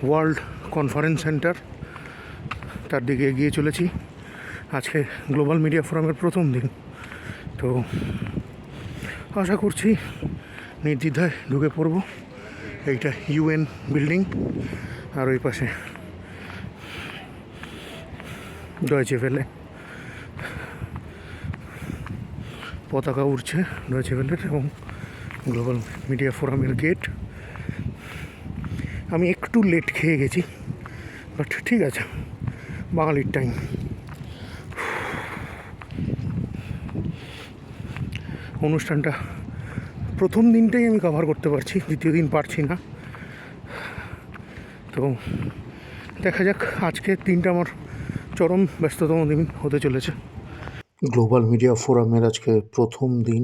World conference centre, তার দিকে এগিয়ে চলেছি। আজকে গ্লোবাল মিডিয়া ফোরামের প্রথম দিন, তো আশা করছি নির্দ্বিধায় ঢুকে পড়ব। এইটা ইউএন বিল্ডিং, আর ওই পাশে ডয়েচে ভেলে পতাকা উড়ছে, ডয়েচে ভেলের এবং গ্লোবাল মিডিয়া ফোরামের গেট। আমি একটু লেট খেয়ে গেছি, বাট ঠিক আছে, বাঙালির টাইম। অনুষ্ঠানটা প্রথম দিনটাই আমি কভার করতে পারছি, দ্বিতীয় দিন পারছি না। তো দেখা যাক, আজকের দিনটা আমার চরম ব্যস্ততম দিন হতে চলেছে। গ্লোবাল মিডিয়া ফোরামের আজকে প্রথম দিন।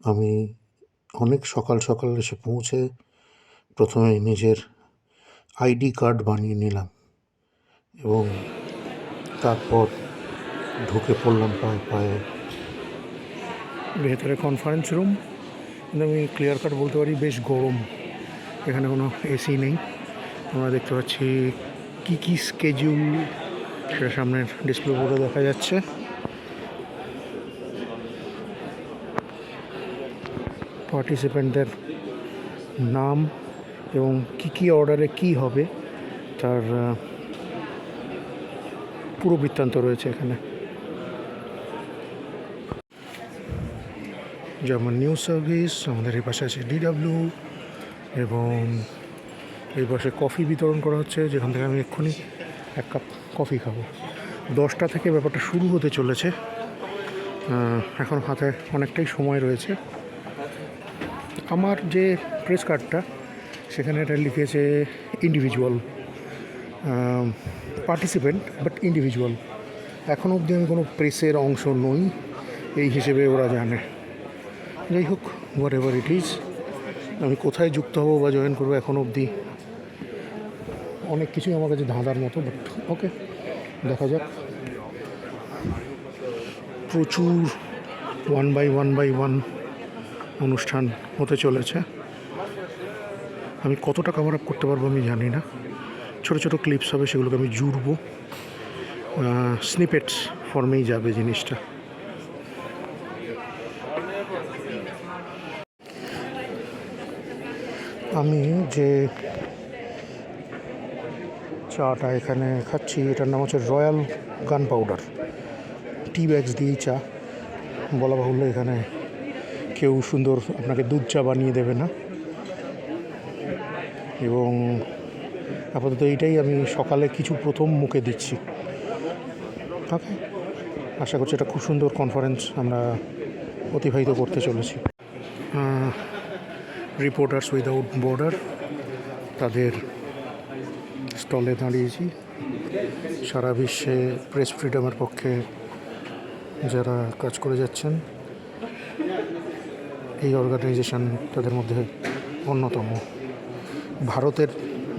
আমি অনেক সকাল সকাল এসে পৌঁছে প্রথমে নিজের আইডি কার্ড বানিয়ে নিলাম এবং তারপর ঢুকে পড়লাম পায়ে পায়ে ভেতরে কনফারেন্স রুম। কিন্তু আমি ক্লিয়ার কাট বলতে পারি বেশ গরম, এখানে কোনো এসি নেই। আমরা দেখতে পাচ্ছি কী স্কেডিউল সেটা সামনের ডিসপ্লে বোর্ডে দেখা যাচ্ছে। পার্টিসিপেন্টদের নাম এবং কী অর্ডারে কী হবে তার পুরো বৃত্তান্ত রয়েছে এখানে। যেমন নিউজ সার্ভিস, আমাদের এই পাশে আছে ডিডাব্লিউ, এবং এই পাশে কফি বিতরণ করা হচ্ছে, যেখান থেকে আমি এক্ষুনি এক কাপ কফি খাবো। 10টা থেকে ব্যাপারটা শুরু হতে চলেছে, এখন হাতে অনেকটাই সময় রয়েছে। আমার যে প্রেস কার্ডটা, সেখানে এটা লিখেছে ইন্ডিভিজুয়াল পার্টিসিপেন্ট, বাট ইন্ডিভিজুয়াল। এখনও অবধি আমি কোনো প্রেসের অংশ নই, এই হিসেবে ওরা জানে। যাই হোক, হোয়াট এভার ইট ইজ, আমি কোথায় যুক্ত হব বা জয়েন করবো এখনও অবধি অনেক কিছুই আমার কাছে ধাঁধার মতো, বাট ওকে, দেখা যাক। প্রচুর ওয়ান বাই ওয়ান অনুষ্ঠান হতে চলেছে। আমি কতটা কভার আপ করতে পারবো আমি জানি না। ছোটো ছোটো ক্লিপস হবে, সেগুলোকে আমি জুড়বো, স্নিপেটস ফর্মেই যাবে জিনিসটা। আমি যে চাটা এখানে খাচ্ছি, এটার নাম হচ্ছে রয়্যাল গান পাউডার। টি ব্যাগস দিয়েই চা। বলা বাহুল্য, এখানে কেউ সুন্দর আপনাকে দুধ চা বানিয়ে দেবে না। এবং আপাতত এইটাই আমি সকালে কিছু প্রথম মুখে দিচ্ছি। ওকে, আশা করছি এটা খুব সুন্দর কনফারেন্স আমরা অতিবাহিত করতে চলেছি। রিপোর্টার্স উইদাউট বর্ডার, তাদের স্টলে দাঁড়িয়েছি। সারা বিশ্বে প্রেস ফ্রিডমের পক্ষে যারা কাজ করে যাচ্ছেন, এই অর্গানাইজেশন তাদের মধ্যে অন্যতম। ভারতের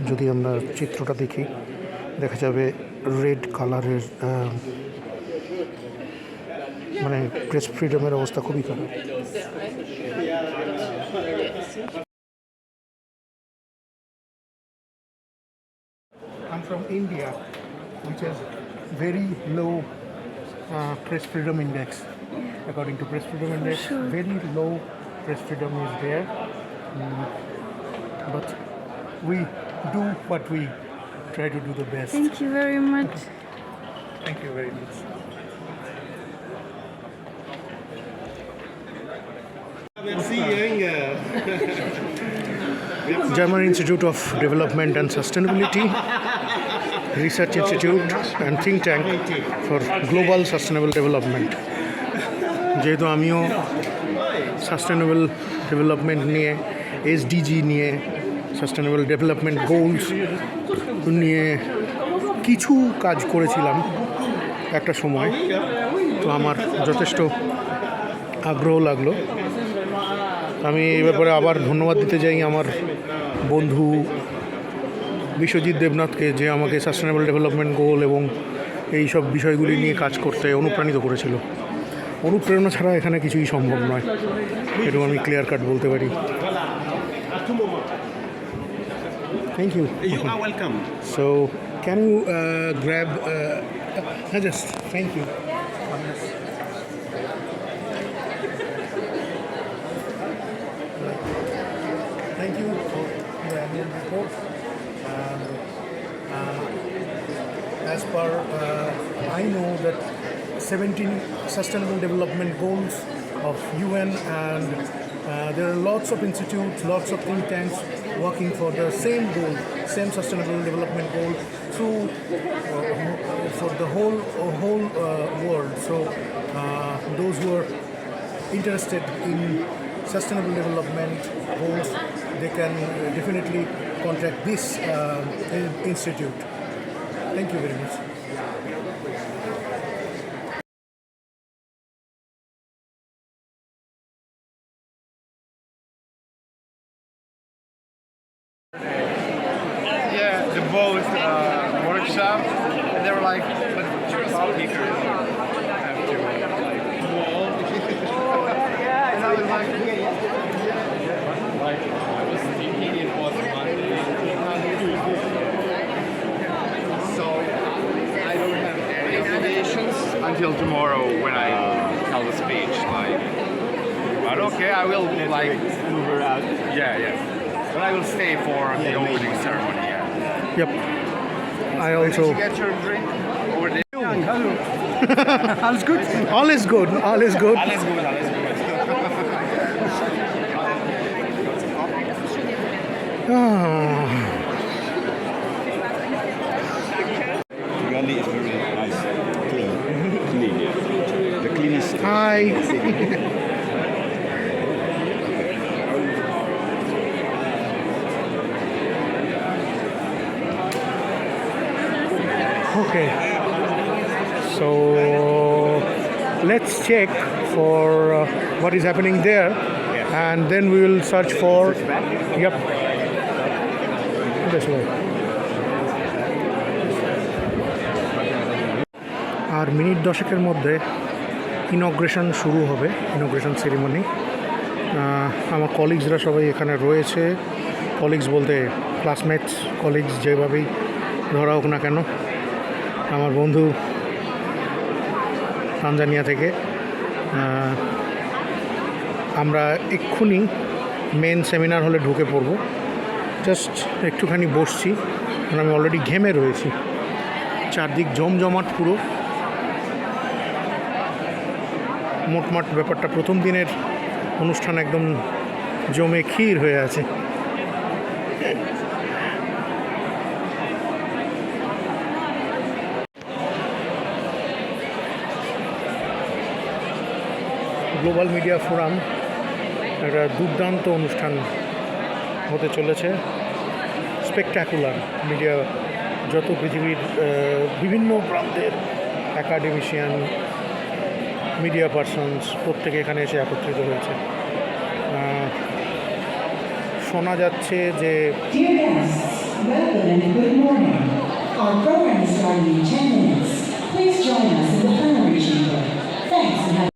যদি আমরা চিত্রটা দেখি, দেখা যাবে রেড কালারের, মানে প্রেস ফ্রিডমের অবস্থা খুবই খারাপ। I'm from India, which has very low press freedom index. According to press freedom index, very low press freedom is there. But we do what we try to do the best. Thank you very much. Thank you very much. German Institute of Development and Sustainability, Research Institute and think tank for global sustainable development. যেহেতু আমিও sustainable development নিয়ে, SDG নিয়ে, sustainable development goals নিয়ে কিছু কাজ করেছিলাম একটা সময়, তো আমার যথেষ্ট আগ্রহ লাগলো। আমি এই ব্যাপারে আবার ধন্যবাদ দিতে চাই আমার বন্ধু বিশ্বজিৎ দেবনাথকে, যে আমাকে সাস্টেনেবল ডেভেলপমেন্ট গোল এবং এই সব বিষয়গুলি নিয়ে কাজ করতে অনুপ্রাণিত করেছিল। অনুপ্রেরণা ছাড়া এখানে কিছুই সম্ভব নয়, এটুকু আমি ক্লিয়ার কাট বলতে পারি। Thank you. You are welcome. So, can you grab? Just thank you. Thank you for your annual report. And, as per I know that 17 Sustainable Development Goals of UN, and there are lots of institutes, lots of think tanks working for the same goal, same Sustainable Development Goal through for the whole world. So those who are interested in sustainable development goals, they can definitely contact this institute. Thank you very much. Yeah, the both workshop, and they were like, but you're a speaker, you have to like wall. And I was like, I was thinking it was Monday, so I don't have any obligations until tomorrow when I tell the speech. Like, but okay, I will like move her out. Yeah. But I will stay for the opening ceremony. Yeah. Yep. I Did also. you get your drink over there? Alles gut? All is good. All is good. Alles gut, alles gut. Uganda is very nice, clean. Clean, yeah. The cleanest. Hi. Okay. So let's check for what is happening there, and then we will search for. Yep. This way. আর minute দশেকের মধ্যে ইনগ্রেশন শুরু হবে, ইনগ্রেশন ceremony. আমার কলিগসরা সবাই এখানে রয়েছে। কলিগস বলতে ক্লাসমেটস, কলিগস যেভাবেই ধরা হোক না কেন। আমার বন্ধু তানজানিয়া থেকে। আমরা এক্ষুনি মেন সেমিনার হলে ঢুকে পড়ব। জাস্ট একটুখানি বসছি, কারণ আমি অলরেডি ঘেমে রয়েছি। চারদিক জমজমাট পুরো। মোটমাট ব্যাপারটা প্রথম দিনের অনুষ্ঠান একদম জমে ক্ষীর হয়ে আছে। গ্লোবাল মিডিয়া ফোরাম একটা দুর্দান্ত অনুষ্ঠান হতে চলেছে। স্পেকট্যাকুলার মিডিয়া, যত পৃথিবীর বিভিন্ন প্রান্তের অ্যাকাডেমিশিয়ান, মিডিয়া পারসনস প্রত্যেকে এখানে এসে একত্রিত হয়েছে। শোনা যাচ্ছে যে Dear guests, welcome and good morning. Our program is starting in 10 minutes. Please join us in the plenary chamber. Thanks and have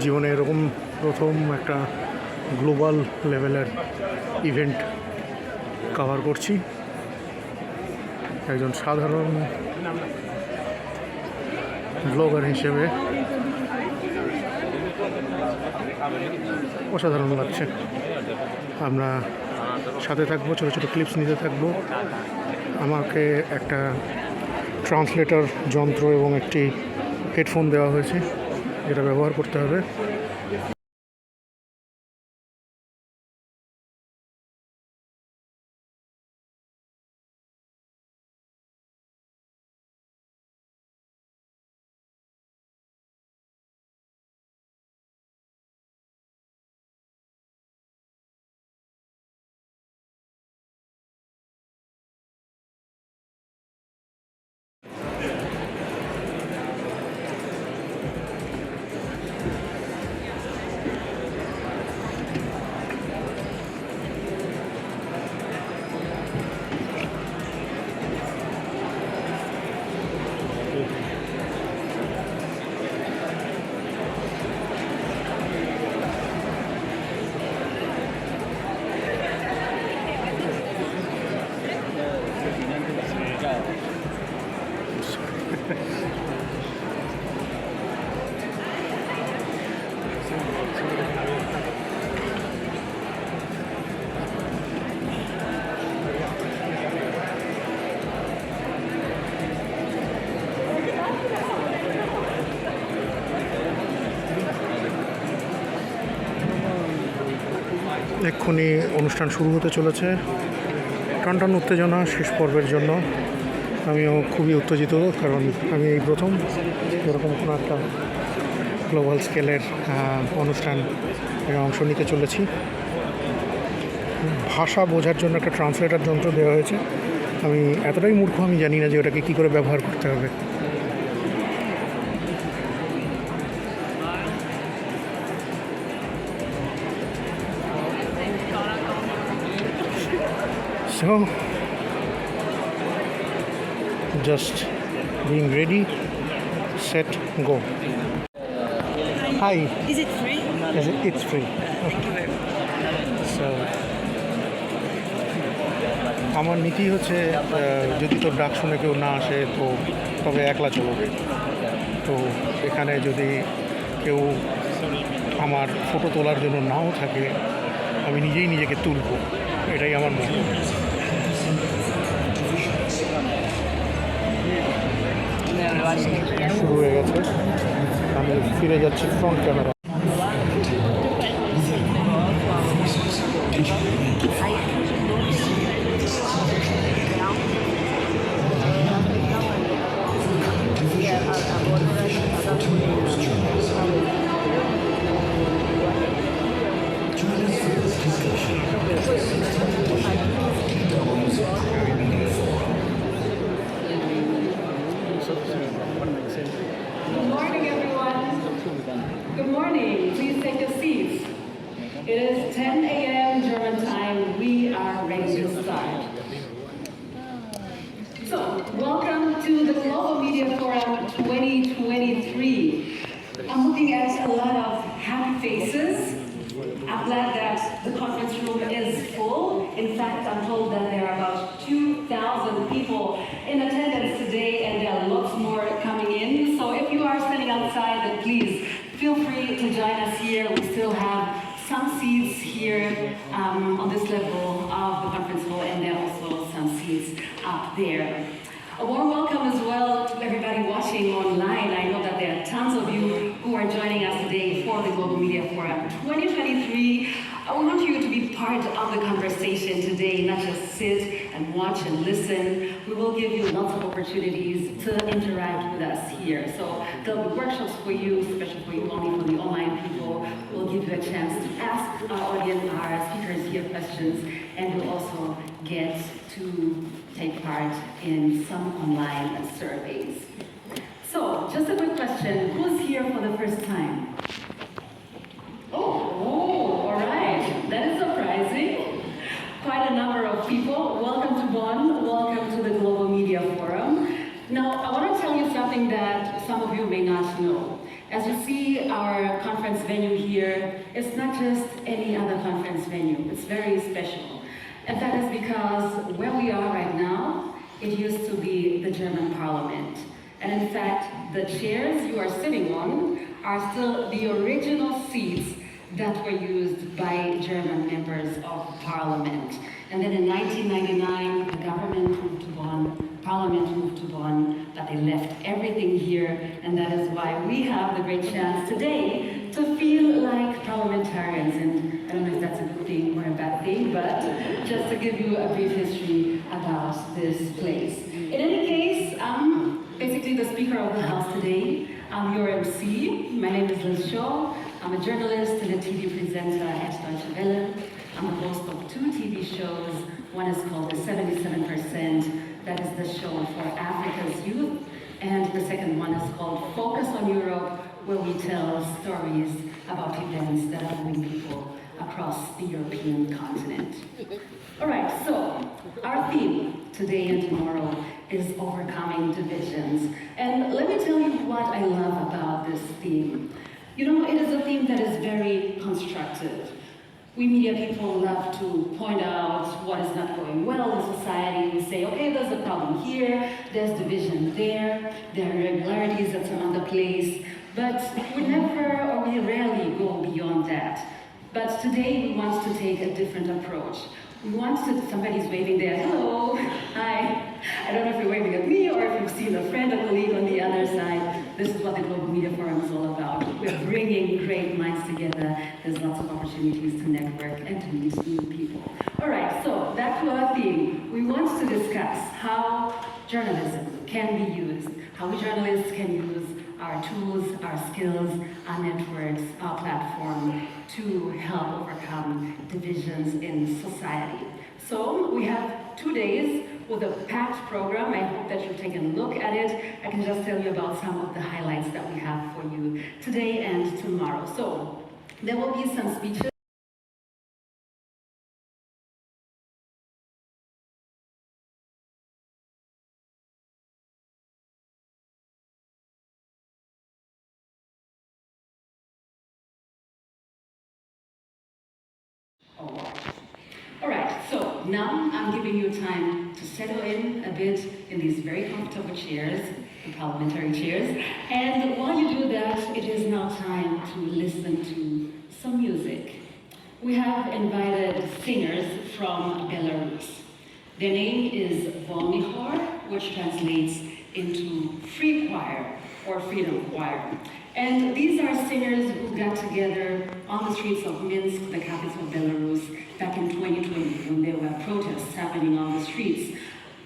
জীবনে এরকম প্রথম একটা গ্লোবাল লেভেলের ইভেন্ট কভার করছি। একজন সাধারণ ব্লগার হিসেবে অসাধারণ লাগছে। আমরা সাথে থাকবো, ছোটো ছোটো ক্লিপস নিতে থাকবো। আমাকে একটা ট্রান্সলেটর যন্ত্র এবং একটি হেডফোন দেওয়া হয়েছে, যেটা ব্যবহার করতে হবে। এক্ষুনি অনুষ্ঠান শুরু হতে চলেছে। টানটান উত্তেজনা শেষ পর্বের জন্য। আমিও খুবই উত্তেজিত, কারণ আমি এই প্রথম এরকম কোনো একটা গ্লোবাল স্কেলের অনুষ্ঠান অংশ নিতে চলেছি। ভাষা বোঝার জন্য একটা ট্রান্সলেটার যন্ত্র দেওয়া হয়েছে। আমি এতটাই মূর্খ, আমি জানি না যে ওটাকে কী করে ব্যবহার করতে হবে। So, just being ready, set, go. Hi. Is it free? It's free. So, আমার নীতি হচ্ছে যদি তোর ডাক শুনে কেউ না আসে তো তবে একলা চলবে। তো এখানে যদি কেউ আমার ফটো তোলার জন্য নাও থাকে, আমি নিজেই নিজেকে তুলব, এটাই আমার মনে। শুরু হয়ে গেছে, আমি ফিরে যাচ্ছি front camera. Good morning, everyone. Good morning. Please take your seats. It is 10 a.m. German time. We are ready to start. So, welcome to the Global Media Forum 2023. I'm looking at a lot of happy faces. I'm glad that the conference room is full. In fact, I'm told that there are about 2,000 people in attendance today, and there are lots more coming in. So if you are standing outside, then please feel free to join us here. We still have some seats here on this level of the conference hall, and there are also some seats up there. A warm welcome as well to everybody watching online. I know that there are tons of you who are joining us today for the Global Media Forum 2023. I want you to be part of the conversation today, not just sit and watch and listen. We will give you lots of opportunities to interact with us here. So there'll be workshops for you, especially for you, only for the online people. We'll give you a chance to ask our audience, our speakers here questions, and you'll also get to take part in some online surveys. So, just a quick question. Who's here for the first time? Oh, all right. That is surprising. Quite a number of people. Welcome to Bonn. Welcome to the Global Media Forum. Now, I want to tell you something that some of you may not know. As you see, our conference venue here is not just any other conference venue. It's very special. And that is because where we are right now, it used to be the German Parliament. And in fact, the chairs you are sitting on are still the original seats that were used by German members of Parliament. And then in 1999, the government moved to Bonn, Parliament moved to Bonn, but they left everything here, and that is why we have the great chance today to feel like parliamentarians. And I don't know if that's a good thing or a bad thing, but just to give you a brief history about this place. In any case, I'm basically the speaker of the house today. I'm your MC. My name is Liz Shaw. I'm a journalist and a TV presenter at Deutsche Welle. I'm the host of 2 TV shows. One is called The 77%. That is the show for Africa's youth. And the second one is called Focus on Europe, where we tell stories about events that are moving people across the European continent. All right, so our theme today and tomorrow is overcoming divisions. And let me tell you what I love about this theme. You know, it is a theme that is very constructive. We media people love to point out what is not going well in society. We say, okay, there's a problem here, there's division there are irregularities that surround the place, but we never or we rarely go beyond that. But today we want to take a different approach. We want to, somebody's waving there, hello, hi. I don't know if you're waving at me or if you've seen a friend or colleague on the other side. this is what the Global Media Forum is all about. We're bringing great minds together. There's lots of opportunities to network and to meet new people. All right, so back to our theme. We want to discuss how journalism can be used, how we journalists can use our tools, our skills, our networks, our platform to help overcome divisions in society. So we have 2 days with a packed program. I hope that you've taken a look at it. I can just tell you about some of the highlights that we have for you today and tomorrow. So there will be some speeches. All right, so now I'm giving you time to settle in a bit in these very comfortable chairs, the parliamentary chairs. And while you do that, it is now time to listen to some music. We have invited singers from Belarus. Their name is Volny Khor, which translates into free choir or freedom choir. And these are singers who got together on the streets of Minsk, the capital of Belarus, back in 2020 when there were protests happening on the streets.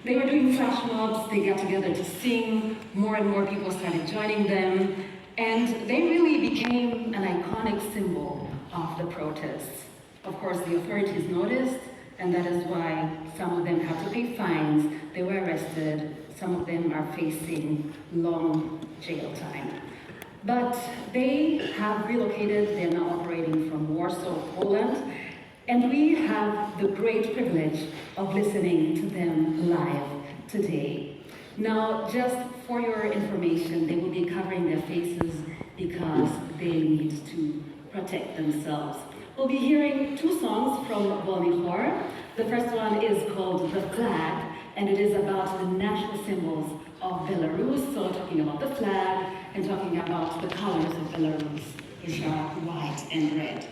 They were doing flash mobs, they got together to sing, more and more people started joining them, and they really became an iconic symbol of the protests. Of course, the authorities noticed, and that is why some of them had to pay fines, they were arrested, some of them are facing long jail time. But they have relocated, they're now operating from Warsaw, Poland, and we have the great privilege of listening to them live today. Now, just for your information, they will be covering their faces because they need to protect themselves. We'll be hearing 2 songs from Volny Khor. The first one is called The Flag, and it is about the national symbols of Belarus, so talking about the flag and talking about the colors of Belarus, which are white and red.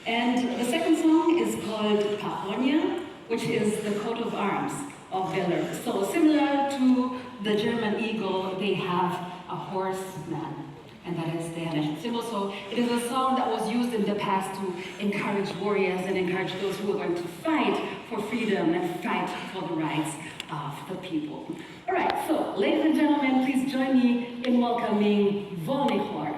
And the second song is called Pahonia, which is the coat of arms of Belarus. So similar to the German eagle, they have a horseman, and that is their national symbol. So it is a song that was used in the past to encourage warriors and encourage those who are going to fight for freedom and fight for the rights of the people. All right, so ladies and gentlemen, please join me in welcoming Volny Khor.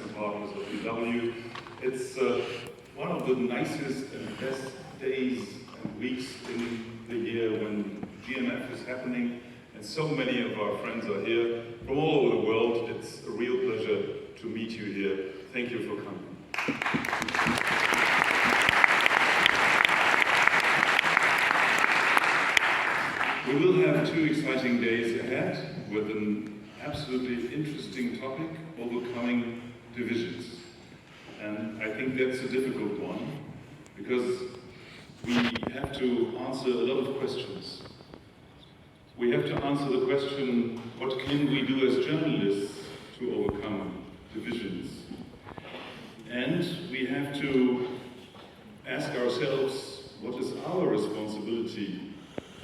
and partners of DW. It's one of the nicest and best days and weeks in the year when GMF is happening, and so many of our friends are here from all over the world. It's a real pleasure to meet you here. Thank you for coming. We will have 2 exciting days ahead with an absolutely interesting topic, overcoming divisions. And I think that's a difficult one, because we have to answer a lot of questions. We have to answer the question, what can we do as journalists to overcome divisions? And we have to ask ourselves, what is our responsibility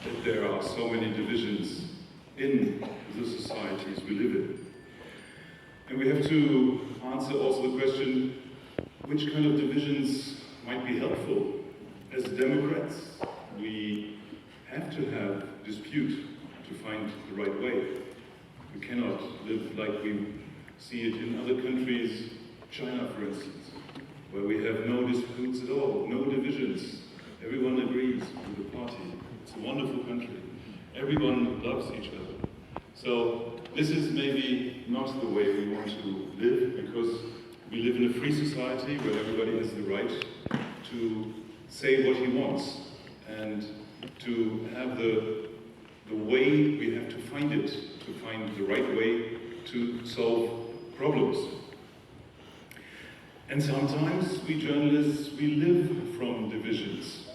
that there are so many divisions in the societies we live in? And we have to answer also the question, which kind of divisions might be helpful? As Democrats, we have to have dispute to find the right way. We cannot live like we see it in other countries, China for instance, where we have no disputes at all, no divisions. Everyone agrees with the party. It's a wonderful country. Everyone loves each other. So this is maybe not the way we want to live, because we live in a free society where everybody has the right to say what he wants and to have the way. We have to find it, to find the right way to solve problems. And sometimes we journalists, we live from divisions.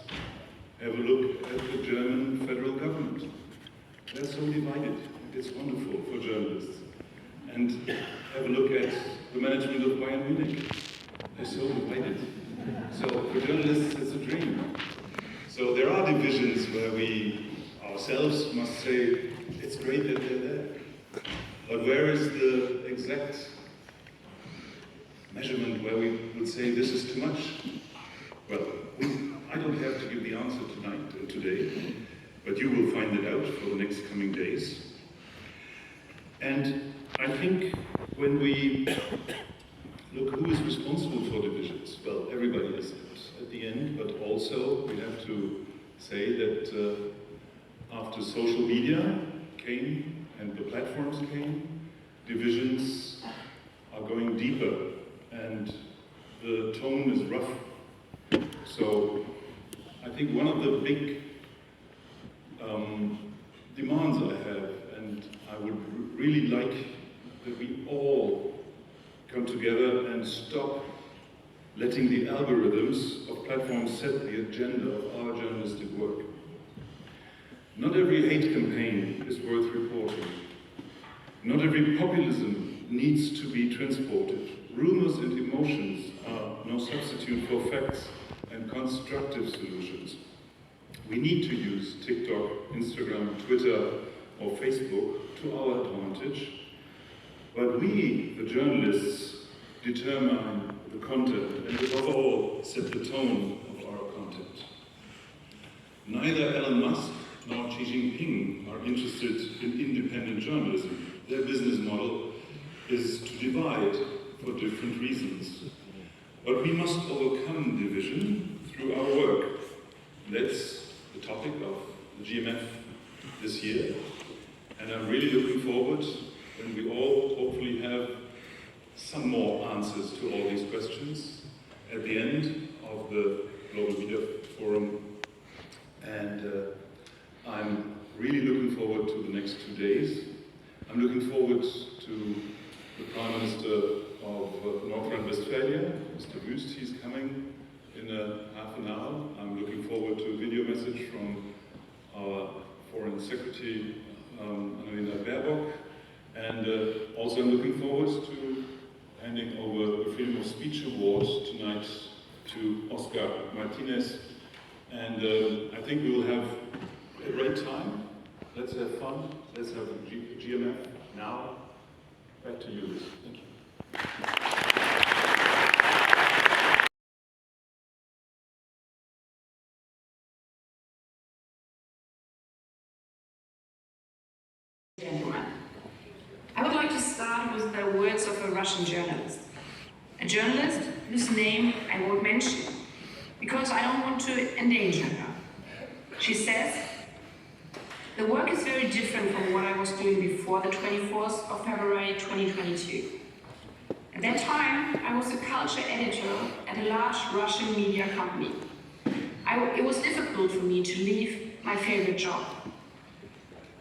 Have a look at the German federal government. They're so divided. It's wonderful for journalists. And have a look at the management of Bayern Munich. They're so divided. So for journalists, it's a dream. So there are divisions where we ourselves must say, it's great that they're there. But where is the exact measurement where we would say this is too much? Well, I don't have to give the answer tonight or today, but you will find it out for the next coming days. And I think when we look who is responsible for divisions, well, everybody is at the end, but also we have to say that after social media came and the platforms came, divisions are going deeper and the tone is rough. So I think one of the big demands I have, and I would really like that we all come together and stop letting the algorithms of platforms set the agenda of our journalistic work. Not every hate campaign is worth reporting. Not every populism needs to be transported. Rumors and emotions are no substitute for facts and constructive solutions. We need to use TikTok, Instagram, Twitter, or Facebook to our advantage, but we, the journalists, determine the content and above all set the tone of our content. Neither Elon Musk nor Xi Jinping are interested in independent journalism. Their business model is to divide for different reasons. But we must overcome division through our work. That's the topic of the GMF this year. And I'm really looking forward when we all hopefully have some more answers to all these questions at the end of the Global Media Forum. And I'm really looking forward to the next 2 days. I'm looking forward to the Prime Minister of North Rhine-Westphalia, Mr. Wüst. He's coming in half an hour. I'm looking forward to a video message from our Foreign Secretary, Annalena Baerbock. And also I'm looking forward to handing over the Freedom of Speech Award tonight to Oscar Martinez. And I think we will have a great time. Let's have fun. Let's have a GMF now. Back to you, Liz. Thank you. Gentlemen, I would like to start with the words of a Russian journalist. a journalist whose name I won't mention because I don't want to endanger her. She says, "The work is very different from what I was doing before the 24th of February 2022. At that time, I was a culture editor at a large Russian media company. It was difficult for me to leave my favorite job.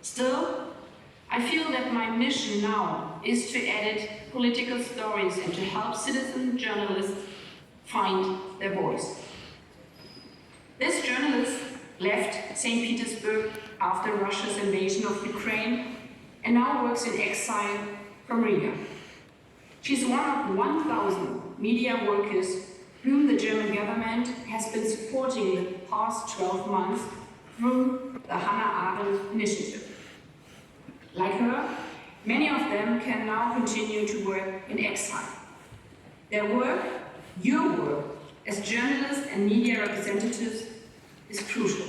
Still, I feel that my mission now is to edit political stories and to help citizen journalists find their voice." This journalist left St. Petersburg after Russia's invasion of Ukraine and now works in exile from Riga. She's one of 1,000 media workers whom the German government has been supporting the past 12 months through the Hannah Arendt initiative. Like her, many of them can now continue to work in exile. Their work, your work, as journalists and media representatives is crucial.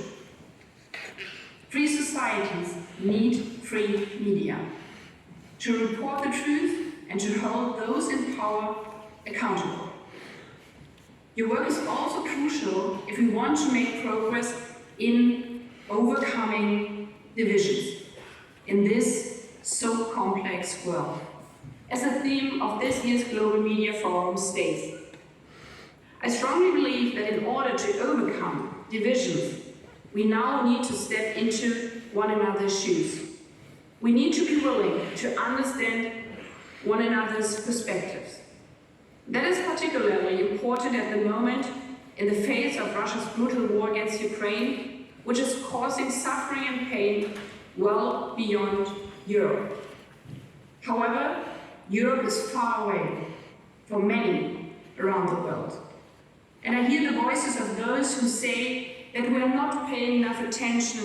Free societies need free media to report the truth and to hold those in power accountable. Your work is also crucial if we want to make progress in overcoming divisions in this so complex world. As the theme of this year's Global Media Forum states, I strongly believe that in order to overcome divisions, we now need to step into one another's shoes. We need to be willing to understand one another's perspectives. That is particularly important at the moment in the face of Russia's brutal war against Ukraine, which is causing suffering and pain well beyond Europe. However, Europe is far away from many around the world. And I hear the voices of those who say that we are not paying enough attention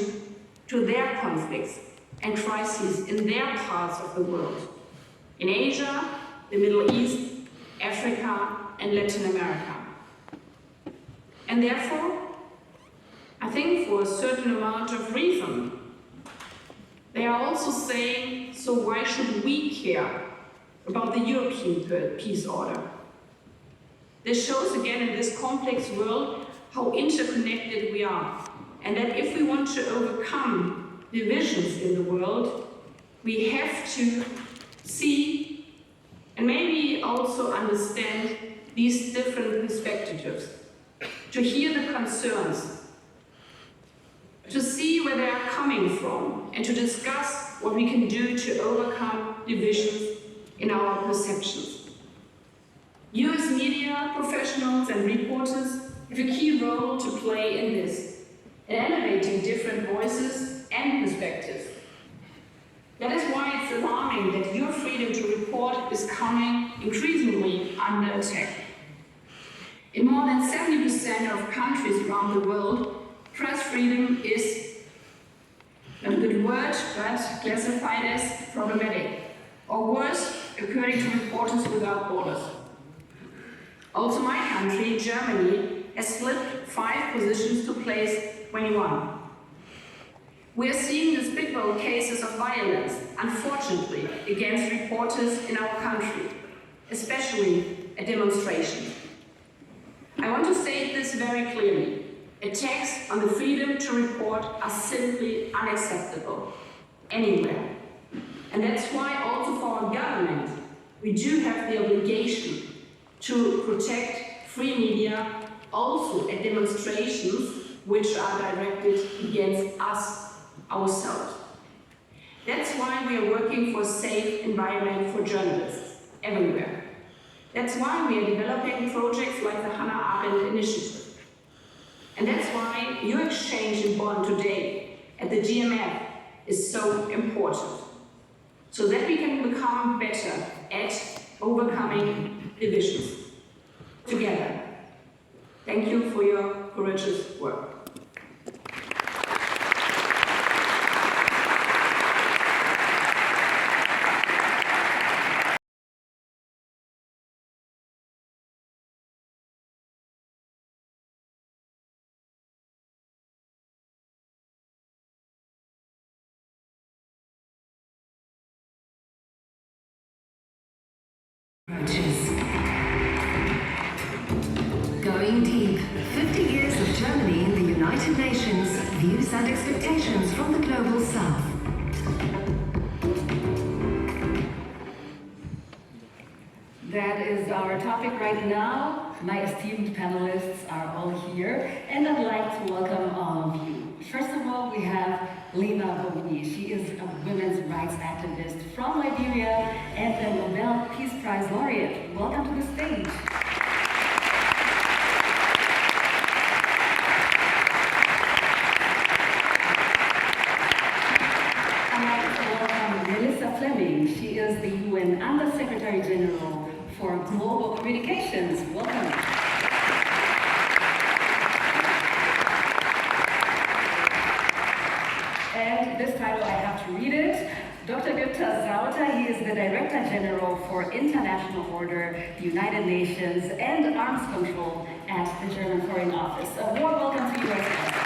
to their conflicts and crises in their parts of the world. In Asia, the Middle East, Africa, and Latin America. And therefore, I think for a certain amount of reason, they are also saying, so why should we care about the European peace order? This shows again in this complex world how interconnected we are, and that if we want to overcome divisions in the world, we have to see and maybe also understand these different perspectives, to hear the concerns, to see where they are coming from, and to discuss what we can do to overcome divisions in our perceptions. You as media professionals and reporters have a key role to play in this, in elevating different voices and perspectives. That is why it's alarming that your freedom to report is coming increasingly under attack. In more than 70% of countries around the world, press freedom is not a good word, but classified as problematic, or worse, according to Reporters Without Borders. Also my country, Germany, has slipped 5 positions to place 21. We are seeing despicable cases of violence, unfortunately, against reporters in our country, especially at demonstrations. I want to say this very clearly. Attacks on the freedom to report are simply unacceptable, anywhere. And that's why also for our government, we do have the obligation to protect free media, also at demonstrations which are directed against us ourselves. That's why we are working for a safe environment for journalists everywhere. That's why we are developing projects like the Hannah Arendt initiative. And that's why your exchange in Bonn today at the GMF is so important, so that we can become better at overcoming divisions together. Thank you for your courageous work. Approaches. Going Deep. 50 years of Germany in the United Nations. Views and expectations from the Global South. That is our topic right now. My esteemed panelists are all here, and I'd like to welcome all of you. First of all, we have Lina Bowie. She is a women's rights activist from Liberia and a Nobel Peace Prize laureate. Welcome to the stage. I'd like to welcome Melissa Fleming. She is the UN Under-Secretary General for Global Communications. Welcome. And this title, I have to read it. Dr. Gupta Zauta, he is the Director General for International Order, the United Nations, and Arms Control at the German Foreign Office. A warm welcome to you as well.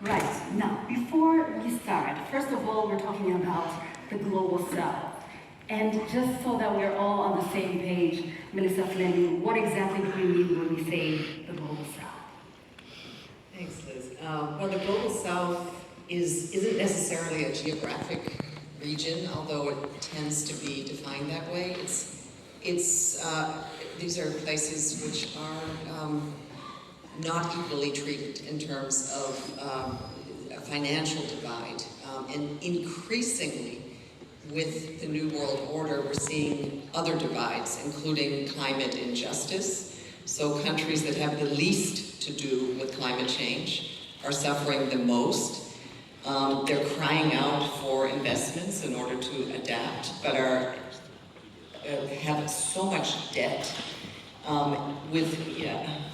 Right, now, before we start, first of all, we're talking about the Global South. And just so that we're all on the same page, Melissa Fleming, what exactly do we mean when we say the Global South? Thanks, Liz. Well, the Global South isn't necessarily a geographic region, although it tends to be defined that way. These are places which are not equally treated in terms of a financial divide, and increasingly, with the New World Order, we're seeing other divides, including climate injustice. So countries that have the least to do with climate change are suffering the most. They're crying out for investments in order to adapt, but have so much debt with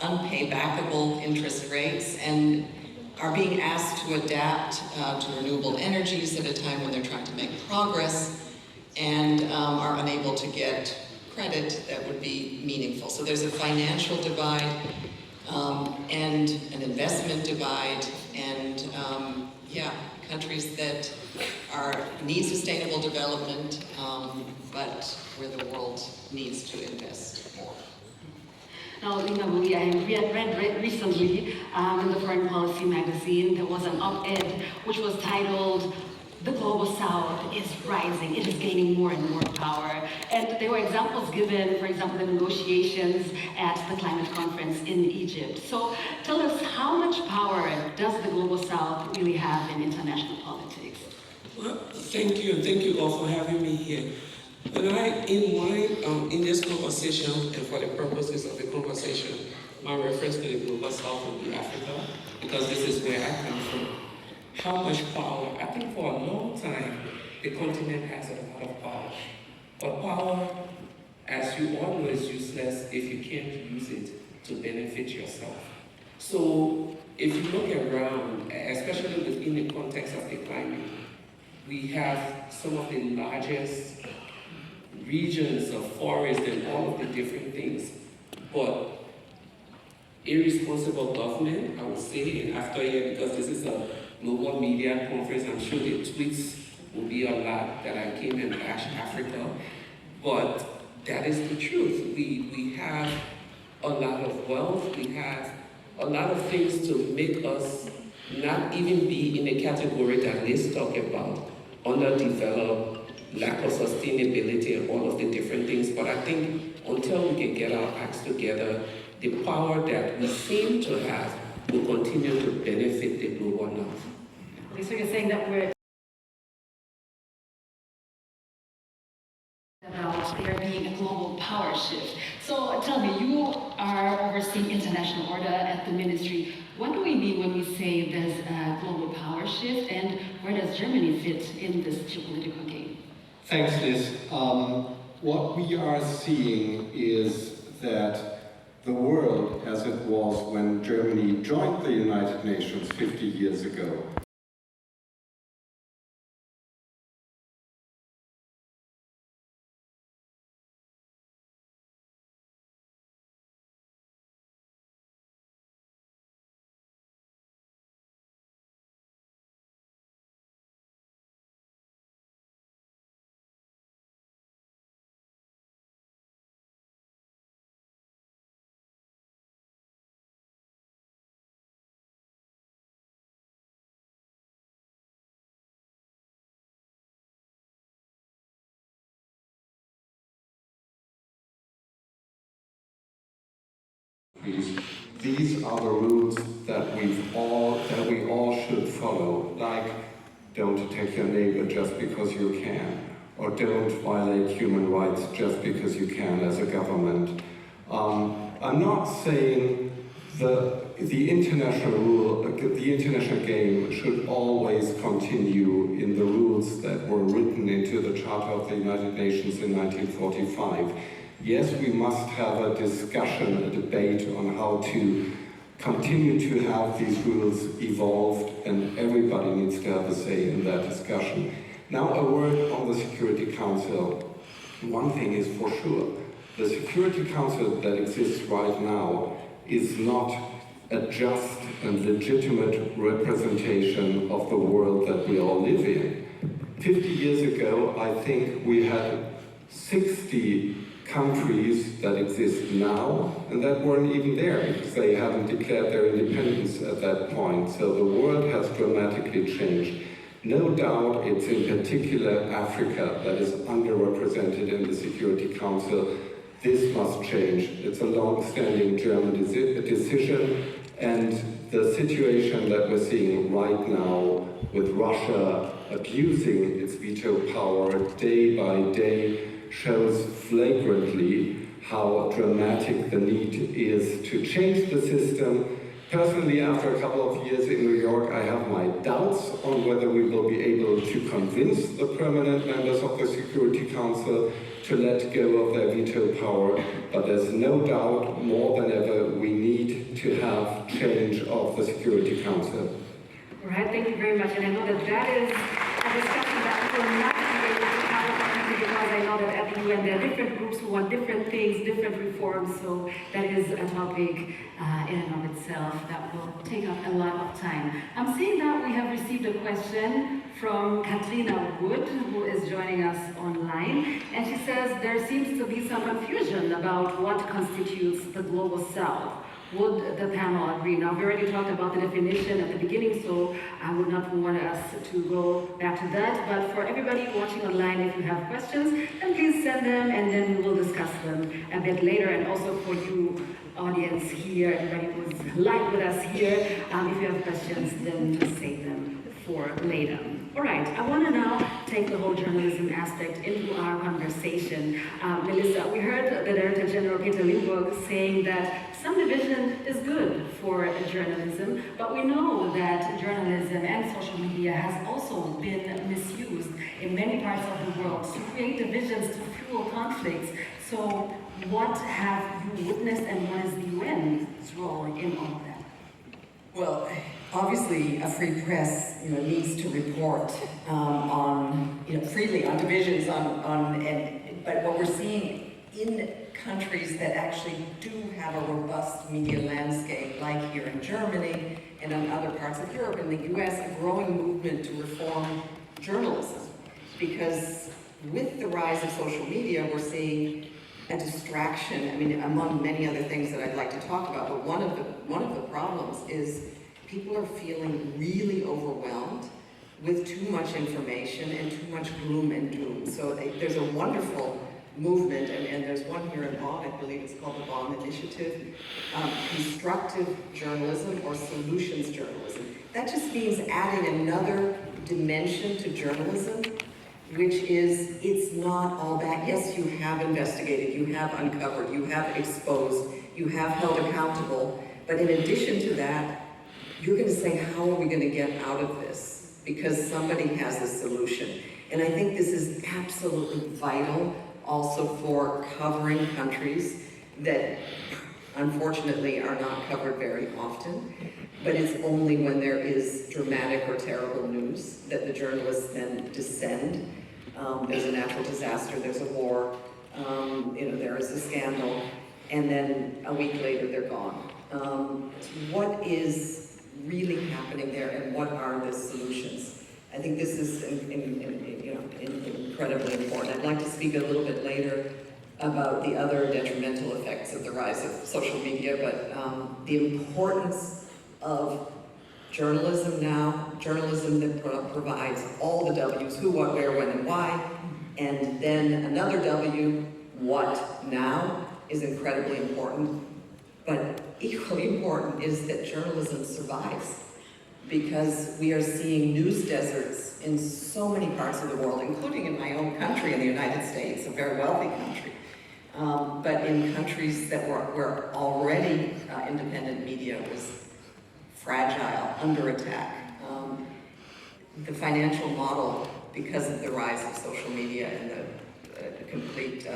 unpaybackable interest rates, and are being asked to adapt to renewable energies at a time when they're trying to make progress, and are unable to get credit that would be meaningful. So there's a financial divide and an investment divide, and countries that need sustainable development, but where the world needs to invest more. Now, Lina Bowie, I read recently in the Foreign Policy magazine, there was an op-ed which was titled, "The Global South is Rising, it is gaining more and more power." And there were examples given, for example, the negotiations at the climate conference in Egypt. So tell us, how much power does the Global South really have in international politics? Well, thank you all for having me here. In this conversation, and for the purposes of the conversation, my reference to the Global South will be Africa, because this is where I come from. How much power? I think for a long time, the continent has a lot of power. But power, as you all know, is useless if you can't use it to benefit yourself. So if you look around, especially within the context of the climate, we have some of the largest regions of forest and all of the different things. But irresponsible government, I would say, and after here, because this is a global media conference, I'm sure the tweets will be a lot that I came and bash Africa, but that is the truth. We have a lot of wealth, we have a lot of things to make us not even be in a category that Liz talked about, underdeveloped, lack of sustainability, and all of the different things. But I think until we can get our acts together, the power that we seem to have will continue to benefit the global north. Okay, so you're saying that we're about there being a global power shift. So tell me, you are overseeing international order at the ministry. What do we mean when we say there's a global power shift, and where does Germany fit in this geopolitical game? Thanks, Liz. What we are seeing is that the world as it was when Germany joined the United Nations 50 years ago please. These are the rules that we all should follow, like don't attack your neighbor just because you can, or don't violate human rights just because you can as a government. I'm not saying the international rule, the international game should always continue in the rules that were written into the Charter of the United Nations in 1945. Yes, we must have a discussion, a debate on how to continue to have these rules evolved, and everybody needs to have a say in that discussion. Now, a word on the Security Council. One thing is for sure, the Security Council that exists right now is not a just and legitimate representation of the world that we all live in. 50 years ago, I think we had 60 countries that exist now, and that weren't even there because they hadn't declared their independence at that point. So the world has dramatically changed. No doubt it's in particular Africa that is underrepresented in the Security Council. This must change. It's a long-standing German decision, and the situation that we're seeing right now with Russia abusing its veto power day by day shows flagrantly how dramatic the need is to change the system. Personally, after a couple of years in New York, I have my doubts on whether we will be able to convince the permanent members of the Security Council to let go of their veto power, but there's no doubt more than ever we need to have change of the Security Council. All right, thank you very much. And I know that that is a discussion that will not be able to happen because I know that at the UN there are different groups who want different things, different reforms, so that is a topic in and of itself that will take up a lot of time. I'm seeing that we have received a question from Katrina Wood, who is joining us online, and she says there seems to be some confusion about what constitutes the Global South. Would the panel agree? Now, we already talked about the definition at the beginning, so I would not want us to go back to that. But for everybody watching online, if you have questions, then please send them, and then we will discuss them a bit later. And also for you, audience here, everybody who's live with us here, if you have questions, then save them for later. All right, I want to now take the whole journalism aspect into our conversation. Melissa, we heard the Director General Peter Limburg saying that some division is good for journalism, but we know that journalism and social media has also been misused in many parts of the world to create divisions, to fuel conflicts. So what have you witnessed, and what is the UN's role in all of that? Well, obviously, a free press, needs to report on, freely on divisions, but what we're seeing in countries that actually do have a robust media landscape, like here in Germany and in other parts of Europe and the US, a growing movement to reform journalism. Because with the rise of social media, we're seeing a distraction, among many other things that I'd like to talk about, but one of the problems is people are feeling really overwhelmed with too much information and too much gloom and doom. So there's a wonderful movement, and there's one here in Bonn, I believe it's called the Bonn Initiative, constructive journalism or solutions journalism. That just means adding another dimension to journalism, which is, it's not all bad. Yes, you have investigated, you have uncovered, you have exposed, you have held accountable, but in addition to that, you're going to say, how are we going to get out of this? Because somebody has a solution. And I think this is absolutely vital also for covering countries that unfortunately are not covered very often. But it's only when there is dramatic or terrible news that the journalists then descend. There's a natural disaster, there's a war, there is a scandal, and then a week later they're gone. What is really happening there, and what are the solutions? I think this is incredibly important. I'd like to speak a little bit later about the other detrimental effects of the rise of social media, but the importance of journalism now, journalism that provides all the W's, who, what, where, when, and why, and then another W, what now, is incredibly important. But equally important is that journalism survives, because we are seeing news deserts in so many parts of the world, including in my own country, in the United States, a very wealthy country. But in countries that where already independent media was fragile, under attack. The financial model, because of the rise of social media and the complete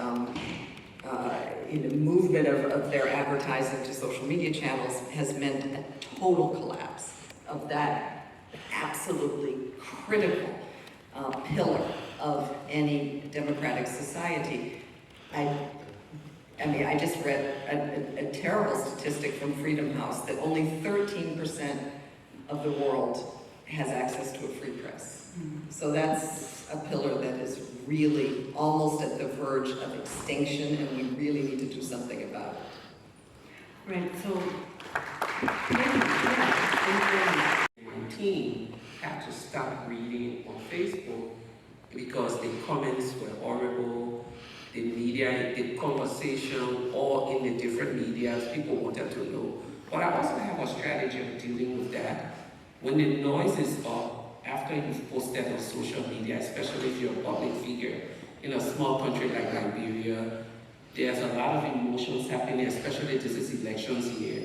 movement of their advertising to social media channels, has meant a total collapse of that absolutely critical pillar of any democratic society. I mean, I just read a terrible statistic from Freedom House that only 13% of the world has access to a free press. So that's a pillar that is really almost at the verge of extinction, and we really need to do something about it. Right, so... My team had to stop reading on Facebook because the comments were horrible. The media, the conversation, all in the different medias, people wanted to know. But I also have a strategy of dealing with that. When the noise is up, after you've posted on social media, especially if you're a public figure, in a small country like Liberia, there's a lot of emotions happening, especially this is elections year.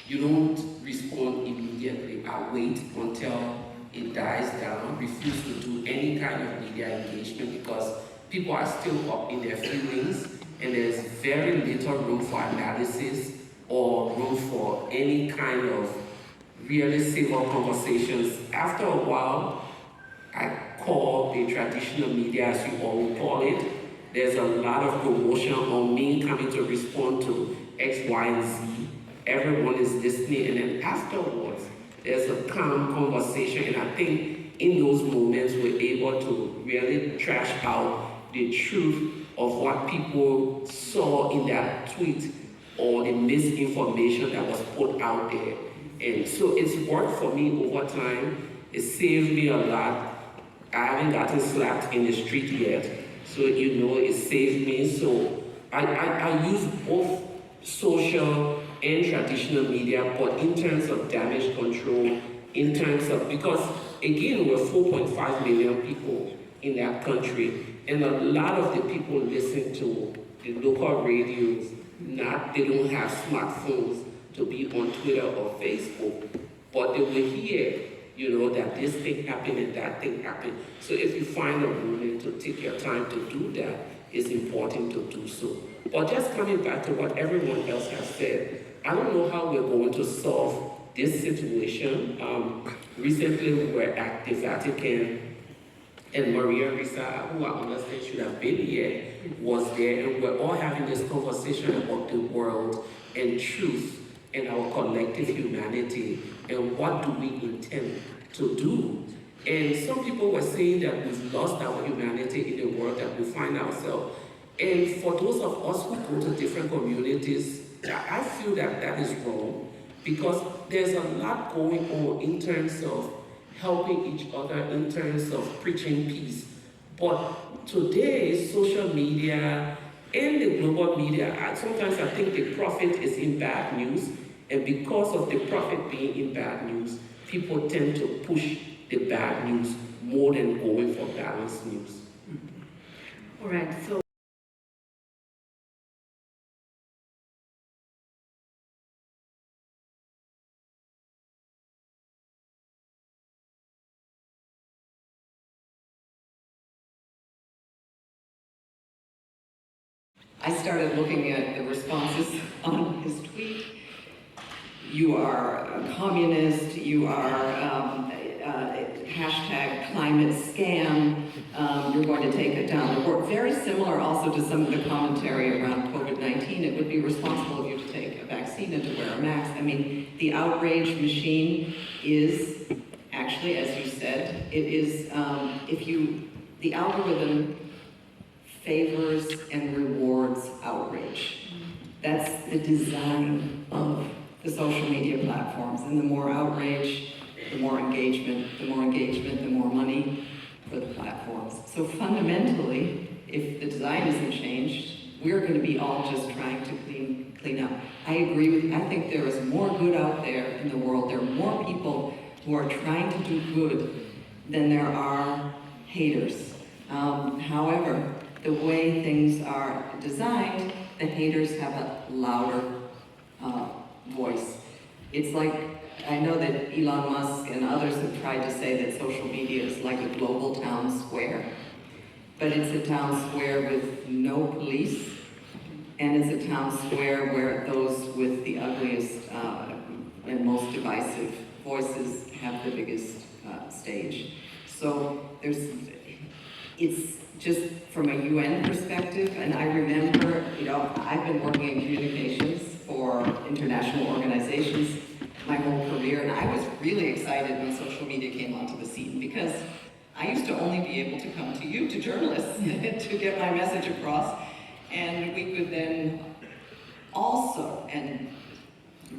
You don't respond immediately. I wait until it dies down, refuse to do any kind of media engagement because people are still up in their feelings, and there's very little room for analysis or room for any kind of really civil conversations. After a while, I call the traditional media, as you all would call it. There's a lot of promotion on me coming to respond to X, Y, and Z. Everyone is listening, and then afterwards, there's a calm conversation, and I think in those moments, we're able to really trash out the truth of what people saw in that tweet or the misinformation that was put out there. And so it's worked for me over time. It saved me a lot. I haven't gotten slapped in the street yet. So, it saved me. So I use both social and traditional media, but in terms of damage control, in terms of, because again, we're 4.5 million people in that country. And a lot of the people listen to the local radios, they don't have smartphones to be on Twitter or Facebook, but they will hear, that this thing happened and that thing happened. So if you find a moment to take your time to do that, it's important to do so. But just coming back to what everyone else has said, I don't know how we're going to solve this situation. Recently, we were at the Vatican, and Maria Risa, who I understand should have been here, was there, and we're all having this conversation about the world and truth and our collective humanity, and what do we intend to do? And some people were saying that we've lost our humanity in the world that we find ourselves. And for those of us who go to different communities, I feel that that is wrong, because there's a lot going on in terms of helping each other, in terms of preaching peace. But today, social media and the global media, sometimes I think the prophet is in bad news, and because of the prophet being in bad news, people tend to push the bad news more than going for balanced news. All right, so I started looking at the responses on his tweet. You are a communist, you are hashtag climate scam, you're going to take it down. Or very similar also to some of the commentary around COVID-19, it would be responsible of you to take a vaccine and to wear a mask. I mean, the outrage machine is actually, as you said, it is, the algorithm favors and rewards outrage. That's the design of the social media platforms. And the more outrage, the more engagement, the more money for the platforms. So fundamentally, if the design isn't changed, we're going to be all just trying to clean up. I agree with you. I think there is more good out there in the world. There are more people who are trying to do good than there are haters. However, the way things are designed, the haters have a louder voice. It's like, I know that Elon Musk and others have tried to say that social media is like a global town square, but it's a town square with no police, and it's a town square where those with the ugliest and most divisive voices have the biggest stage. So it's just from a UN perspective, and I remember, I've been working in communications for international organizations my whole career, and I was really excited when social media came onto the scene, because I used to only be able to come to you, to journalists, to get my message across, and we could then also, and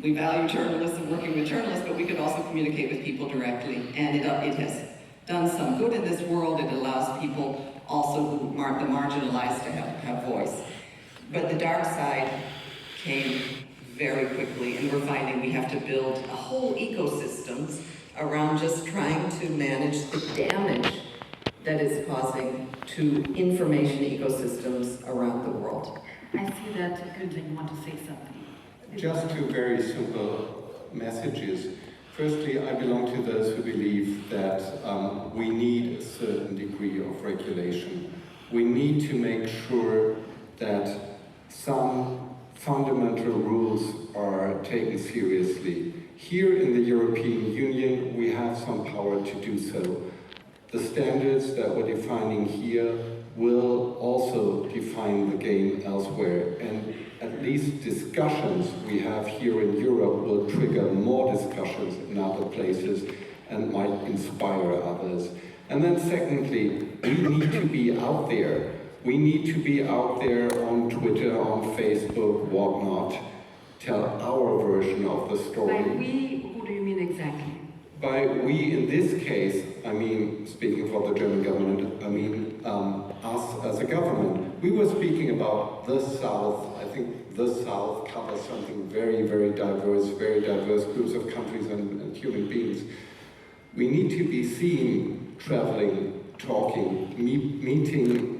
we value journalism, working with journalists, but we could also communicate with people directly, and it has done some good in this world. It allows people also who the marginalized to have voice. But the dark side came very quickly, and we're finding we have to build a whole ecosystems around just trying to manage the damage that it's causing to information ecosystems around the world. I see that Günther, you want to say something. Just two very simple messages. Firstly, I belong to those who believe that we need a certain degree of regulation. We need to make sure that some fundamental rules are taken seriously. Here in the European Union, we have some power to do so. The standards that we're defining here will also define the game elsewhere, and at least discussions we have here in Europe will trigger more discussions in other places and might inspire others. And then secondly, we need to be out there. We need to be out there on Twitter, on Facebook, whatnot, tell our version of the story. By we, who do you mean exactly? By we, in this case, I mean, speaking for the German government, I mean us as a government. We were speaking about the South. I think the South covers something very, very diverse groups of countries and human beings. We need to be seen traveling, talking, meeting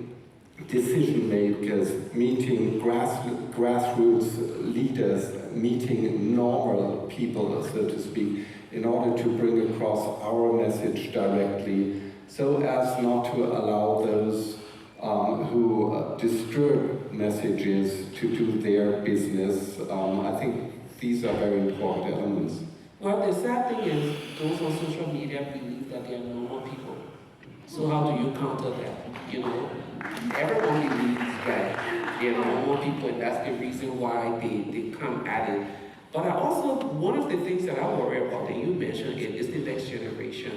decision makers, meeting grassroots leaders, meeting normal people, so to speak, in order to bring across our message directly, so as not to allow those who disturb messages to do their business. I think these are very important elements. Well, the sad thing is, those on social media believe that they are normal people. So how do you counter that? Everyone believes that they're normal people, and that's the reason why they come at it. But one of the things that I worry about, and you mentioned it, is the next generation.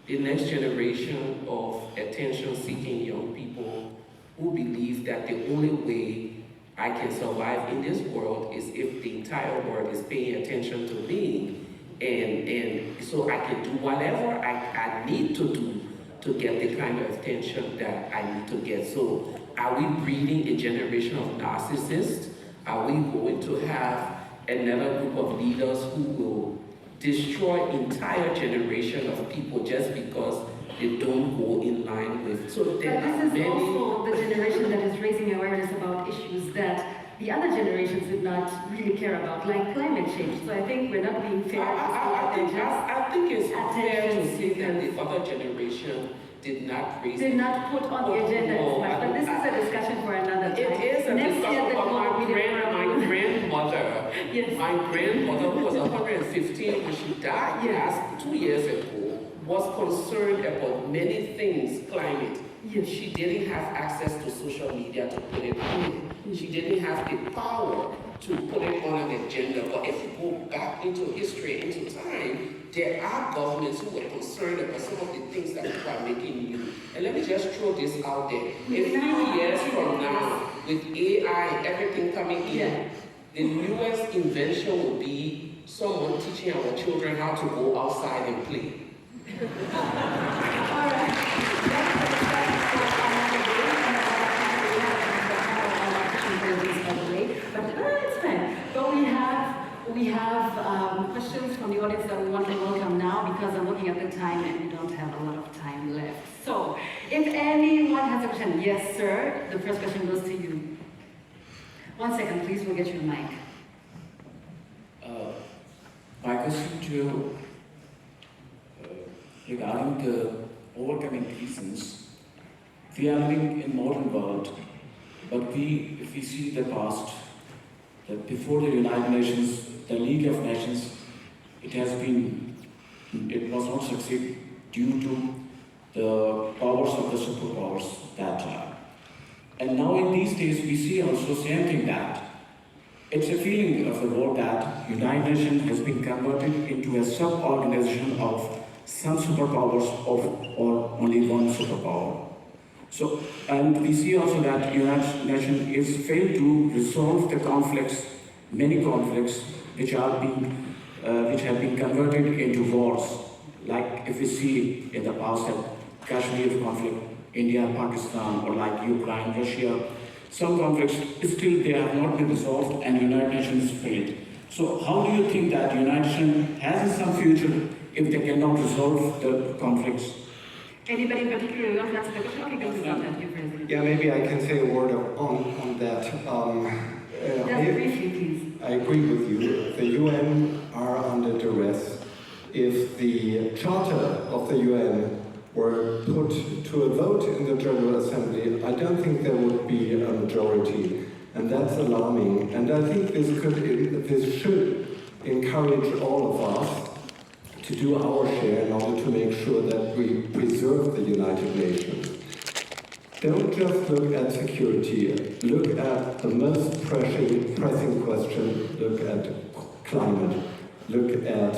The next generation of attention-seeking young people who believe that the only way I can survive in this world is if the entire world is paying attention to me, and so I can do whatever I need to do to get the kind of attention that I need to get. So are we breeding a generation of narcissists? Are we going to have another group of leaders who will destroy entire generation of people just because they don't go in line with? So there but this is also the generation that is raising awareness about issues that the other generations did not really care about, like climate change. So I think we're not being fair. I think it's fair to say that the other generation did not put on the agenda as much. But this is a discussion for another time. It is a discussion for my grandmother. Yes. My grandmother, who was 115 when she died last 2 years ago, was concerned about many things, climate. Yes. She didn't have access to social media to put it on. She didn't have the power to put it on an agenda. But if you go back into history, into time, there are governments who were concerned about some of the things that people are making new. And let me just throw this out there. A few years from now, with AI and everything coming in, the newest invention will be someone teaching our children how to go outside and play. All right. question. Yes, sir. The first question goes to you. 1 second, please. We'll get you a mic. My question to you regarding the overcoming reasons. We are living in modern world, but if we see the past, that before the United Nations, the League of Nations, it was not succeed due to the powers of the superpowers that time. And now in these days we see also same thing, that it's a feeling of the world that United Nations has been converted into a sub-organization of some superpowers or only one superpower. So, and we see also that United Nations is failed to resolve the conflicts, many conflicts which have been converted into wars. Like if we see in the past that Kashmir conflict, India, Pakistan, or like Ukraine, Russia, some conflicts still they have not been resolved and United Nations failed. So how do you think that United Nations has some future if they cannot resolve the conflicts? Anybody in particular who wants to answer the question? Okay, go to that, you President. Yeah, maybe I can say a word on that. Just briefly, please. I agree with you. The UN are under duress. If the Charter of the UN were put to a vote in the General Assembly, I don't think there would be a majority, and that's alarming. And I think this should encourage all of us to do our share in order to make sure that we preserve the United Nations. Don't just look at security, look at the most pressing question, look at climate, look at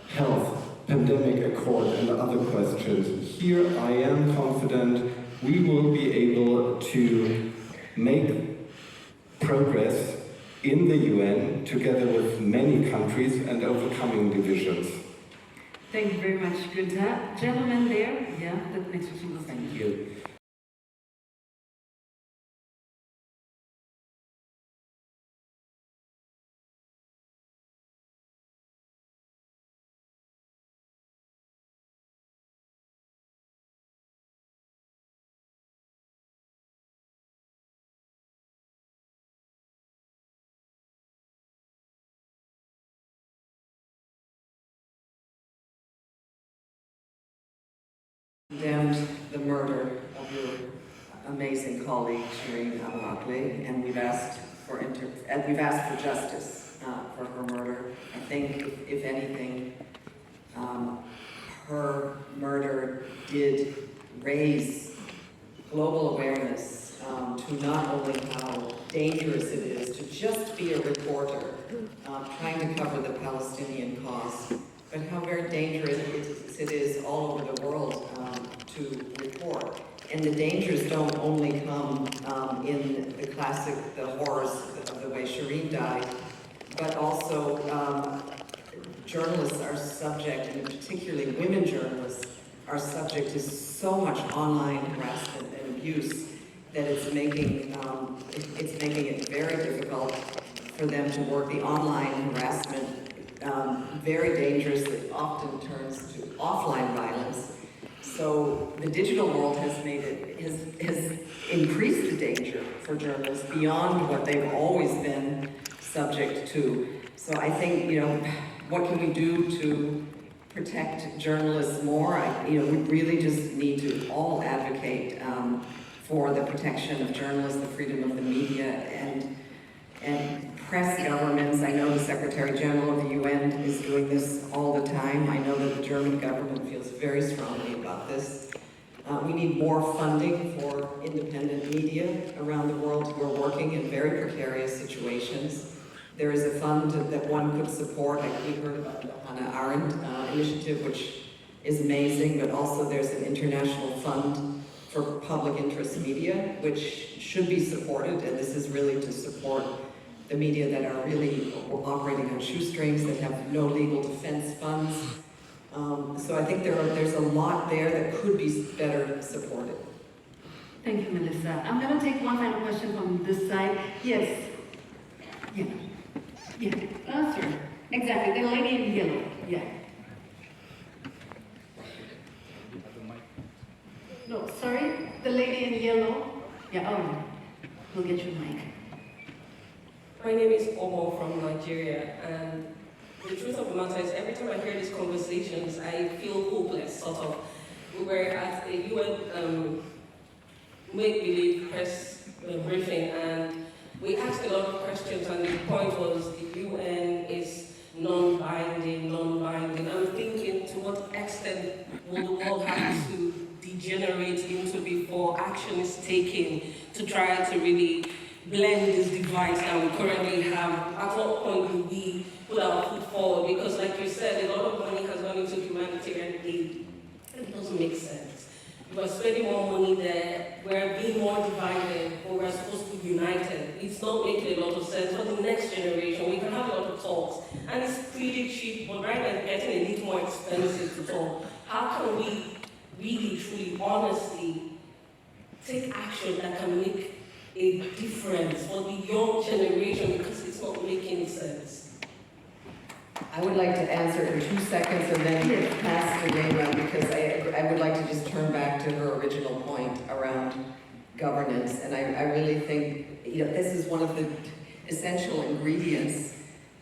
health, pandemic accord, and other questions. Here I am confident we will be able to make progress in the UN together with many countries and overcoming divisions. Thank you very much. Good. Gentleman there. Yeah, the next question goes to you. Thank you. Condemned the murder of your amazing colleague Shireen Abu Akleh, and we've asked for justice for her murder. I think, if anything, her murder did raise global awareness to not only how dangerous it is to just be a reporter trying to cover the Palestinian cause, but how very dangerous it is all over the world to report. And the dangers don't only come in the horrors of the way Shireen died, but also journalists are subject, and particularly women journalists, are subject to so much online harassment and abuse that it's making it very difficult for them to work. The online harassment, very dangerous, it often turns to offline violence. So the digital world has increased the danger for journalists beyond what they've always been subject to. So I think, what can we do to protect journalists more? We really just need to all advocate for the protection of journalists, the freedom of the media, and press governments. I know the Secretary General of the UN is doing this all the time. I know that the German government feels very strongly about this. We need more funding for independent media around the world who are working in very precarious situations. There is a fund that one could support. We heard about the Hannah Arendt initiative, which is amazing, but also there's an international fund for public interest media, which should be supported, and this is really to support the media that are really operating on shoestrings, that have no legal defense funds. So I think there's a lot there that could be better supported. Thank you, Melissa. I'm going to take one final question from this side. Yes. Yeah. Sure. Exactly. The lady in yellow. Yeah. No, sorry. The lady in yellow. Yeah, oh, we'll get your mic. My name is Omo from Nigeria, and the truth of the matter is every time I hear these conversations, I feel hopeless, sort of. We were at a UN make-believe press briefing, and we asked a lot of questions, and the point was the UN is non-binding. I'm thinking, to what extent will the world have to degenerate into before action is taken to try to really blend this divide that we currently have? At what point do we put our foot forward? Because like you said, a lot of money has gone into humanitarian aid. It doesn't make sense. We're spending more money there, we're being more divided, but we're supposed to be united. It's not making a lot of sense for the next generation. We can have a lot of talks, and it's pretty cheap, but right now it's getting a little more expensive to talk. How can we really, truly, honestly take action that can make a difference for the young generation, because it's not making sense? I would like to answer in 2 seconds and then pass to Leyla, because I would like to just turn back to her original point around governance. And I really think, this is one of the essential ingredients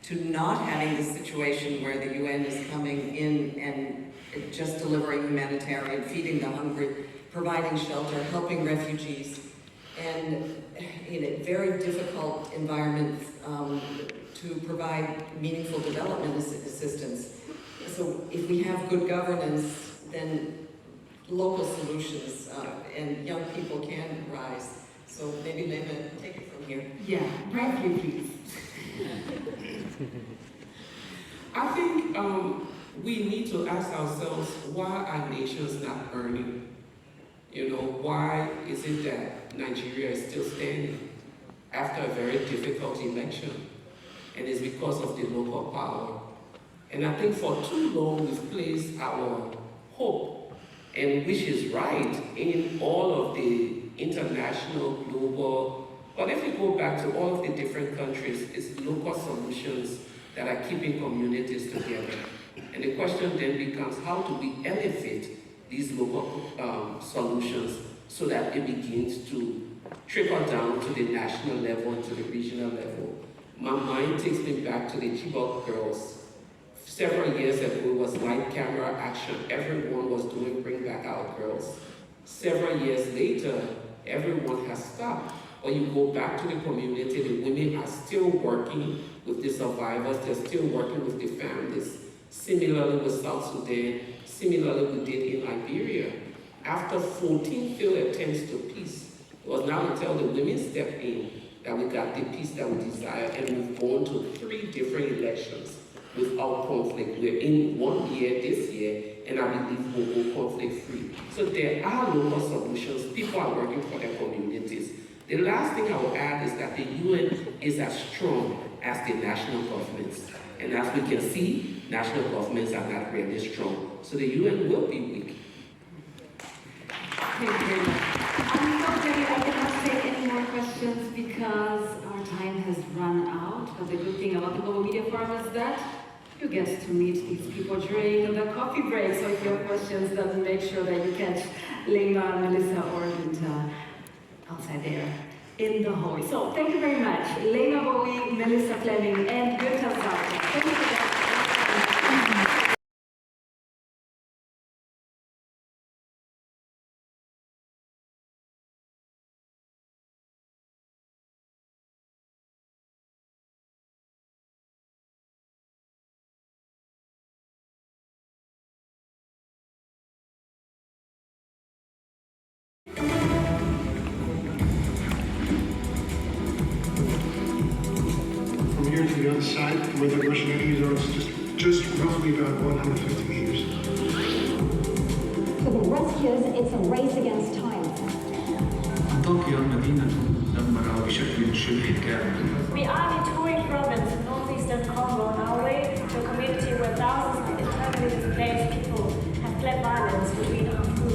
to not having this situation where the UN is coming in and just delivering humanitarian, feeding the hungry, providing shelter, helping refugees, and in a very difficult environment to provide meaningful development assistance. So if we have good governance, then local solutions and young people can rise. So maybe Leyla, take it from here. Yeah, briefly, please. I think we need to ask ourselves, why are nations not earning? Why is it that Nigeria is still standing after a very difficult election? And it's because of the local power. And I think for too long we've placed our hope, and which is right, in all of the international, global, but if you go back to all of the different countries, it's local solutions that are keeping communities together. And the question then becomes, how do we elevate these local solutions so that it begins to trickle down to the national level and to the regional level? My mind takes me back to the Chibok girls. Several years ago, it was light camera action. Everyone was doing Bring Back Our Girls. Several years later, everyone has stopped. Or you go back to the community, the women are still working with the survivors, they're still working with the families. Similarly with South Sudan, similarly we did in Liberia. After 14 failed attempts to peace, it was not until the women stepped in that we got the peace that we desire, and we've gone to 3 different elections without conflict. We're in 1 year this year, and I believe we'll go conflict free. So there are local solutions. People are working for their communities. The last thing I will add is that the UN is as strong as the national governments. And as we can see, national governments are not really strong. So the UN will be weak. Thank you very much. I'm sorry, I cannot take any more questions because our time has run out. But the good thing about the Global Media Forum is that you get to meet these people during the coffee break. So if you have questions, then make sure that you catch Leyla, Melissa, or Binta outside there in the hallway. So thank you very much. Leyla Bowie, Melissa Fleming, and Binta Zarka. Thank you for that. From here to the other side, where the Russian enemies are, it's just roughly about 150 meters. For the rescuers, it's a race against time. أنطاكيا مدينة مدمرة بشكل شبه كامل. We are in Turin province, northeastern Congo, on our way to a community where thousands of internally displaced people have fled violence between armed groups.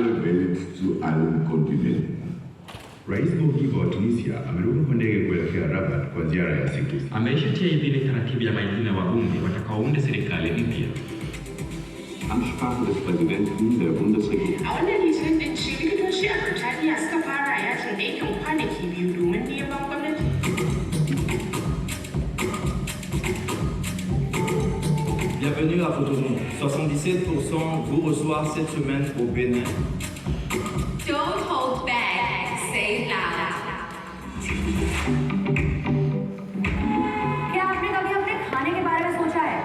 alle Welt zu allen Kontinenten. Rais Bogi wa Tunisia ameruka kwa ndege kuelekea Rabat kwa ziara ya siku sita. Ameishatia idhini taratibu ya majina wabunge watakaounda serikali mpya. Ansprache des Präsidenten der Bundesregierung. A wannan litinin din ce likitoci a Birtaniya suka fara yajin aikin kwanaki biyu domin neman gwamnati. Bienvenue à Cotonou. 77% vous reçoivent cette semaine au Bénin. Don't hold back, say loud. क्या आपने कभी अपने खाने के बारे में सोचा है?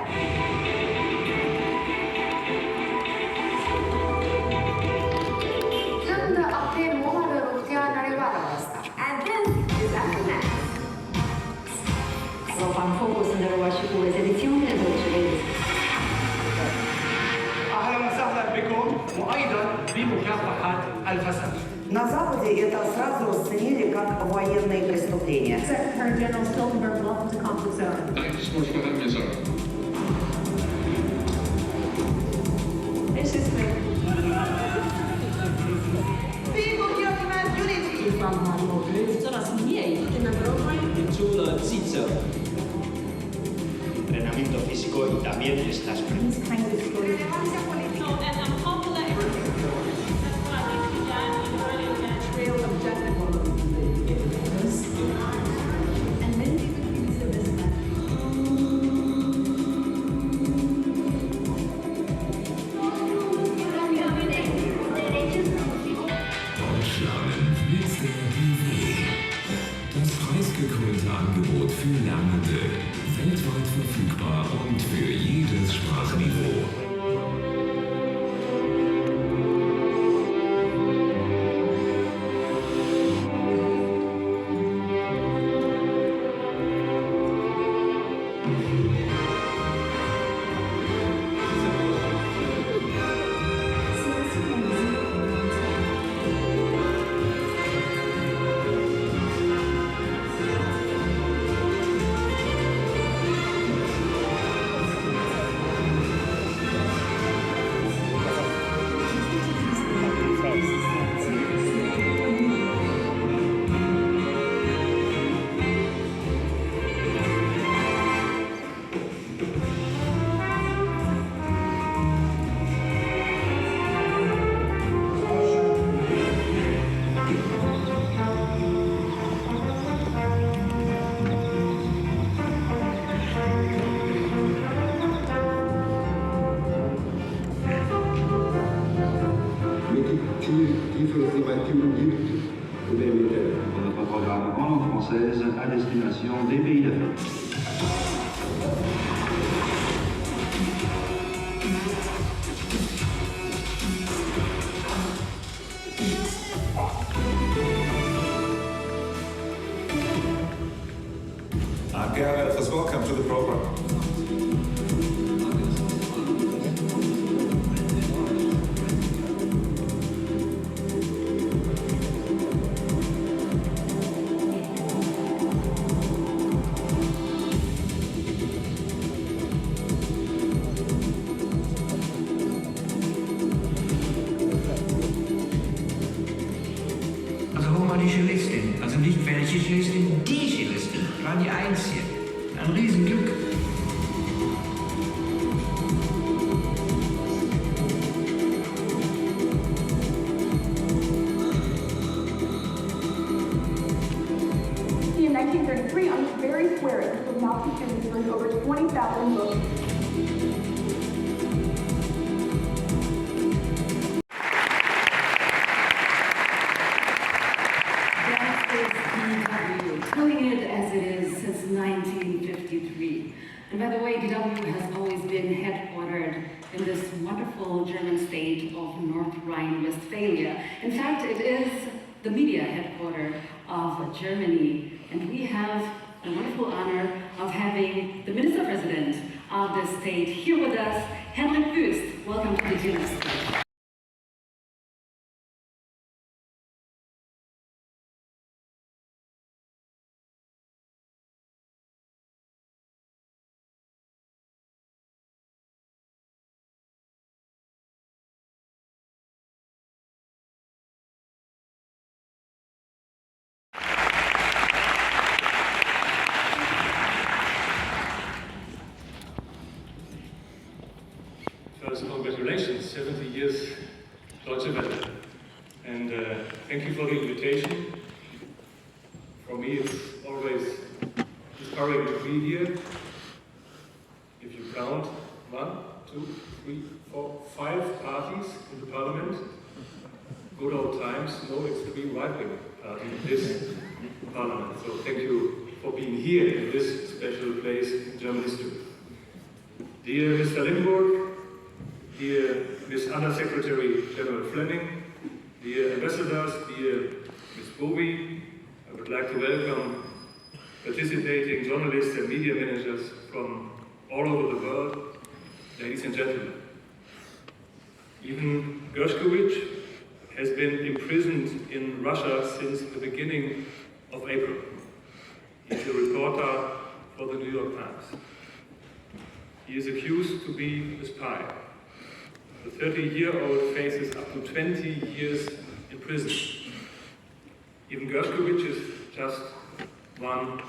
Yanda अपने मुहावरों क्या करने वाला था? And this is aftermath. رفع فوكس درواشي وزادتيون للوجهين. أهلا وسهلا بكم وأيضا بمكافحة الفساد. На Западе это сразу расценили как военные преступления. Secretary General Stoltenberg, welcome to Conflict Zone. Thank you so much for having me, sir. It's just me. People human unity. 演出了记者 entrenamiento físico y también estas Deutschlernen mit der BW. Das preisgekrönte Angebot für Lernende. Weltweit verfügbar und für jedes Sprachniveau. Notre programme en langue française à destination des pays d'Afrique. I'm Gary Elfers. Welcome to the program. Also hol mal die Cellistin. Also nicht welche Cellistin, die Cellistin. War die einzige. Ein Riesenglück. In 1933, on this very square, this was Nazi distributed over 20,000 books. That is DW, killing it as it is since 1953. And by the way, DW has always been headquartered in this wonderful German state of North Rhine-Westphalia. In fact, it is the media headquarters of Germany. And we have the wonderful honor of having the Minister-President of the state here with us, Henrik Wüst. Welcome to the Geneva stage. For me, it's always inspiring to be here. If you count 1, 2, 3, 4, 5 parties in the parliament, good old times, no extreme right-wing party in this parliament. So thank you for being here in this special place in German history. Dear Mr. Limburg, dear Ms. Under-Secretary General Fleming, dear ambassadors, dear Ms. Bowie, I would like to welcome participating journalists and media managers from all over the world, ladies and gentlemen. Even Gershkovich has been imprisoned in Russia since the beginning of April. He's a reporter for the New York Times. He is accused to be a spy. The 30-year-old faces up to 20 years in prison. Even Gershkovich is just one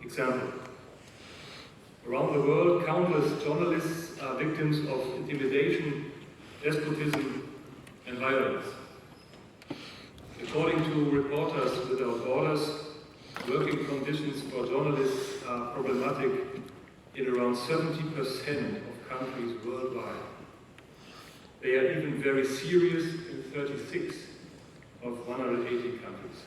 example. Around the world, countless journalists are victims of intimidation, despotism, and violence. According to Reporters Without Borders, working conditions for journalists are problematic in around 70% of countries worldwide. They are even very serious in 36 of 180 countries.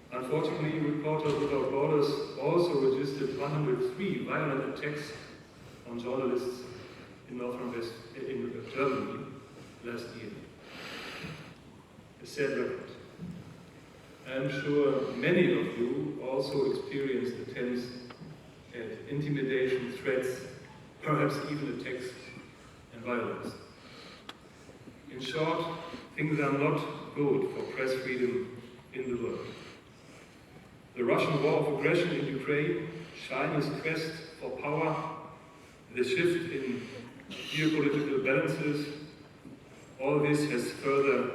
Unfortunately, Reporters Without Borders also registered 103 violent attacks on journalists in in Germany last year. A sad record. I'm sure many of you also experienced attempts at intimidation, threats, perhaps even attacks and violence. In short, things are not good for press freedom in the world. The Russian war of aggression in Ukraine, China's quest for power, the shift in geopolitical balances, all this has further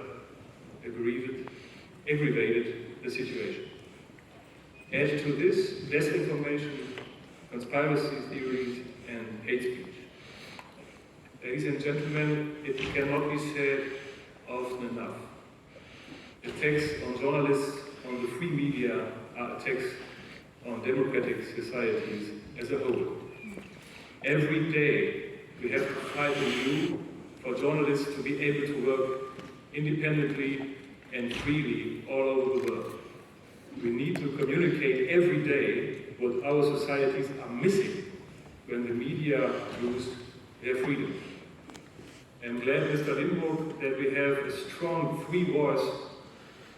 aggravated the situation. Add to this disinformation, conspiracy theories, and hate speech. Ladies and gentlemen, it cannot be said often enough. Attacks on journalists, on the free media, are attacks on democratic societies as a whole. Every day we have to fight anew for journalists to be able to work independently and freely all over the world. We need to communicate every day what our societies are missing when the media lose their freedom. I'm glad, Mr. Limburg, that we have a strong free voice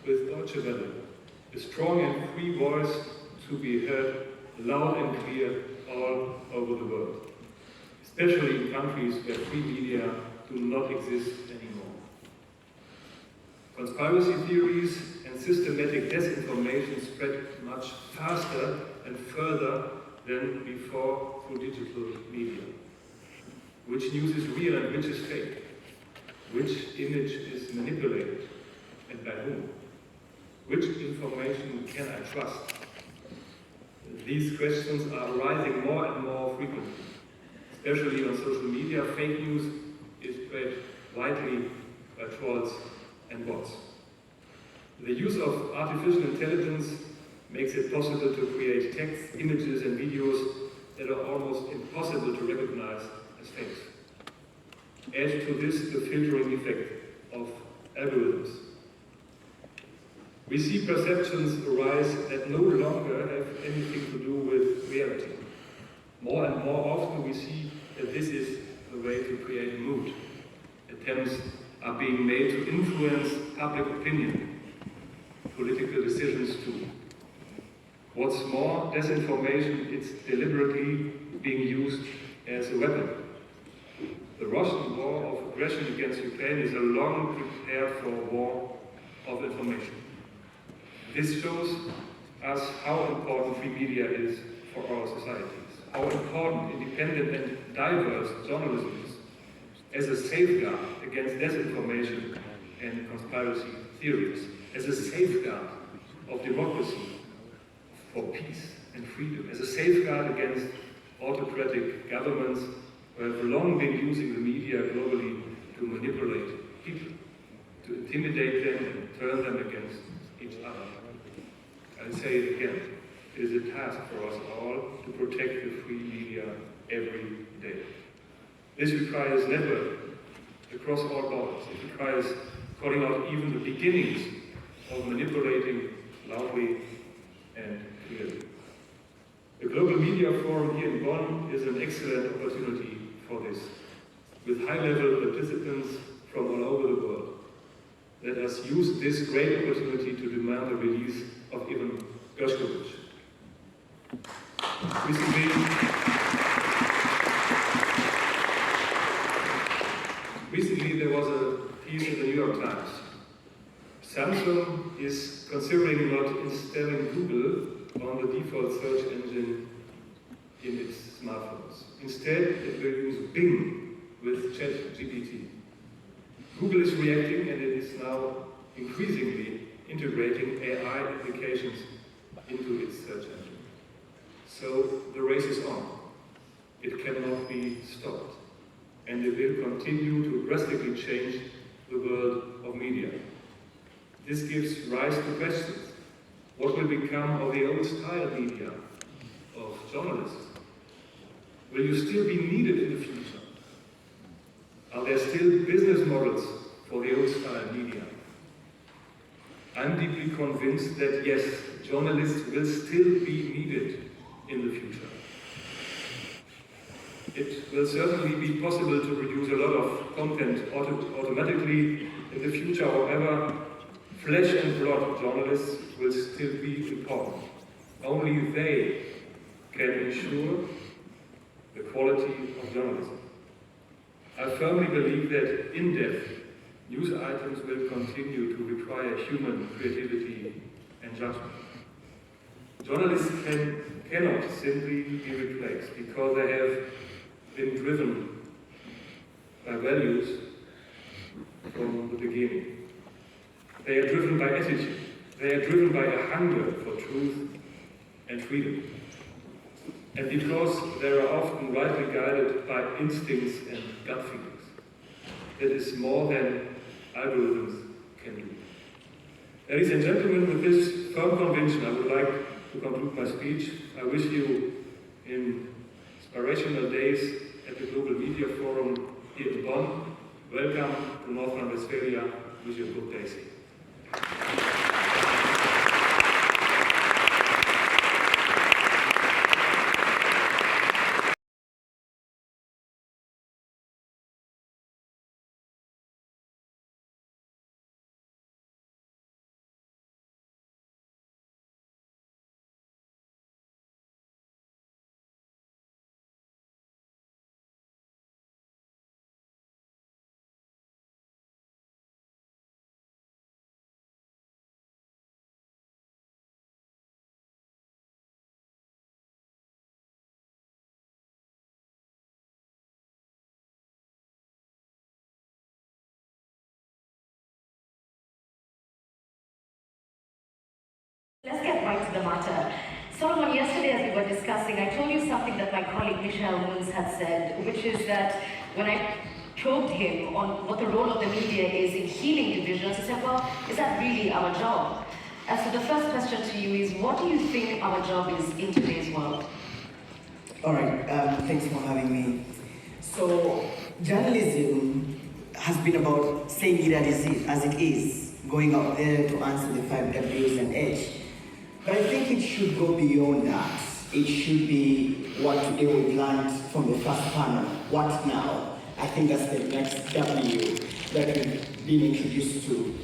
with Deutsche Welle. A strong and free voice to be heard loud and clear all over the world, especially in countries where free media do not exist anymore. Conspiracy theories and systematic disinformation spread much faster and further than before through digital media. Which news is real and which is fake? Which image is manipulated and by whom? Which information can I trust? These questions are arising more and more frequently. Especially on social media, fake news is spread widely by trolls and bots. The use of artificial intelligence makes it possible to create text, images, and videos that are almost impossible to recognize as fakes. Add to this the filtering effect of algorithms. We see perceptions arise that no longer have anything to do with reality. More and more often we see that this is the way to create a mood. Attempts are being made to influence public opinion, political decisions too. What's more, disinformation is deliberately being used as a weapon. The Russian war of aggression against Ukraine is a long prepared for war of information. This shows us how important free media is for our societies, how important independent and diverse journalism is as a safeguard against disinformation and conspiracy theories, as a safeguard of democracy, for peace and freedom, as a safeguard against autocratic governments who have long been using the media globally to manipulate people, to intimidate them and turn them against each other. I say it again, it is a task for us all to protect the free media every day. This requires network across all borders. It requires calling out even the beginnings of manipulating loudly and clearly. The Global Media Forum here in Bonn is an excellent opportunity for this, with high-level participants from all over the world. Let us use this great opportunity to demand the release of Ivan Gershkovich. Recently there was a piece in the New York Times. Samsung is considering not installing Google on the default search engine in its smartphones. Instead, it will use Bing with ChatGPT. Google is reacting, and it is now increasingly integrating AI applications into its search engine. So the race is on. It cannot be stopped. And it will continue to drastically change the world of media. This gives rise to questions. What will become of the old style media, of journalists? Will you still be needed in the future? Are there still business models for the old style media? I'm deeply convinced that yes, journalists will still be needed in the future. It will certainly be possible to produce a lot of content automatically in the future. However, flesh and blood journalists will still be important. Only they can ensure the quality of journalism. I firmly believe that in-depth news items will continue to require human creativity and judgment. Journalists cannot simply be replaced because they have been driven by values from the beginning. They are driven by attitude. They are driven by a hunger for truth and freedom. And because they are often rightly guided by instincts and gut feelings, that is more than algorithms can do. Ladies and gentlemen, with this firm conviction, I would like to conclude my speech. I wish you inspirational days at the Global Media Forum here in Bonn. Welcome to North Rhine-Westphalia. Wish you a good day. Let's get right to the matter. Solomon, yesterday as we were discussing, I told you something that my colleague Michelle Moons had said, which is that when I probed him on what the role of the media is in healing divisions, he said, well, is that really our job? And so the first question to you is, what do you think our job is in today's world? All right, thanks for having me. So, journalism has been about saying it as it is, going out there to answer the 5 W's and H. But I think it should go beyond that. It should be what today we've learned from the first panel, what now? I think that's the next W that we've been introduced to.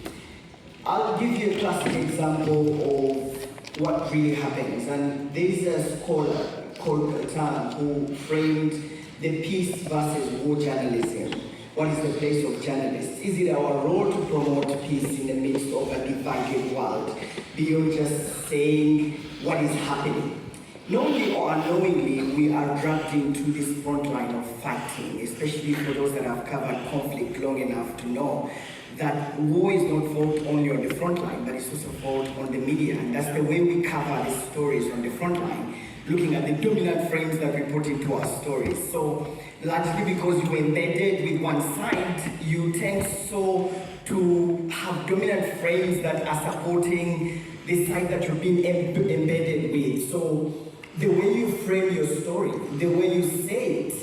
I'll give you a classic example of what really happens. And there is a scholar called Tan who framed the peace versus war journalism. What is the place of journalists? Is it our role to promote peace in the midst of a divided world, beyond just saying what is happening? Knowingly or unknowingly, we are dragged into this front line of fighting, especially for those that have covered conflict long enough to know that war is not fought only on the front line, but it's also fought on the media. And that's the way we cover the stories on the front line, looking at the dominant frames that we put into our stories. So, largely because you're embedded with one side, you tend so to have dominant frames that are supporting the side that you've been embedded with. So the way you frame your story, the way you say it,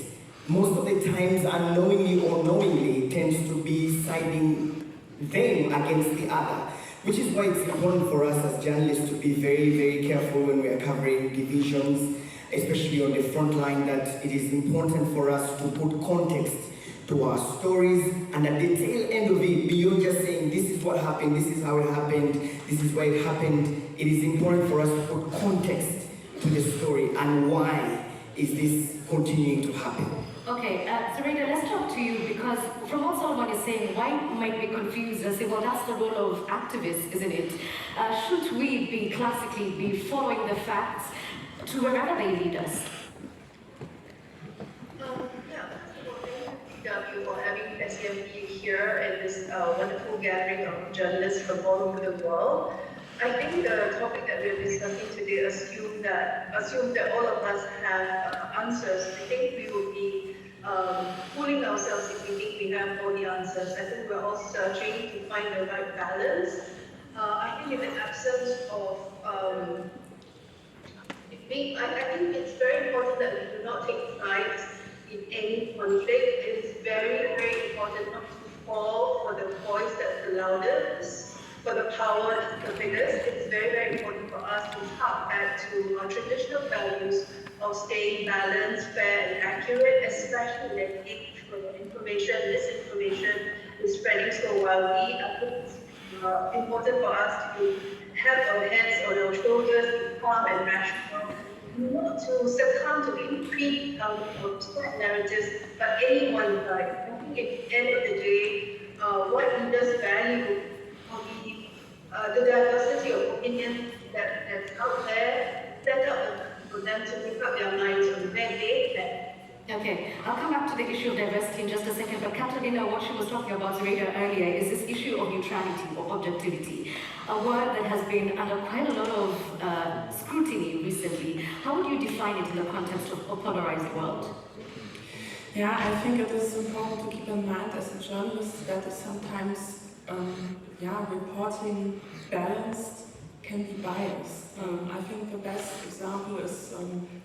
most of the times unknowingly or knowingly tends to be siding them against the other, which is why it's important for us as journalists to be very, very careful when we are covering divisions, especially on the front line, that it is important for us to put context to our stories, and at the tail end of it, beyond just saying this is what happened, this is how it happened, this is why it happened, it is important for us to put context to the story and why is this continuing to happen. Okay, Zoraida, let's talk to you, because from what Solomon is saying, one might be confused and say, well, that's the role of activists, isn't it? Should we be classically be following the facts to wherever they lead us? For having SCMP here and this wonderful gathering of journalists from all over the world. I think the topic that we're discussing today assume that all of us have answers. I think we will be fooling ourselves if we think we have all the answers. I think we're all searching to find the right balance. I think in the absence of I think it's very important that we do not take sides in any conflict. It is very, very important not to fall for the voice that's the loudest, for the power that's the biggest. It's very, very important for us to hark back to our traditional values of staying balanced, fair, and accurate, especially in an age where information, misinformation is spreading so wildly. I think it's important for us to have our hands on our shoulders, be calm and rational, not to succumb to any abstract narratives, but anyone side. I think at the end of the day, what leaders value will be the diversity of opinion that's out there, set up for them to make up their minds on where they stand. Okay, I'll come back to the issue of diversity in just a second, but Catalina, what she was talking about Zoraida earlier is this issue of neutrality or objectivity, a word that has been under quite a lot of scrutiny recently. How would you define it in the context of a polarized world? Yeah, I think it is important to keep in mind as a journalist that sometimes reporting balanced can be biased. I think the best example is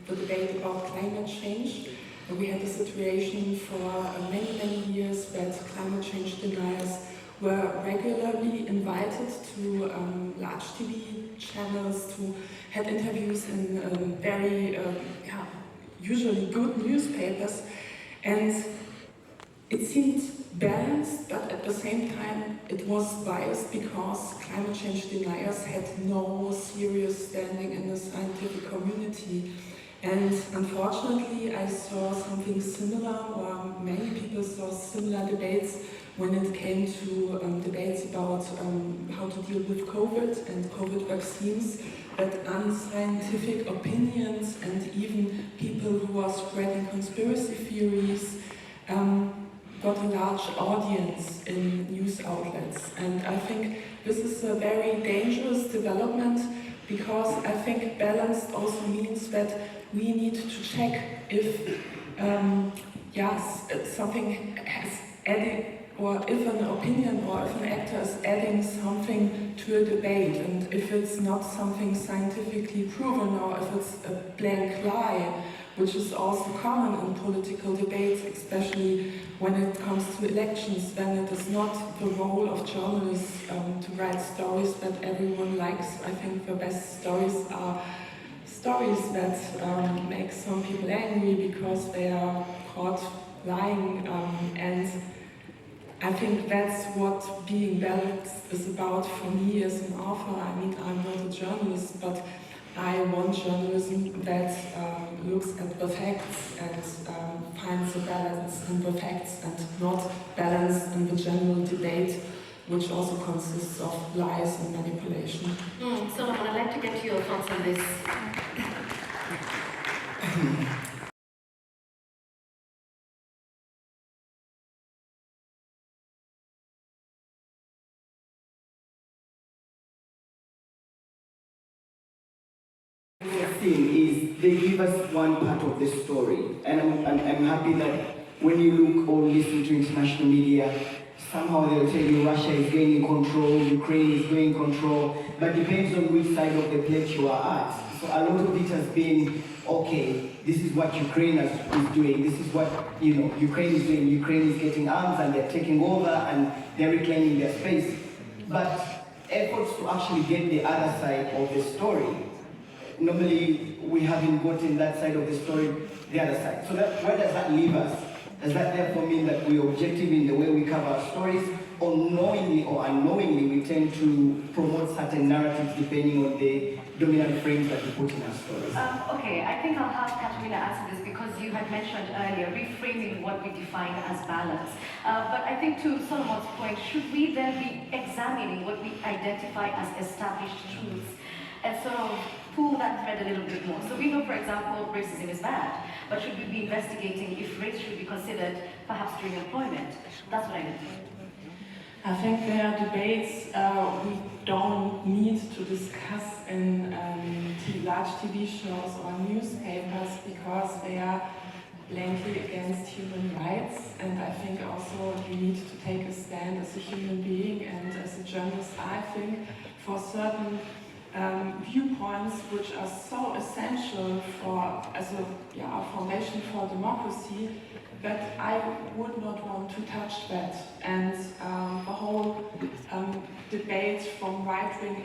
the debate about climate change. We had a situation for many, many years that climate change deniers were regularly invited to large TV channels to have interviews in very, usually good newspapers. And it seemed balanced, but at the same time it was biased because climate change deniers had no serious standing in the scientific community. And unfortunately, I saw something similar, or many people saw similar debates when it came to debates about how to deal with COVID and COVID vaccines, that unscientific opinions and even people who are spreading conspiracy theories got a large audience in news outlets. And I think this is a very dangerous development, because I think balanced also means that we need to check if something has added, or if an opinion or if an actor is adding something to a debate, and if it's not something scientifically proven, or if it's a blank lie, which is also common in political debates, especially when it comes to elections, then it is not the role of journalists to write stories that everyone likes. I think the best stories are stories that make some people angry because they are caught lying, and I think that's what being balanced is about for me as an author. I mean, I'm not a journalist, but I want journalism that looks at the facts and finds a balance in the facts, and not balance in the general debate, which also consists of lies and manipulation. Solomon, I'd like to get your thoughts on this. Thing is, they give us one part of the story, and I'm happy that when you look or listen to international media, somehow they'll tell you Russia is gaining control, Ukraine is gaining control, but depends on which side of the plate you are at. So a lot of it has been, okay, this is what Ukraine is doing, this is what Ukraine is doing. Ukraine is getting arms and they're taking over and they're reclaiming their space. But efforts to actually get the other side of the story, normally we haven't gotten that side of the story, the other side. So where does that leave us? Does that therefore mean that we're objective in the way we cover our stories, or knowingly or unknowingly we tend to promote certain narratives depending on the dominant frames that we put in our stories? Okay, I think I'll have Katerina answer this because you had mentioned earlier reframing what we define as balance. But I think to Solomon's point, should we then be examining what we identify as established truths and sort of pull that thread a little bit more? So we know, for example, racism is bad, but should we be investigating if race should be considered perhaps during employment? That's what I mean. I think there are debates we don't need to discuss in large TV shows or newspapers because they are blatantly against human rights, and I think also you need to take a stand as a human being and as a journalist, I think, for certain viewpoints which are so essential as a foundation for democracy, that I would not want to touch that. And the whole debate from right-wing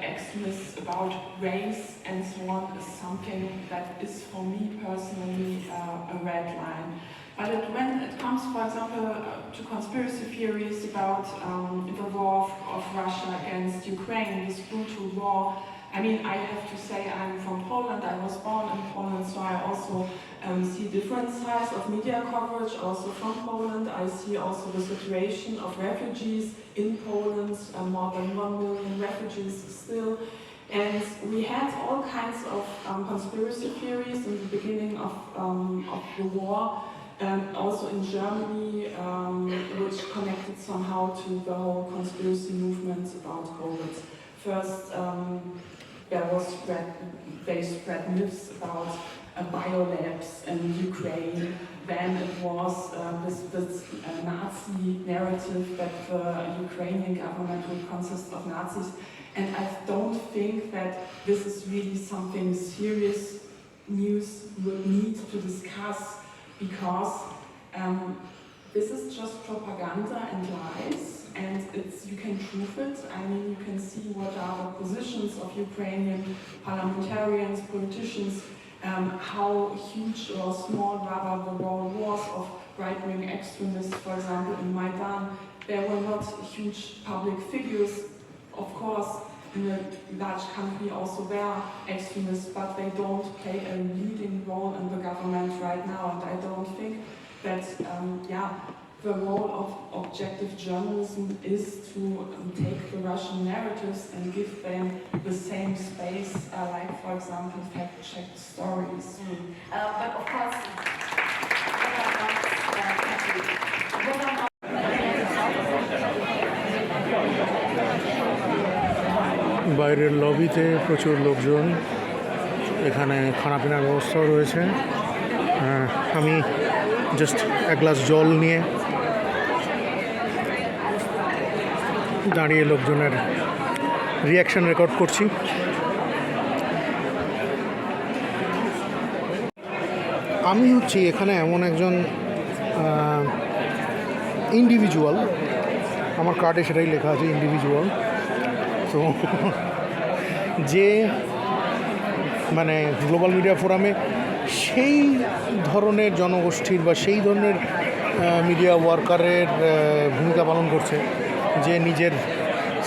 extremists about race and so on is something that is for me personally a red line. But when it comes, for example, to conspiracy theories about the war of Russia against Ukraine, this brutal war, I mean, I have to say I'm from Poland, I was born in Poland, so I also see different sides of media coverage, also from Poland. I see also the situation of refugees in Poland, more than 1 million refugees still. And we had all kinds of conspiracy theories in the beginning of the war, also in Germany, which connected somehow to the whole conspiracy movement about COVID. First, they spread myths about biolabs in Ukraine. Then it was this Nazi narrative that the Ukrainian government would consist of Nazis. And I don't think that this is really something serious news will need to discuss, because this is just propaganda and lies. And you can prove it. I mean, you can see what are the positions of Ukrainian parliamentarians, politicians, how huge or small rather the role was of right-wing extremists, for example, in Maidan. There were not huge public figures. Of course, in a large country also there are extremists, but they don't play a leading role in the government right now. And I don't think that, the role of objective journalism is to take the Russian narratives and give them the same space, like, for example, fact-checked stories. But of course, বাইরের লবিতে প্রচুর লোকজন, এখানে খানাপিনার ব্যবস্থাও রয়েছে। আমি just এক glass জল নিয়ে দাঁড়িয়ে লোকজনের রিয়াকশন রেকর্ড করছি। আমি হচ্ছি এখানে এমন একজন ইন্ডিভিজুয়াল, আমার কার্ডে সেটাই লেখা আছে ইন্ডিভিজুয়াল, তো যে মানে গ্লোবাল মিডিয়া ফোরামে সেই ধরনের জনগোষ্ঠীর বা সেই ধরনের মিডিয়া ওয়ার্কারের ভূমিকা পালন করছে, যে নিজের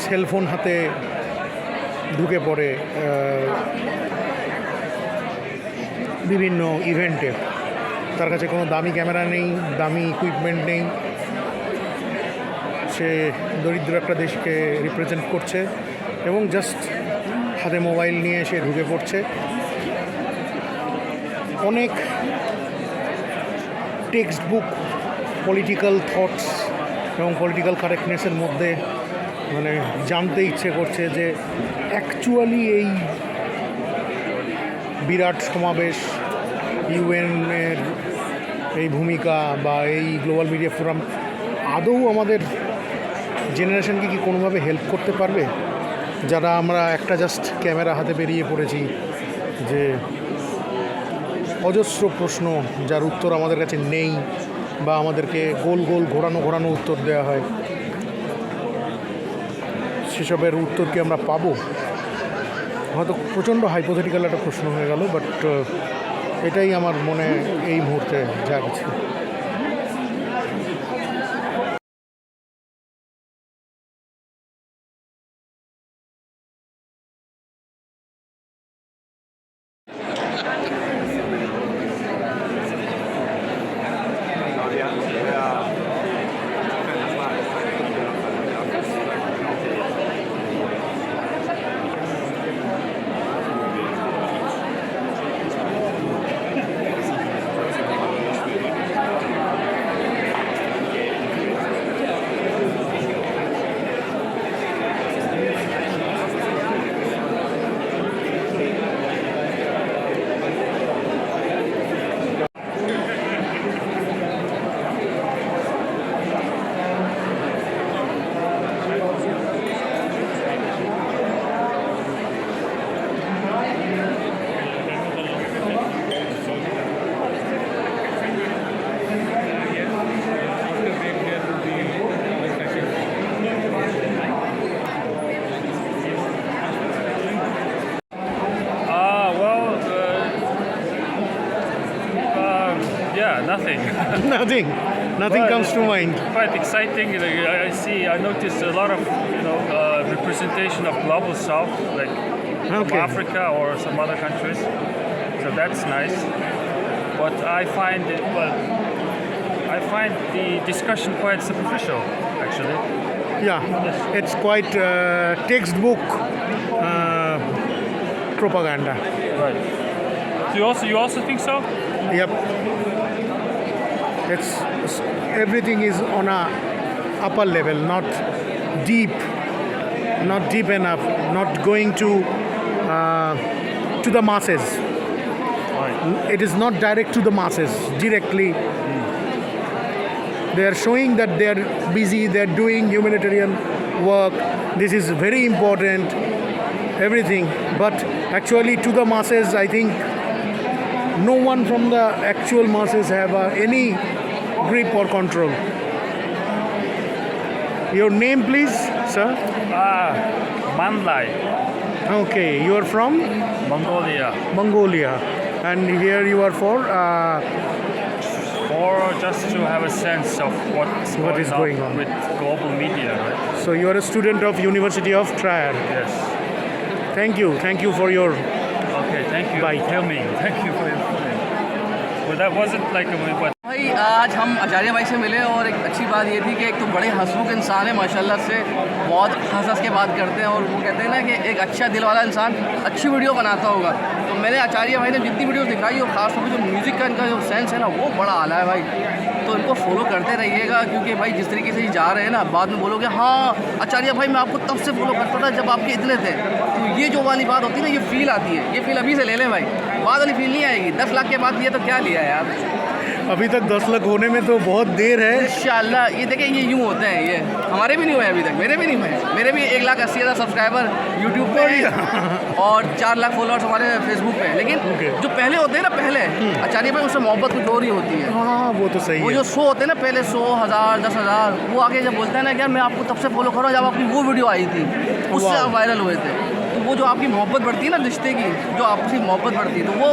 সেলফোন হাতে ঢুকে পড়ে বিভিন্ন ইভেন্টে। তার কাছে কোনো দামি ক্যামেরা নেই, দামি ইকুইপমেন্ট নেই, সে দরিদ্র একটা দেশকে রিপ্রেজেন্ট করছে এবং জাস্ট হাতে মোবাইল নিয়ে সে ঢুকে পড়ছে। অনেক টেক্সট বুক পলিটিক্যাল থটস এবং পলিটিক্যাল কারেক্টনেসের মধ্যে মানে জানতে ইচ্ছে করছে যে অ্যাকচুয়ালি এই বিরাট সমাবেশ, ইউএনের এই ভূমিকা বা এই গ্লোবাল মিডিয়া ফোরাম আদৌ আমাদের জেনারেশনকে কি কোনোভাবে হেল্প করতে পারবে, যারা আমরা একটা জাস্ট ক্যামেরা হাতে বেরিয়ে পড়েছি, যে অজস্র প্রশ্ন যার উত্তর আমাদের কাছে নেই, বা আমাদেরকে গোল গোল ঘোরানো উত্তর দেওয়া হয়, সেসবের উত্তর কি আমরা পাবো? হয়তো প্রচণ্ড হাইপোথেটিক্যাল একটা প্রশ্ন হয়ে গেল, বাট এটাই আমার মনে এই মুহূর্তে জাগছে। Nothing. Nothing comes to mind. Quite exciting. I noticed a lot of representation of global South, like from Africa or some other countries. So that's nice. But I find the discussion quite superficial, actually. Yeah, it's quite textbook propaganda. Right. So you also think so? Yep. Everything is on a upper level, not deep enough, not going to the masses. Right. It is not direct to the masses directly. They are showing that they are busy, they are doing humanitarian work. This is very important, everything. But actually, to the masses, I think no one from the actual masses have any grip or control. Your name, please, sir? Mandlai. Okay, you are from? Mongolia. And here you are for? Or just to have a sense of what is going on with global media, right? So you are a student of University of Trier. Yes. Thank you for your. Okay, thank you. Bye. Filming. Thank you for your filming. Well, that wasn't like a. भाई आज हम आचार्य भाई से मिले और एक अच्छी बात ये थी कि एक तो बड़े हंसमुख इंसान है माशाल्लाह से, बहुत हंस के बात करते हैं और वो कहते हैं ना कि एक अच्छा दिल वाला इंसान अच्छी वीडियो बनाता होगा। तो मैंने आचार्य भाई ने जितनी वीडियो दिखाई और ख़ासतौर पर जो म्यूज़िक का इनका जो सेंस है ना वो बड़ा आला है भाई। तो इनको फॉलो करते रहिएगा, क्योंकि भाई जिस तरीके से ये जा रहे हैं ना, बाद में बोलोगे हाँ आचार्य भाई मैं आपको तब से फॉलो करता था जब आपके इतने थे। तो ये जो वाली बात होती है ना, ये फील आती है, ये फील अभी से ले लें भाई, बाद वाली फील नहीं आएगी। 10 लाख के बाद ये तो क्या लिया यार, अभी तक 10 लाख होने में तो बहुत देर है। इंशाल्लाह ये देखें, ये यूँ होते हैं, ये हमारे भी नहीं हुए अभी तक, मेरे भी नहीं हुए। मेरे भी 1,80,000 सब्सक्राइबर यूट्यूब पे हैं और 4 लाख फॉलोअर्स हमारे फेसबुक पे हैं। लेकिन जो पहले होते हैं ना, पहले आचार्य भाई उससे मोहब्बत कुछ और ही होती है। हाँ वो तो सही है। वो जो 100 होते हैं ना पहले, 100,000 10,000, वो आगे जब बोलते हैं ना कि यार मैं आपको तब से फॉलो कर रहा हूँ जब आपकी वो वीडियो आई थी, उससे आप वायरल हुए थे। तो वो जो आपकी मोहब्बत बढ़ती है ना, रिश्ते की जो आपसी मोहब्बत बढ़ती है, तो वो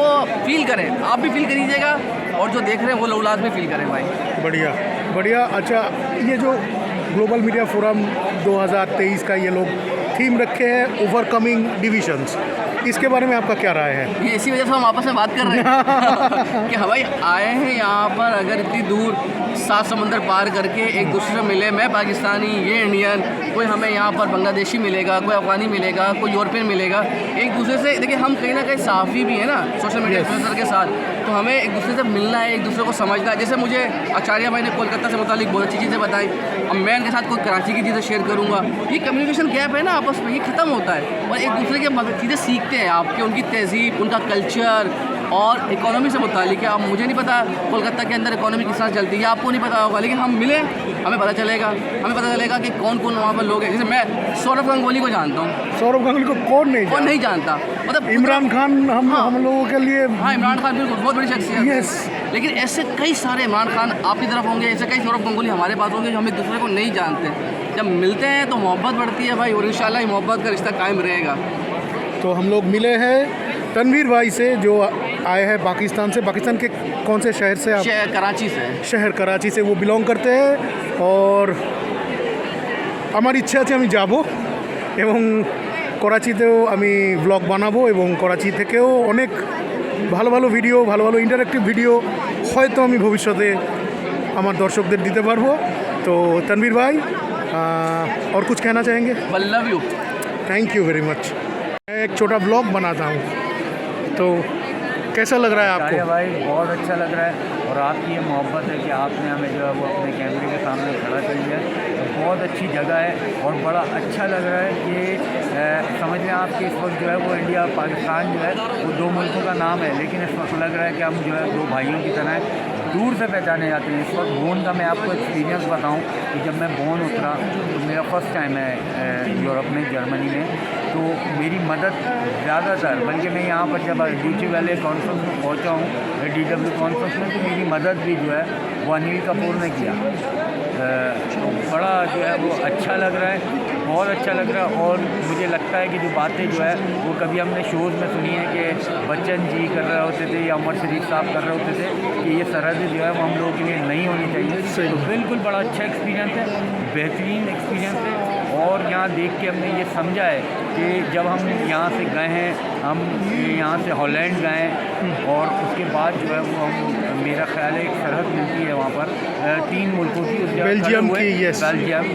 फील करें, आप भी फील करिएगा और जो देख रहे हैं वो लोग भी फील करें भाई। बढ़िया। अच्छा, ये जो ग्लोबल मीडिया फोरम 2023 का ये लोग थीम रखे हैं, ओवरकमिंग डिविजन्स, इसके बारे में आपका क्या राय है? ये इसी वजह से हम आपस में बात कर रहे हैं कि भाई आए हैं यहाँ पर, अगर इतनी दूर 7 समंदर पार करके एक दूसरे से मिले, मैं पाकिस्तानी, ये इंडियन, कोई हमें यहाँ पर बांग्लादेशी मिलेगा, कोई अफगानी मिलेगा, कोई यूरोपियन मिलेगा, एक दूसरे से। देखिए हम कहीं ना कहीं साफ़ी भी है ना सोशल मीडिया इन्फ्लुएंसर के साथ, तो हमें एक दूसरे से मिलना है, एक दूसरे को समझना है। जैसे मुझे आचार्य भाई ने कोलकाता से मुतालिक बहुत अच्छी चीज़ें बताई, अब मैं इनके साथ कोई कराची की चीज़ें शेयर करूँगा। ये कम्युनिकेशन गैप है ना आपस में, ये ख़त्म होता है और एक दूसरे के चीज़ें सीखते हैं आपके, उनकी तहज़ीब, उनका कल्चर, और इकोनॉमी से मुतालिक है। अब मुझे नहीं पता कोलकाता के अंदर इकोनॉमी किस तरह चलती है, आपको नहीं पता होगा, लेकिन हम मिले हमें पता चलेगा कि कौन कौन वहाँ पर लोग हैं। जैसे मैं सौरभ गंगोली को जानता हूँ। सौरभ गंगोली को कौन नहीं जानता, मतलब इमरान खान हम लोगों के लिए। हाँ, इमरान खान बिल्कुल बहुत बड़ी शख्सियत है। लेकिन ऐसे कई सारे इमरान खान आपकी तरफ होंगे, ऐसे कई सौरभ गंगोली हमारे पास होंगे जो हम एक दूसरे को नहीं जानते। जब मिलते हैं तो मोहब्बत बढ़ती है भाई, और इंशाल्लाह मोहब्बत का रिश्ता कायम रहेगा। तो हम लोग मिले हैं तनवीर भाई से जो आए हैं पाकिस्तान से। पाकिस्तान के कौन से शहर से आप? शहर कराची से। शहर कराची से वो बिलोंग करते हैं। और আমার ইচ্ছা আছে আমি যাব এবং করাচিতেও আমি ব্লগ বানাবো এবং করাচি থেকেও অনেক ভালো ভালো ভিডিও, ভালো ভালো ইন্টারেক্টিভ ভিডিও হয়তো আমি ভবিষ্যতে আমার দর্শকদের দিতে পারবো। तो तनवीर भाई और कुछ कहना चाहेंगे? I love you। Thank you very much. मैं एक छोटा ब्लॉग बनाता हूँ, तो कैसा लग रहा है आपको? भाई बहुत अच्छा लग रहा है, और आपकी ये मोहब्बत है कि आपने हमें जो है वो अपने कैमरे के सामने खड़ा कर लिया। तो बहुत अच्छी जगह है और बड़ा अच्छा लग रहा है कि समझ लें आप कि इस वक्त जो है वो इंडिया पाकिस्तान जो है वो दो मुल्कों का नाम है, लेकिन इस वक्त लग रहा है कि हम जो है दो भाइयों की तरह दूर से पहचाने जाते हैं। इस वक्त बोन का मैं आपको एक्सपीरियंस बताऊं कि जब मैं बोन उतरा तो मेरा फर्स्ट टाइम है यूरोप में, जर्मनी में, तो मेरी मदद ज़्यादातर, बल्कि मैं यहाँ पर जब ड्यूटी वाले कॉन्फ्रेंस में पहुँचा हूँ, DW कॉन्फ्रेंस में, तो मेरी मदद भी जो है वो अनिल कपूर ने किया। तो बड़ा जो है वो अच्छा लग रहा है, बहुत अच्छा लग रहा है। और मुझे लगता है कि जो बातें जो है वो कभी हमने शोज़ में सुनी है कि बच्चन जी कर रहे होते थे या उमर शरीफ साहब कर रहे होते थे कि ये सरहदें जो है वो हम लोगों के लिए नहीं होनी चाहिए। तो बिल्कुल बड़ा अच्छा एक्सपीरियंस है, बेहतरीन एक्सपीरियंस है। और यहाँ देख के हमने ये समझा है कि जब हम यहाँ से गए हैं, हम यहाँ से हॉलैंड गए और उसके बाद जो है वो हम, मेरा ख्याल है एक सरहद मिलती है वहाँ पर 3 मुल्कों की, उस बेल्जियम की, यस, बेल्जियम,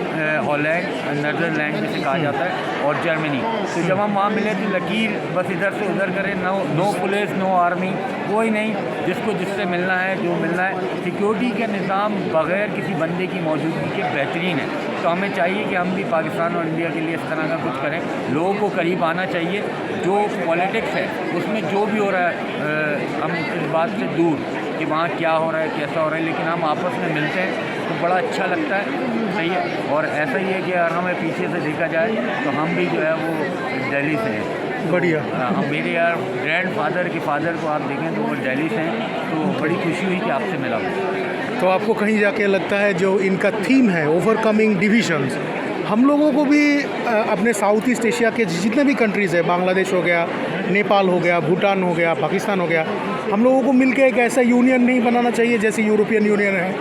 हॉलैंड, नीदरलैंड जिसे कहा जाता है, और जर्मनी। तो जब हम वहाँ मिले तो लकीर बस इधर से उधर करें, नो पुलिस, नो आर्मी, कोई नहीं, जिसको जिससे मिलना है, जो मिलना है। सिक्योरिटी का निज़ाम बग़ैर किसी बंदे की मौजूदगी के बेहतरीन है। तो हमें चाहिए कि हम भी पाकिस्तान और इंडिया के लिए इस तरह का कुछ करें। लोगों को करीब आना चाहिए। जो पॉलिटिक्स है उसमें जो भी हो रहा है हम इस बात से दूर कि वहाँ क्या हो रहा है, कैसा हो रहा है, लेकिन हम आपस में मिलते हैं तो बड़ा अच्छा लगता है। सही है। और ऐसा ही है कि अगर हमें पीछे से देखा जाए तो हम भी जो है वो दिल्ली से हैं। बढ़िया। हम मेरे यार ग्रैंडफादर के फादर को आप देखें तो वो दिल्ली से हैं, तो बड़ी खुशी हुई कि आपसे मिला। तो आपको कहीं जाके लगता है जो इनका थीम है ओवरकमिंग डिविजन्स, हम लोगों को भी अपने साउथ ईस्ट एशिया के जितने भी कंट्रीज़ है, बांग्लादेश हो गया, नेपाल हो गया, भूटान हो गया, पाकिस्तान हो गया, हम लोगों को मिलकर एक ऐसा यूनियन नहीं बनाना चाहिए जैसे यूरोपियन यूनियन है?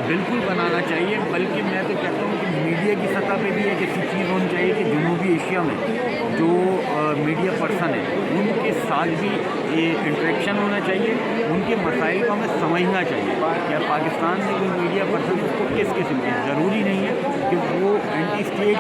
बिल्कुल बनाना चाहिए, बल्कि मैं तो कहता हूँ कि मीडिया की सतह पे भी एक ऐसी चीज़ होनी चाहिए कि जनूबी एशिया में जो मीडिया पर्सन है उनके साथ भी ये इंटरेक्शन होना चाहिए, उनके मसाइल को हमें समझना चाहिए। क्या पाकिस्तान में जो मीडिया पर्सन है उसको किस किस्म की, ज़रूरी नहीं है कि वो एंटी स्टेट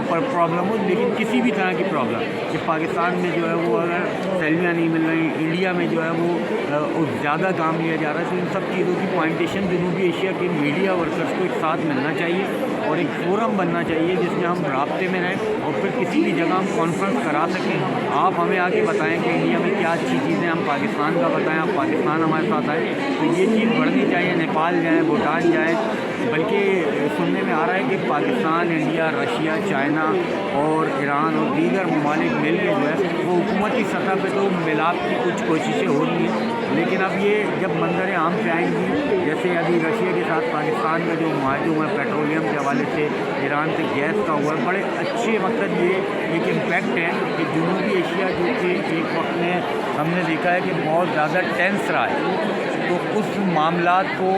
पर प्रॉब्लम हो, लेकिन किसी भी तरह की प्रॉब्लम कि पाकिस्तान में जो है वो अगर सैलरियाँ नहीं मिल रही, इंडिया में जो है वो ज़्यादा काम लिया जा रहा है, तो इन सब चीज़ों की पॉइंटेशन जनूबी एशिया के मीडिया वर्कर्स को एक साथ मिलना चाहिए और एक फोरम बनना चाहिए जिसमें हम राब्ते में रहें और फिर किसी भी जगह हम कॉन्फ्रेंस करा सकें। आप हमें आके बताएं कि इंडिया में क्या अच्छी चीज़ें, हम पाकिस्तान का बताएं, आप पाकिस्तान हमारे साथ आए, तो ये चीज़ बढ़नी चाहिए। नेपाल जाएँ, भूटान जाएँ, बल्कि सुनने में आ रहा है कि पाकिस्तान, इंडिया, रशिया, चाइना और ईरान और दीगर ममालिक मिल के जो है वो हुकूमती सतह पे तो मिलाप की कुछ कोशिशें हो रही हैं, लेकिन अब ये जब मंजर आम पे आएंगी, जैसे अभी रशिया के साथ पाकिस्तान का जो माहजूम है पेट्रोलियम के हवाले से, ईरान से गैस का हुआ, बड़े अच्छे मतलब ये एक इम्पैक्ट है कि जनूबी एशिया जो कि एक वक्त में हमने देखा है कि बहुत ज़्यादा टेंस रहा है, तो उस मामलात को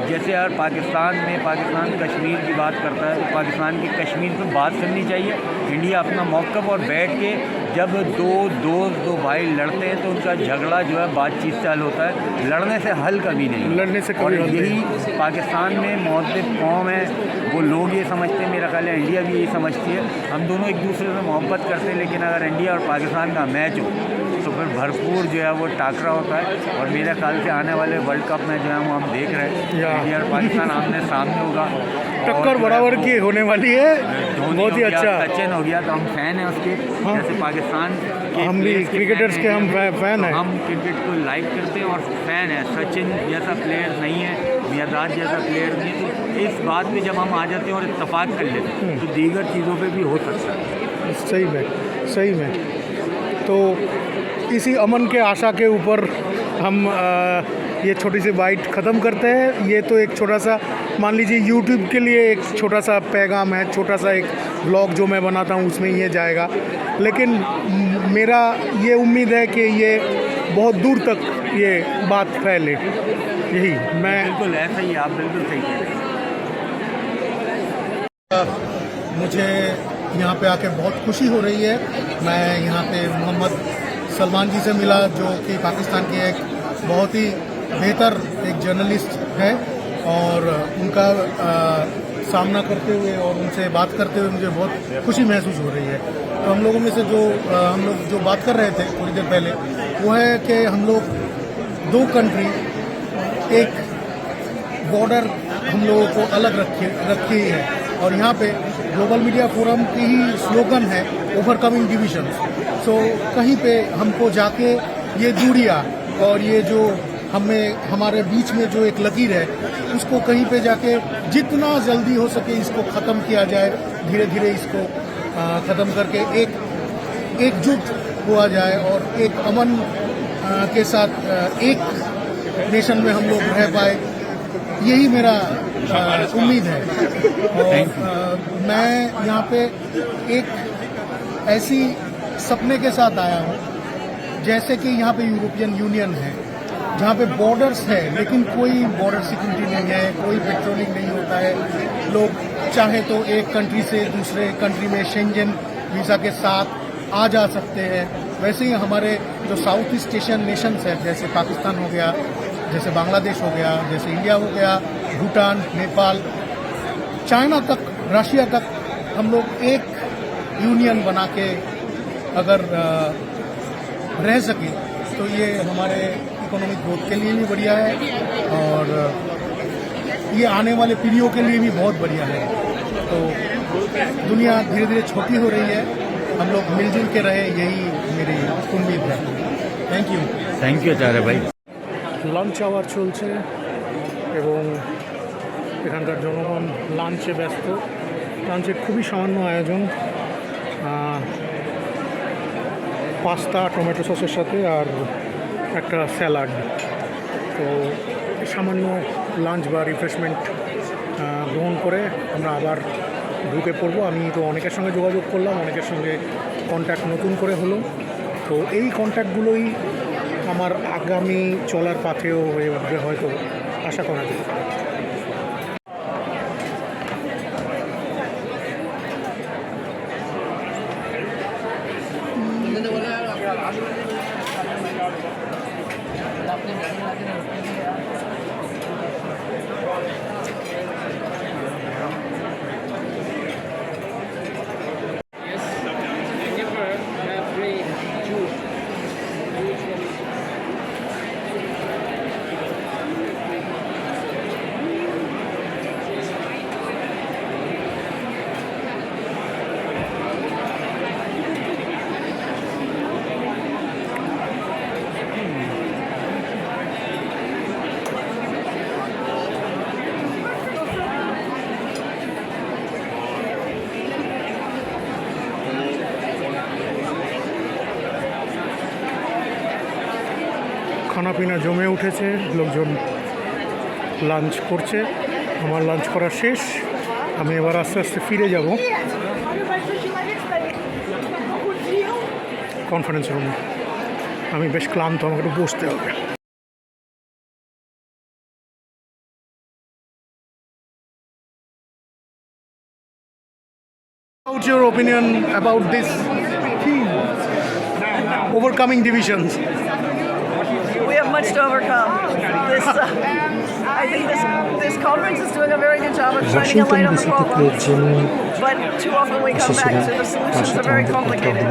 जैसे यार पाकिस्तान कश्मीर की बात करता है, तो पाकिस्तान की कश्मीर पर बात करनी चाहिए। इंडिया अपना मौक़िफ़ और बैठ के जब दो भाई लड़ते हैं तो उनका झगड़ा जो है बातचीत से हल होता है, लड़ने से हल कभी नहीं, लड़ने से और कभी यही पाकिस्तान में मुहद्दिब कौम है, वो लोग ये समझते हैं, मेरा ख्याल है इंडिया भी यही समझती है, हम दोनों एक दूसरे से मोहब्बत करते हैं, लेकिन अगर इंडिया और पाकिस्तान का मैच हो तो फिर भरपूर जो है वो टाकरा होता है। और मेरे ख्याल से आने वाले वर्ल्ड कप में जो है वो हम देख रहे हैं इंडिया और पाकिस्तान आमने सामने होगा, टक्कर बराबर की होने वाली है। बहुत ही अच्छा, सचिन हो गया तो हम फैन हैं उसके। जैसे पाकिस्तान के हम भी क्रिकेटर्स के हम फैन हैं, हम क्रिकेट को लाइक करते हैं और फैन है। सचिन जैसा प्लेयर नहीं है, मियादाद जैसा प्लेयर नहीं है, तो इस बात पे जब हम आ जाते हैं और इत्तेफाक कर लेते हैं तो दीगर चीज़ों पे भी हो सकता है। सही में तो इसी अमन के आशा के ऊपर हम ये छोटी सी बाइट ख़त्म करते हैं। ये तो एक छोटा सा, मान लीजिए यूट्यूब के लिए एक छोटा सा पैगाम है, छोटा सा एक व्लॉग जो मैं बनाता हूँ उसमें ये जाएगा, लेकिन मेरा ये उम्मीद है कि ये बहुत दूर तक ये बात फैले। यही मैं बिल्कुल ऐसा ही, आप बिल्कुल सही कह रहे हैं। मुझे यहाँ पे आके बहुत खुशी हो रही है। मैं यहाँ पे मोहम्मद सलमान जी से मिला, जो कि पाकिस्तान के एक बहुत ही बेहतर एक जर्नलिस्ट है, और उनका सामना करते हुए और उनसे बात करते हुए मुझे बहुत खुशी महसूस हो रही है। तो हम लोगों में से जो हम लोग जो बात कर रहे थे थोड़ी देर पहले, वो है कि हम लोग दो कंट्री, एक बॉर्डर हम लोगों को अलग रखी है, और यहाँ पे ग्लोबल मीडिया फोरम की ही स्लोगन है ओवरकमिंग डिविजन। सो कहीं पे हमको जाके ये दूरियाँ और ये जो हमारे बीच में जो एक लकीर है, उसको कहीं पे जाके जितना जल्दी हो सके इसको ख़त्म किया जाए, धीरे धीरे इसको ख़त्म करके एकजुट हुआ जाए और एक अमन के साथ एक नेशन में हम लोग रह पाए। यही मेरा उम्मीद है। और मैं यहाँ पे एक ऐसी सपने के साथ आया हूँ, जैसे कि यहाँ पे यूरोपियन यूनियन है, जहाँ पे बॉर्डर्स है लेकिन कोई बॉर्डर सिक्योरिटी नहीं है, कोई पेट्रोलिंग नहीं होता है। लोग चाहे तो एक कंट्री से दूसरे कंट्री में शेंजन वीज़ा के साथ आ जा सकते हैं। वैसे ही हमारे जो साउथ ईस्ट एशियन नेशंस है, जैसे पाकिस्तान हो गया, जैसे बांग्लादेश हो गया, जैसे इंडिया हो गया, भूटान, नेपाल, चाइना तक, रशिया तक, हम लोग एक यूनियन बना के अगर रह सके तो ये हमारे इकोनॉमिक ग्रोथ के लिए भी बढ़िया है और ये आने वाले पीढ़ियों के लिए भी बहुत बढ़िया है। तो दुनिया धीरे धीरे छोटी हो रही है, हम लोग मिलजुल के रहे, यही मेरी उम्मीद है। थैंक यू आचार्य भाई। লাঞ্চ আওয়ার চলছে এবং এখানকার জনগণ লাঞ্চে ব্যস্ত। লাঞ্চে খুবই সামান্য আয়োজন, পাস্তা টমেটো সসের সাথে আর একটা স্যালাড। তো সামান্য লাঞ্চ বা রিফ্রেশমেন্ট গ্রহণ করে আমরা আবার ঢুকে পড়বো। আমি তো অনেকের সঙ্গে যোগাযোগ করলাম, অনেকের সঙ্গে কন্ট্যাক্ট নতুন করে হলো। তো এই কন্ট্যাক্টগুলোই আমার আগামী চলার পাথেও হয়ে উঠবে হয়তো, আশা করা যায়। খানাপিনা জমে উঠেছে, লোকজন লাঞ্চ করছে। আমার লাঞ্চ করা শেষ, আমি এবার আস্তে আস্তে ফিরে যাব কনফারেন্স রুমে। আমি বেশ ক্লান্ত, আমাকে একটু বসতে হবে। What's your opinion about this theme, overcoming divisions? We have much to overcome. This, I think this conference is doing a very good job of shining a light on the problems, but too often we come back to the solutions are very complicated.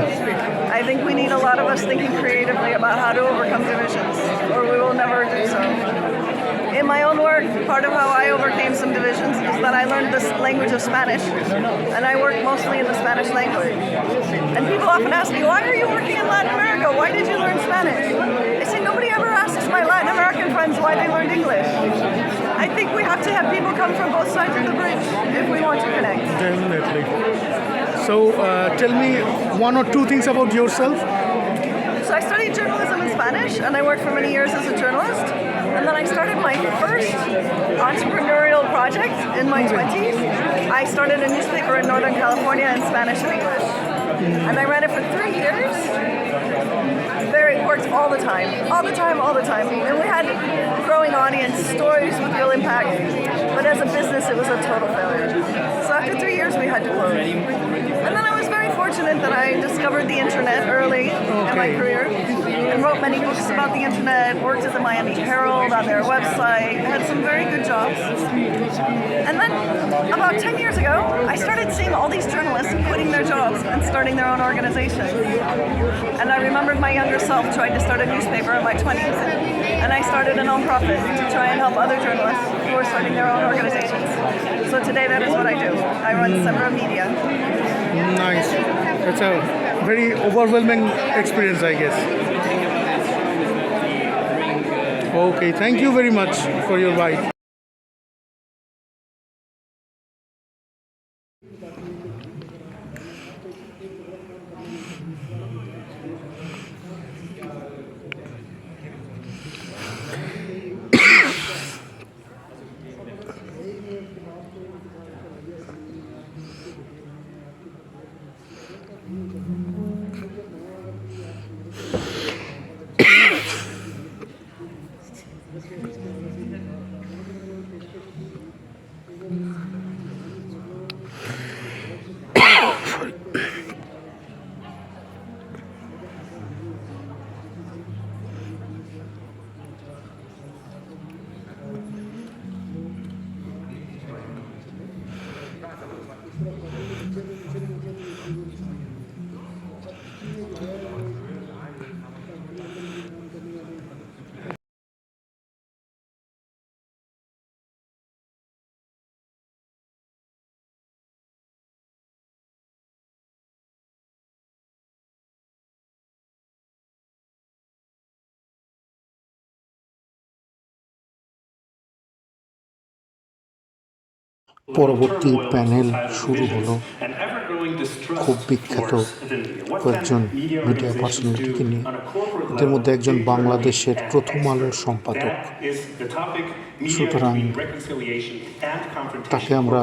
I think we need a lot of us thinking creatively about how to overcome divisions, or we will never do so. In my own work, part of how I overcame some divisions is that I learned this language of Spanish, and I work mostly in the Spanish language. And people often ask me, why are you working in Latin America? Why did you learn Spanish? I say, nobody ever asks my Latin American friends why they learned English. I think we have to have people come from both sides of the bridge if we want to connect. Definitely. So tell me one or two things about yourself. So I studied journalism in Spanish, and I worked for many years as a journalist. And then I started my first entrepreneurial project in my 20s. I started a newspaper in Northern California in Spanish and English. And I ran it for 3 years. It worked all the time. And we had a growing audience, stories with real impact. But as a business, it was a total failure. So after 3 years, we had to close. And then I was very fortunate that I discovered the internet early in my career and wrote many books about the internet, worked at the Miami Herald on their website, had some very good jobs. And then about 10 years ago, I started seeing all these journalists quitting their jobs and starting their own organizations. And I remembered my younger self tried to start a newspaper in my 20s, and I started a nonprofit to try and help other journalists who are starting their own organizations. So today that is what I do. I run Semra Media. Nice. That's a very overwhelming experience, I guess. Okay, thank you very much for your bite. পরবর্তী panel শুরু হলো খুব বিখ্যাত কয়েকজন media পার্সোনালিটিকে নিয়ে। এদের মধ্যে একজন বাংলাদেশের প্রথম আলোর সম্পাদক, সুতরাং তাকে আমরা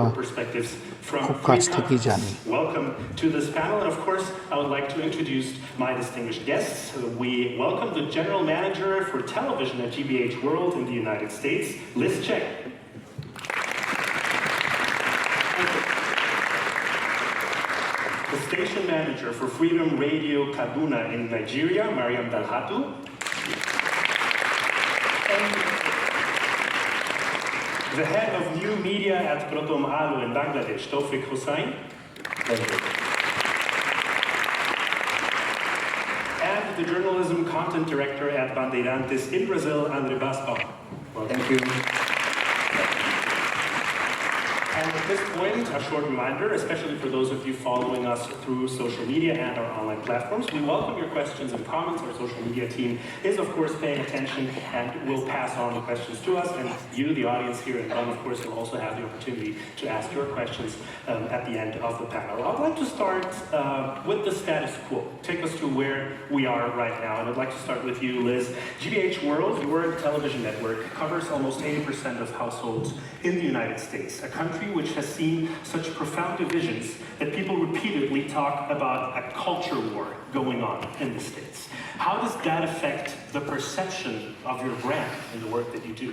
খুব কাছ থেকেই জানি। Welcome to this panel, and of course I would like to introduce my distinguished guests. We welcome the General Manager for Television at GBH World in the United States, Liz Cheng. The Station Manager for Freedom Radio Kaduna in Nigeria, Mariam Dalhatu. The Head of New Media at Protom Alu in Bangladesh, Tawfiq Hussain. And the Journalism Content Director at Bandeirantes in Brazil, Andre Basbach. Thank you. And at this point, a short reminder, especially for those of you following us through social media and our online platforms, we welcome your questions and comments. Our social media team is, of course, paying attention and will pass on the questions to us. And you, the audience here at home, of course, will also have the opportunity to ask your questions at the end of the panel. I'd like to start with the status quo. Take us to where we are right now. And I'd like to start with you, Liz. GBH World, your television network, covers almost 80% of households in the United States, a country which has seen such profound divisions that people repeatedly talk about a culture war going on in the States. How does that affect the perception of your brand and the work that you do?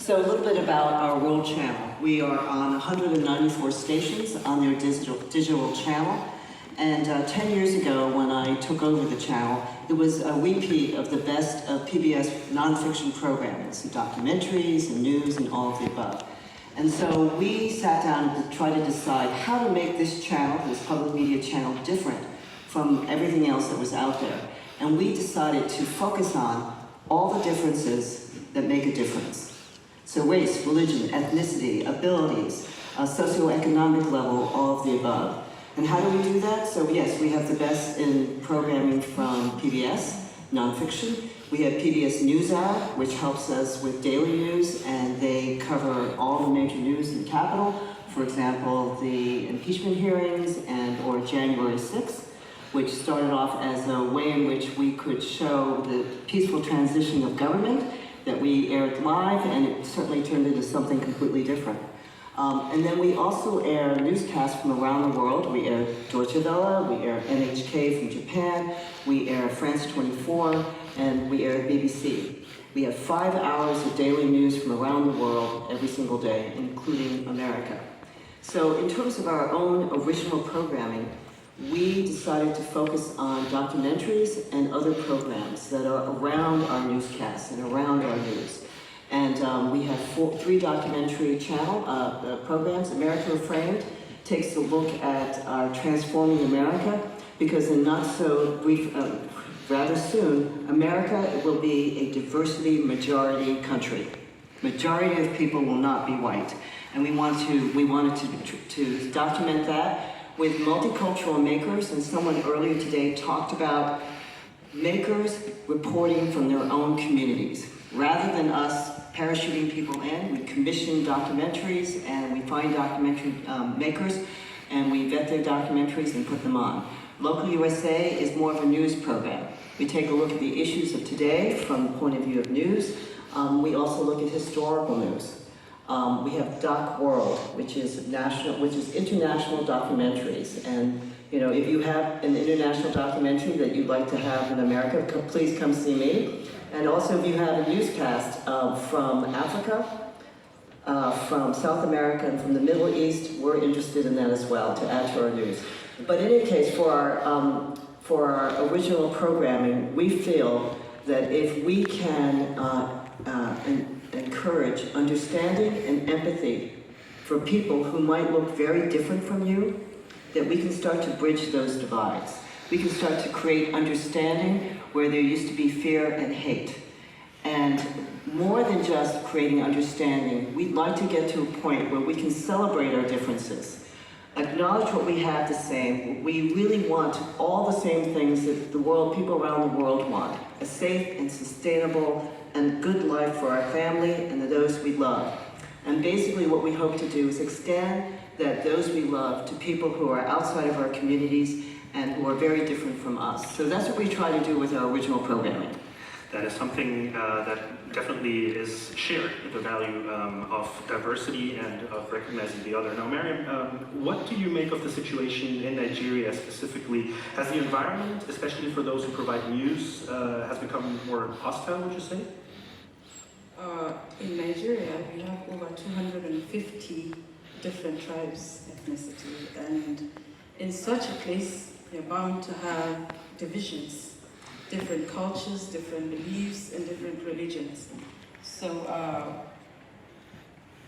So a little bit about our world channel. We are on 194 stations on their digital channel. And 10 years ago, when I took over the channel, it was a repeat of the best of PBS nonfiction programs, documentaries and news and all of the above. And so we sat down to try to decide how to make this channel, this public media channel, different from everything else that was out there. And we decided to focus on all the differences that make a difference. So race, religion, ethnicity, abilities, socioeconomic level, all of the above. And how do we do that? So yes, we have the best in programming from PBS, nonfiction. We have PBS NewsHour, which helps us with daily news, and they cover all the major news in the Capitol. For example, the impeachment hearings or January 6th, which started off as a way in which we could show the peaceful transition of government that we aired live, and it certainly turned into something completely different. And then we also air newscasts from around the world. We air Deutsche Welle, we air NHK from Japan, we air France 24, and we air BBC. We have 5 hours of daily news from around the world every single day, including America. So in terms of our own original programming, we decided to focus on documentaries and other programs that are around our newscasts and around our news. And we have 3 documentary channel programs. America Reframed takes a look at our transforming America, because in not so brief, rather soon, America will be a diversity majority country. Majority of people will not be white. And we wanted to document that with multicultural makers, and someone earlier today talked about makers reporting from their own communities. Rather than us parachuting people in, we commission documentaries and we find documentary makers and we vet their documentaries and put them on. Local USA is more of a news program. We take a look at the issues of today from the point of view of news. We also look at historical news. We have Doc World, which is international documentaries. And you know, if you have an international documentary that you'd like to have in America, please come see me. And also if you have a newscast from Africa, from South America, and from the Middle East, we're interested in that as well, to add to our news. But in any case, for our original programming, we feel that if we can encourage understanding and empathy for people who might look very different from you, that we can start to bridge those divides. We can start to create understanding where there used to be fear and hate. And more than just creating understanding, we'd like to get to a point where we can celebrate our differences, acknowledge what we have the same. We really want all the same things that people around the world want: a safe and sustainable and good life for our family and those we love. And basically what we hope to do is extend those we love to people who are outside of our communities and who are very different from us. So that's what we try to do with our original programming. That is something that definitely is shared, the value of diversity and of recognizing the other. Now, Mariam, what do you make of the situation in Nigeria specifically? Has the environment, especially for those who provide news, has become more hostile, would you say? In Nigeria, we have over 250 different tribes, ethnicity, and in such a place, you're bound to have divisions, different cultures, different beliefs, and different religions. So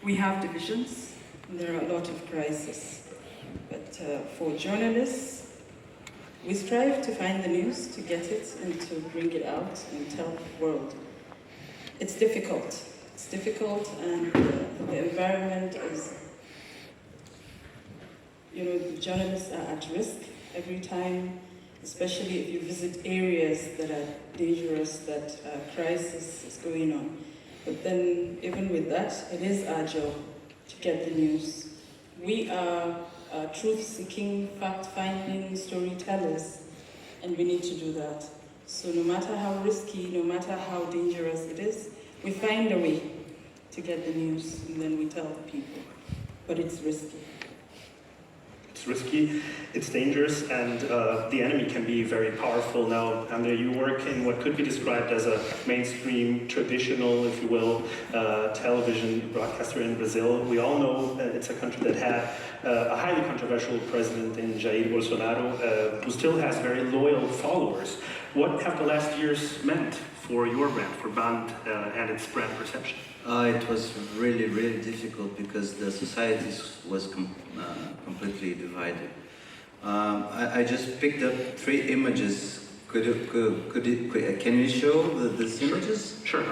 we have divisions, and there are a lot of crises. But for journalists, we strive to find the news, to get it, and to bring it out and tell the world. It's difficult. It's difficult, and the environment is, the journalists are at risk every time, especially if you visit areas that are dangerous, that a crisis is going on. But then, even with that, it is our job to get the news. We are truth-seeking, fact-finding storytellers, and we need to do that. So no matter how risky, no matter how dangerous it is, we find a way to get the news, and then we tell the people. But it's risky. It's risky, it's dangerous, and the enemy can be very powerful. Now, Andrea, you work in what could be described as a mainstream, traditional, if you will, television broadcaster in Brazil. We all know it's a country that had a highly controversial president in Jair Bolsonaro, who still has very loyal followers. What have the last years meant for your brand, for Band and its brand perception? It was really, really difficult because the society was completely divided. I just picked up 3 images. Can you show these images? Sure.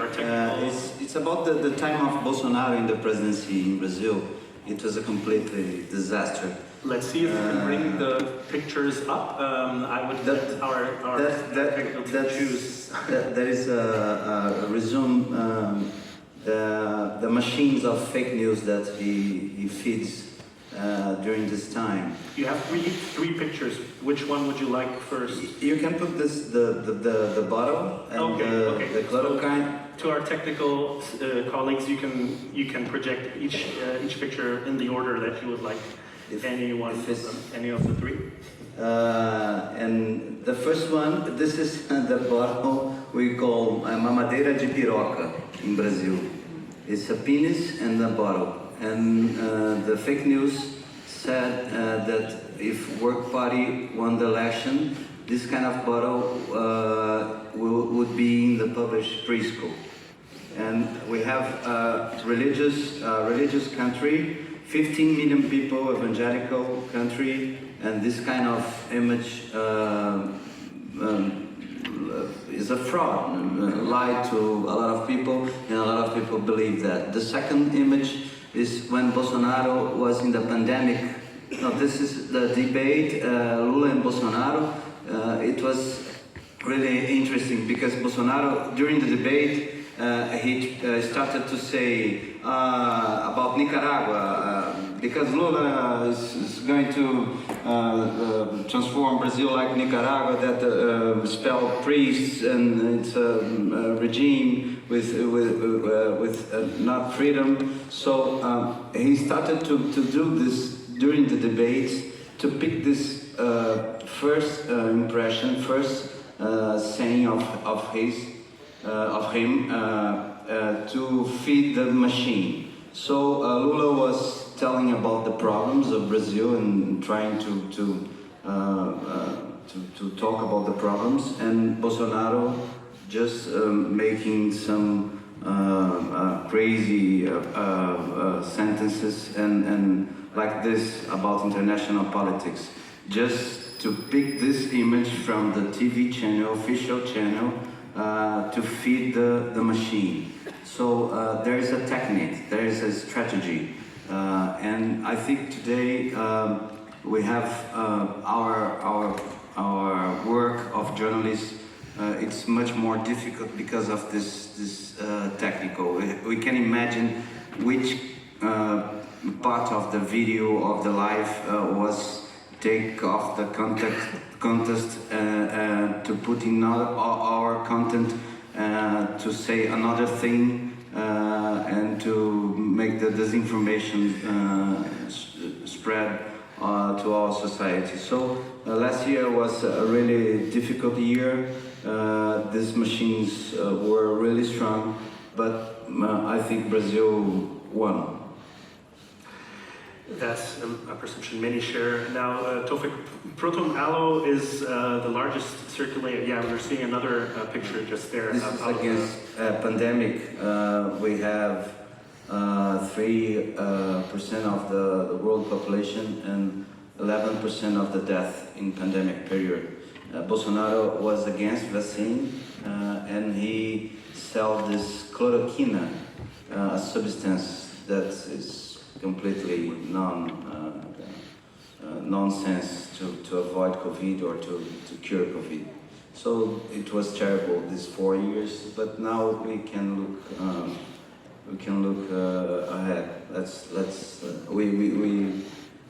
It's about the time of Bolsonaro in the presidency in Brazil. It was a completely disaster. Let's see if we can bring the pictures up. I would let our technical team choose. There is a resume the machines of fake news that he feeds during this time. You have three pictures. Which one would you like first? You can put this the bottle and the chloroquine. To our technical colleagues, you can project each picture in the order that you would like. Any of the 3. And the first one, this is the bottle we call mamadeira de piroca in Brazil. It's a penis and a bottle. And the fake news said that if Work Party won the election, this kind of bottle would be in the published preschool. And we have a religious country, 15 million people, evangelical country, and this kind of image is a fraud, lied to a lot of people, and a lot of people believe that. The second image is when Bolsonaro was in the pandemic. No, this is the debate, Lula and Bolsonaro. It was really interesting because Bolsonaro, during the debate, he started to say about Nicaragua, because Lula is going to transform Brazil like Nicaragua, that spell priests, and it's a regime with not freedom. So he started to do this during the debates, to pick this first impression, first saying of him to feed the machine. So Lula was telling about the problems of Brazil and trying to talk about the problems, and Bolsonaro just making some crazy sentences and like this about international politics, just to pick this image from the TV channel, official channel, to feed the machine. So there is a technique, there is a strategy, and I think today we have our work of journalists. It's much more difficult because of this technical. We can imagine which part of the video of the live was take off the contest to put in our content, to say another thing, and to make the disinformation spread to our society. So last year was a really difficult year. These machines were really strong, but I think Brazil won. That's a perception many share. Now, Tofik, Proton Aloe is the largest circulated. Yeah, we're seeing another picture just there. This is against pandemic. We have 3% of the world population and 11% of the death in pandemic period. Bolsonaro was against vaccine, and he sold this chloroquine, a substance that is completely nonsense to avoid COVID or to cure COVID. So it was terrible these 4 years, but now we can look ahead.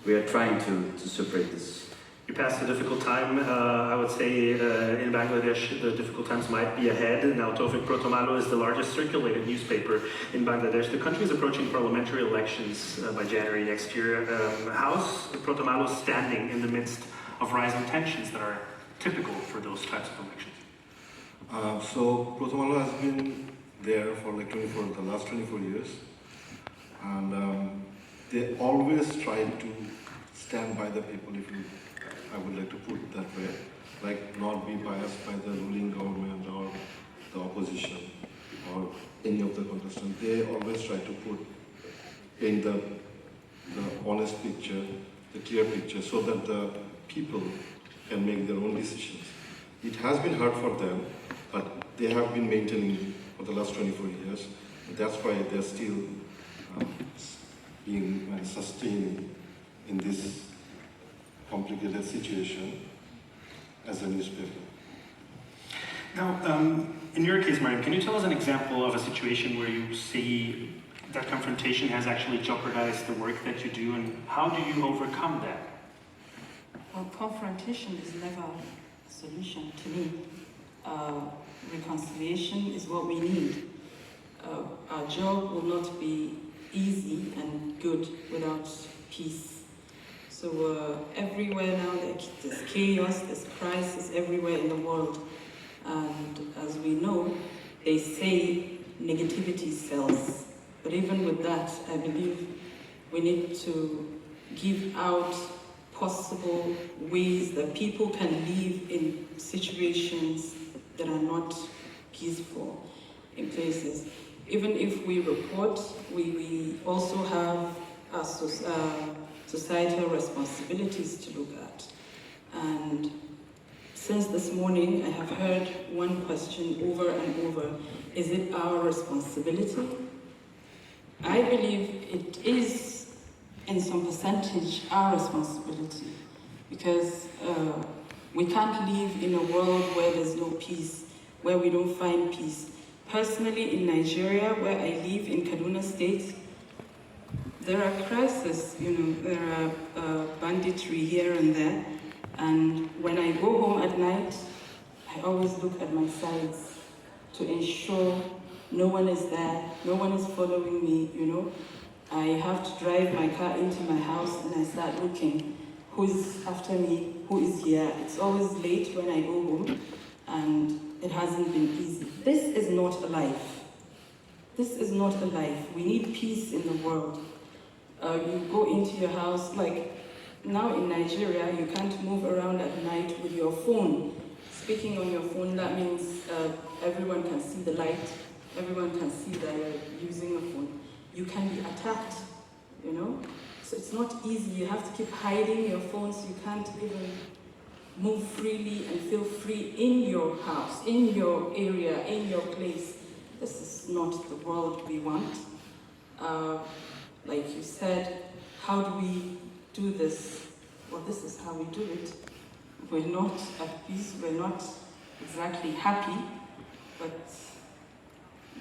We are trying to separate this. You passed a difficult time. I would say in Bangladesh, the difficult times might be ahead. Now, Tofik, Proton Aloe is the largest circulated newspaper in Bangladesh. The country is approaching parliamentary elections by January next year. How's Proton Aloe standing in the midst of rising tensions that are typical for those types of elections? So Proton Aloe has been there for like the last 24 years. And they always try to stand by the people, I would like to put it that way. like not be biased by the ruling government or the opposition or any of the contestants. They always try to paint the honest picture, the clear picture, so that the people can make their own decisions. It has been hard for them, but they have been maintaining for the last 24 years. That's why they're still being sustained in this complicated situation as a newspaper. Now, in your case, Mariam, can you tell us an example of a situation where you see that confrontation has actually jeopardized the work that you do, and how do you overcome that? Well, confrontation is never a solution to me. Reconciliation is what we need. Our job will not be easy and good without peace. So everywhere now there's chaos, there's crisis everywhere in the world. And as we know, they say negativity sells. But even with that, I believe we need to give out possible ways that people can live in situations that are not peaceful in places. Even if we report, we also have our societal responsibilities to look at. And since this morning, I have heard one question over and over: is it our responsibility? I believe it is, in some percentage, our responsibility, because we can't live in a world where there's no peace, where we don't find peace. Personally, in Nigeria, where I live in Kaduna State, there are crises, there are banditry here and there, and when I go home at night, I always look at my sides to ensure no one is there, no one is following me, I have to drive my car into my house and I start looking, who is after me, who is here. It's always late when I go home, and it hasn't been easy. This is not a life. This is not a life. We need peace in the world. You go into your house, like now in Nigeria, you can't move around at night with your phone. Speaking on your phone, that means everyone can see the light, everyone can see that you're using a phone. You can be attacked, So it's not easy. You have to keep hiding your phone so you can't even move freely and feel free in your house, in your area, in your place. This is not the world we want. Like you said, how do we do this? Well, this is how we do it. We're not at peace, we're not exactly happy, but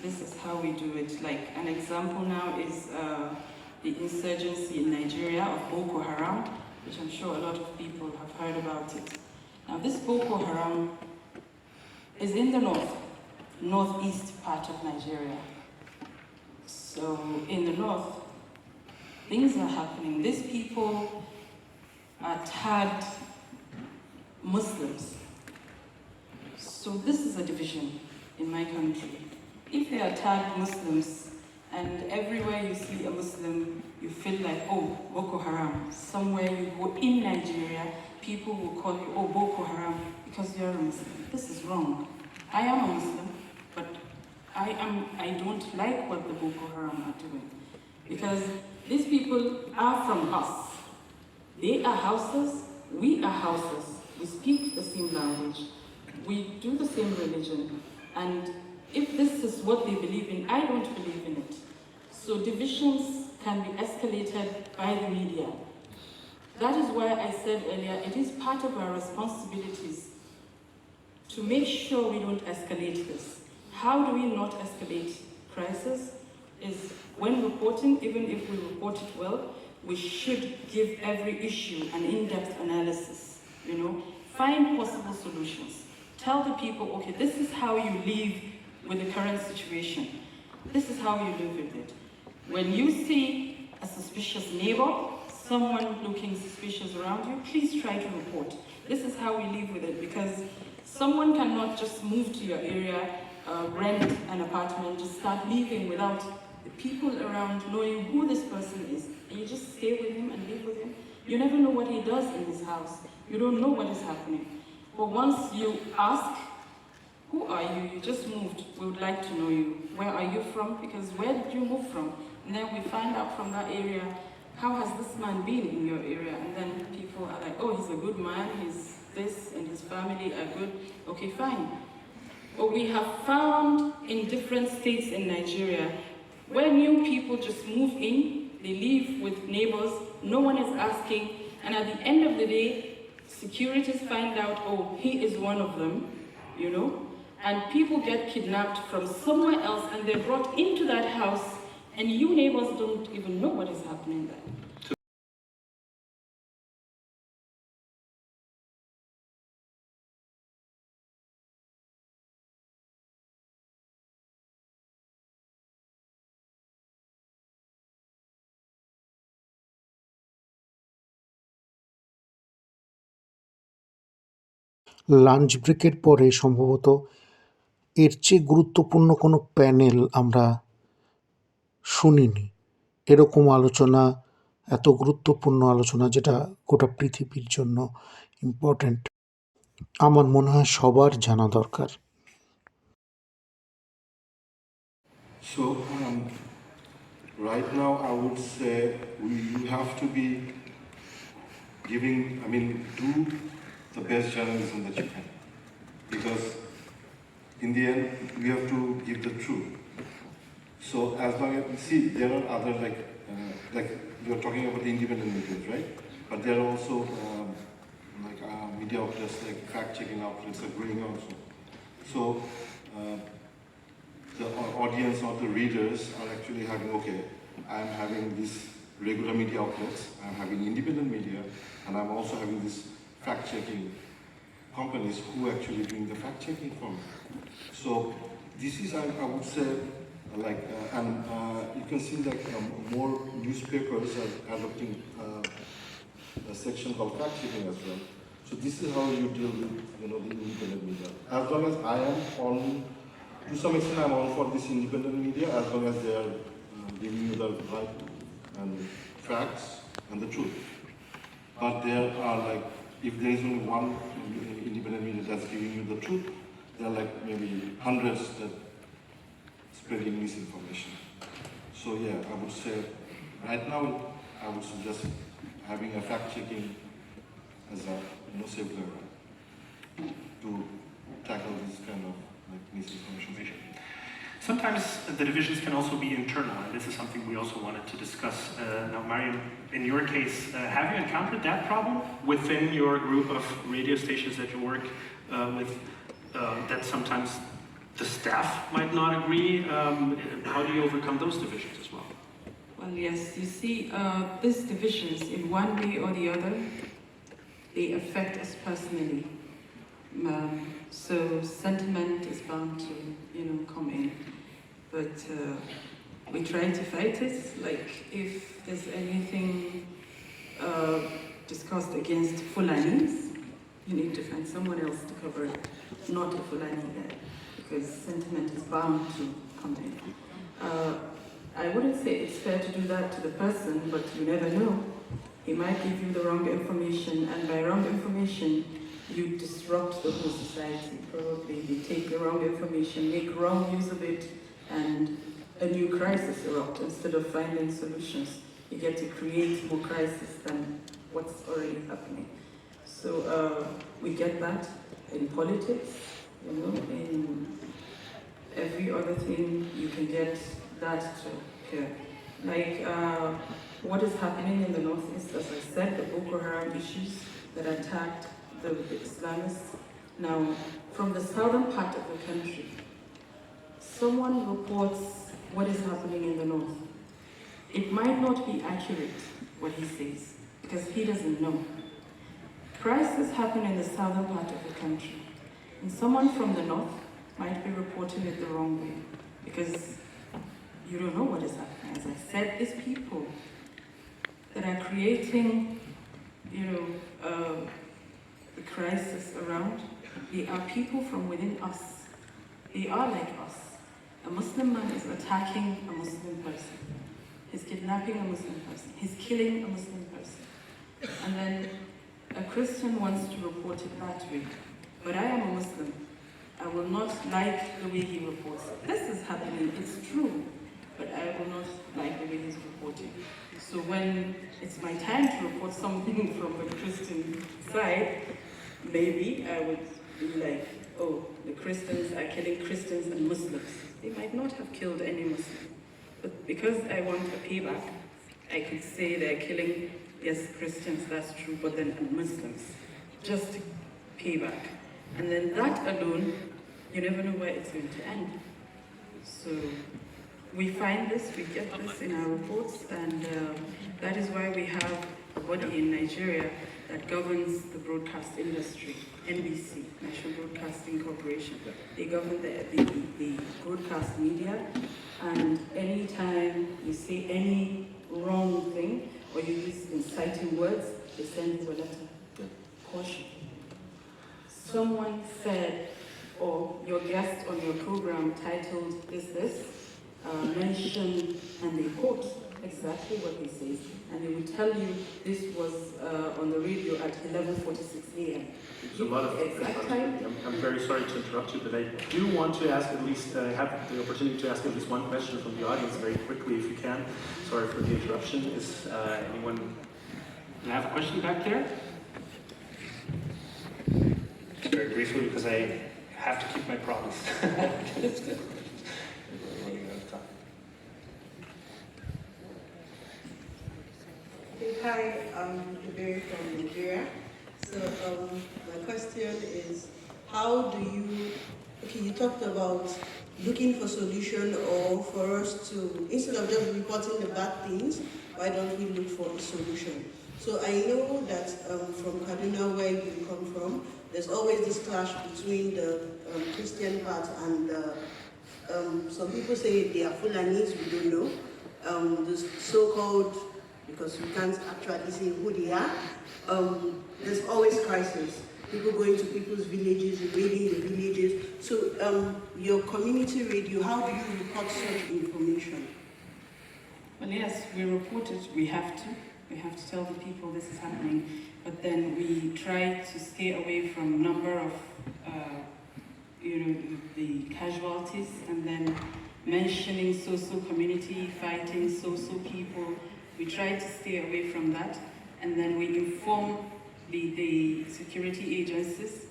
this is how we do it. Like an example now is the insurgency in Nigeria of Boko Haram, which I'm sure a lot of people have heard about it. Now this Boko Haram is in the northeast part of Nigeria. So in the north, things are happening. These people are tagged Muslims. So this is a division in my country. If they are tagged Muslims, and everywhere you see a Muslim, you feel like, oh, Boko Haram. Somewhere you go in Nigeria, people will call you, oh, Boko Haram, because you're a Muslim. This is wrong. I am a Muslim, but I don't like what the Boko Haram are doing. Because these people are from us. They are Hausas, we are Hausas. We speak the same language. We do the same religion. And if this is what they believe in, I don't believe in it. So divisions can be escalated by the media. That is why I said earlier, it is part of our responsibilities to make sure we don't escalate this. How do we not escalate crisis? Is when reporting, even if we report it well, we should give every issue an in-depth analysis, Find possible solutions. Tell the people, okay, this is how you live with the current situation. This is how you live with it. When you see a suspicious neighbor, someone looking suspicious around you, please try to report. This is how we live with it, because someone cannot just move to your area, rent an apartment, just start living without the people around knowing who this person is. And you just stay with him and live with him. You never know what he does in his house. You don't know what is happening. But once you ask, who are you? You just moved. We would like to know you. Where are you from? Because where did you move from? And then we find out from that area, how has this man been in your area? And then people are like, oh, he's a good man, he's this, and his family are good. Okay, fine. But we have found in different states in Nigeria, where new people just move in, they live with neighbors, no one is asking, and at the end of the day, securities find out, oh, he is one of them, you know? And people get kidnapped from somewhere else and they're brought into that house, and you neighbors don't even know what is happening there. Lunch ব্রেকের পরে সম্ভবত এর চেয়ে গুরুত্বপূর্ণ কোনো panel আমরা শুনিনি। এরকম আলোচনা, এত গুরুত্বপূর্ণ আলোচনা যেটা গোটা পৃথিবীর জন্য ইম্পর্ট্যান্ট, আমার মনে হয় সবার জানা দরকার। So, right now I would say you have to be do the best journalism that you can. Because in the end, we have to give the truth. So as long as, see, there are other like you're talking about the independent media, right? But there are also media outlets, like fact-checking outlets are growing also. So the audience or the readers are actually having, okay, I'm having these regular media outlets, I'm having independent media, and I'm also having this fact-checking companies who are actually doing the fact-checking for me. So this is, I would say, you can see that more newspapers are adopting a section called fact-checking as well. So this is how you deal with, the independent media. As long as I am on, to some extent, I'm on for this independent media, as long as they are giving you the right and facts and the truth. But there are if there is only one independent media that's giving you the truth, there are maybe hundreds that spreading misinformation. So yeah, I would say right now I would suggest having a fact-checking as a safeguard to tackle this kind of misinformation issue. Sometimes the divisions can also be internal, and this is something we also wanted to discuss. Now, Mariam, in your case, have you encountered that problem within your group of radio stations that you work with, that sometimes the staff might not agree? How do you overcome those divisions as well? Well, yes, you see, these divisions, in one way or the other, they affect us personally. So sentiment is bound to, come in. But we try to fight it. Like if there's anything discussed against Fulanis, you need to find someone else to cover it, not a Fulani there, because sentiment is bound to come in. I wouldn't say it's fair to do that to the person, but you never know. He might give you the wrong information, and by wrong information, you disrupt the whole society. Probably you take the wrong information, make wrong use of it, and a new crisis erupts. Instead of finding solutions, you get to create more crisis than what's already happening. So we get that in politics, in every other thing you can get that to occur. Like what is happening in the Northeast, as I said, the Boko Haram issues that attacked the Islamists. Now, from the southern part of the country, someone reports what is happening in the north. It might not be accurate, what he says, because he doesn't know. Crises happen in the southern part of the country, and someone from the north might be reporting it the wrong way, because you don't know what is happening. As I said, it's people that are creating, the crisis around. They are people from within us. They are like us. A Muslim man is attacking a Muslim person. He's kidnapping a Muslim person. He's killing a Muslim person. And then a Christian wants to report it that way. but I am a Muslim. I will not like the way he reports. This is happening, it's true, but I will not like the way he's reporting. So when it's my time to report something from the Christian side, maybe I would be like, oh, the Christians are killing Christians and Muslims. They might not have killed any Muslim, but because I want a payback, I could say they're killing, yes, Christians, that's true, but then Muslims, just to pay back. And then that alone, you never know where it's going to end. So we find this, we get this in our reports, and that is why we have a body in Nigeria that governs the broadcast industry, NBC, National Broadcasting Corporation. They govern the broadcast media, and anytime you say any wrong thing or you use inciting words, they send you a letter. Caution. Someone said, or your guest on your program titled this, mention, and they quote exactly what he says, and they will tell you this was on the radio at 11:46 a.m. There's a lot of exact time. I'm very sorry to interrupt you, but I do want to ask at least, have the opportunity to ask at least one question from the audience very quickly if you can. Sorry for the interruption. Is anyone have a question back there? Very briefly, because I have to keep my promise. Hi, I'm Iberi from Nigeria. So my question is, how do you, you talked about looking for solution, or for us to, instead of just reporting the bad things, why don't we look for a solution? So I know that from Kaduna, where you come from, there's always this clash between the Christian part and some people say they are Fulanis, we don't know. The so-called, because we can't actually say who they are, there's always crisis. People going to people's villages, invading the villages. So your community radio, how do you report such information? Well, yes, we report it, we have to. We have to tell the people this is happening, but then we try to stay away from number of, the casualties, and then mentioning so-so community, fighting so-so people. We try to stay away from that, and then we inform the security agencies.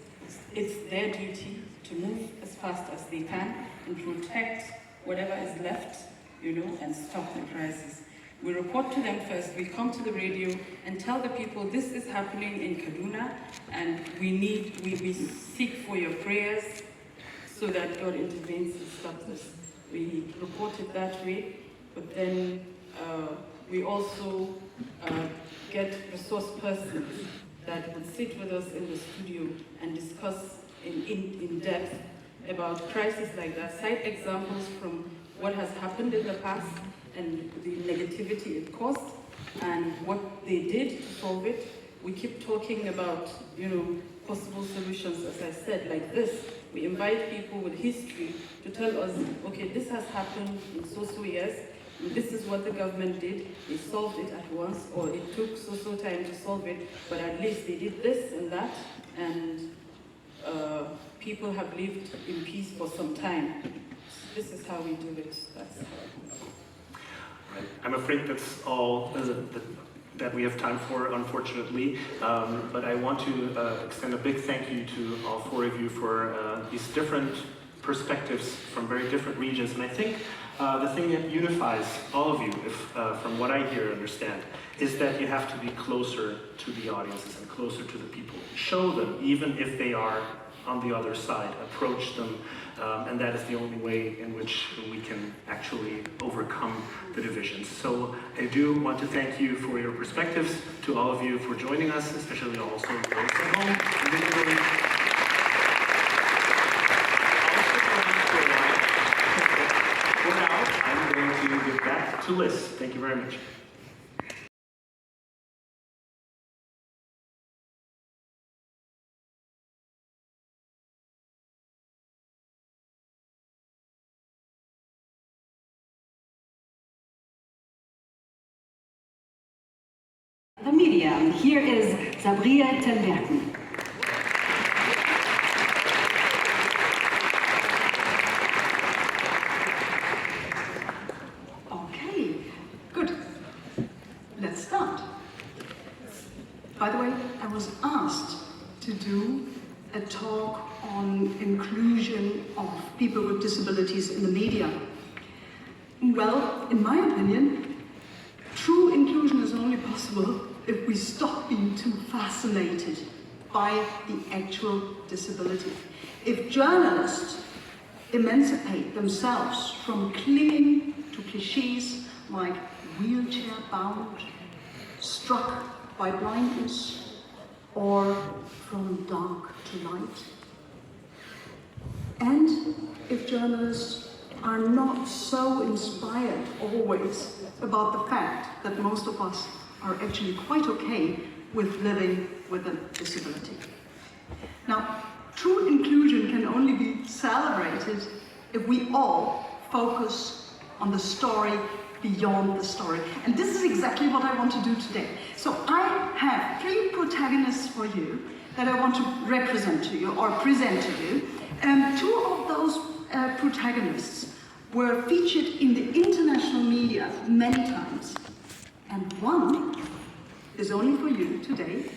It's their duty to move as fast as they can and protect whatever is left, and stop the crisis. We report to them first, we come to the radio and tell the people this is happening in Kaduna, and we seek for your prayers so that God intervenes and stops this. We report it that way, but then we also get resource persons that would sit with us in the studio and discuss in depth about crises like that, cite examples from what has happened in the past and the negativity it caused and what they did to solve it. We keep talking about, possible solutions, as I said, like this. We invite people with history to tell us, okay, this has happened in so-so years, and this is what the government did. They solved it at once, or it took so-so time to solve it, but at least they did this and that, and people have lived in peace for some time. This is how we do it. That's how. I'm afraid that's all that we have time for, unfortunately. But I want to extend a big thank you to all four of you for these different perspectives from very different regions. And I think the thing that unifies all of you, from what I hear and understand, is that you have to be closer to the audiences and closer to the people. Show them, even if they are on the other side, approach them, and that is the only way in which we can actually overcome the divisions. So I do want to thank you for your perspectives, to all of you for joining us, especially also those at home. For now, I'm going to give back to Liz. Thank you very much. The media. Here is Sabriya Tenberken. do a talk on inclusion of people with disabilities in the media. Well, in my opinion, true inclusion is only possible if we stop being too fascinated by the actual disability. If journalists emancipate themselves from clinging to cliches like wheelchair-bound, struck by blindness, or from dark to light. And if journalists are not so inspired always about the fact that most of us are actually quite okay with living with a disability. Now, true inclusion can only be celebrated if we all focus on the story beyond the story. And this is exactly what I want to do today. So I have 3 protagonists for you that I want to represent to you or present to you. 2 of those protagonists were featured in the international media many times. And one is only for you today.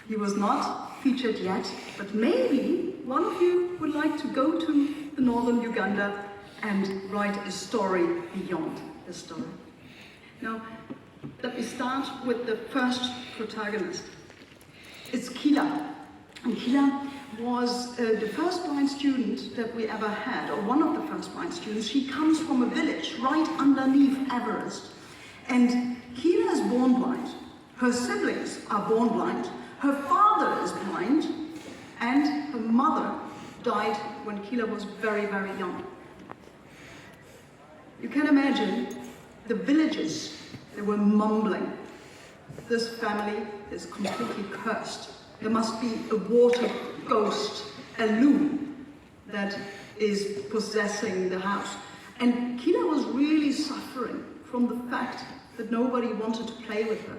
He was not featured yet, but maybe one of you would like to go to the northern Uganda and write a story beyond the story. Now, let me start with the first protagonist. It's Kila. And Kila was the first blind student that we ever had, or one of the first blind students. She comes from a village right underneath Everest. And Kila is born blind. Her siblings are born blind. Her father is blind. And her mother died when Kila was very, very young. You can imagine the villagers, they were mumbling. This family is completely cursed. There must be a water ghost, a loon, that is possessing the house. And Kila was really suffering from the fact that nobody wanted to play with her.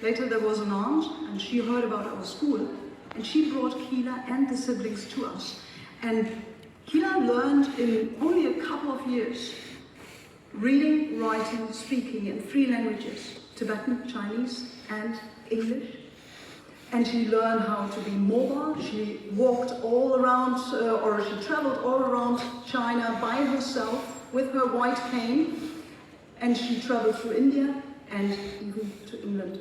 Later there was an aunt, and she heard about our school, and she brought Kila and the siblings to us. And Kila learned in only a couple of years reading, writing, speaking in 3 languages, Tibetan, Chinese, and English. And she learned how to be mobile. She walked all around, or she traveled all around China by herself with her white cane. And she traveled through India and even to England.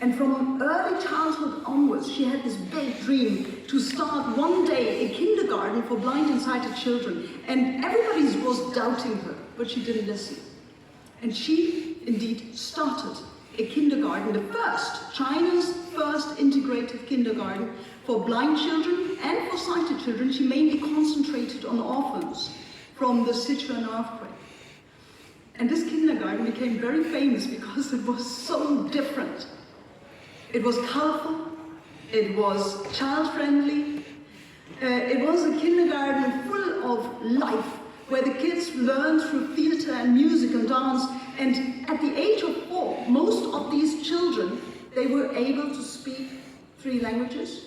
And from early childhood onwards, she had this big dream to start one day a kindergarten for blind and sighted children. And everybody was doubting her, but she didn't listen. And she indeed started a kindergarten, the first, China's first integrated kindergarten for blind children and for sighted children. She mainly concentrated on orphans from the Sichuan earthquake. And this kindergarten became very famous because it was so different. It was colorful, it was child-friendly, it was a kindergarten full of life, where the kids learned through theater and music and dance. And at the age of 4, most of these children, they were able to speak 3 languages.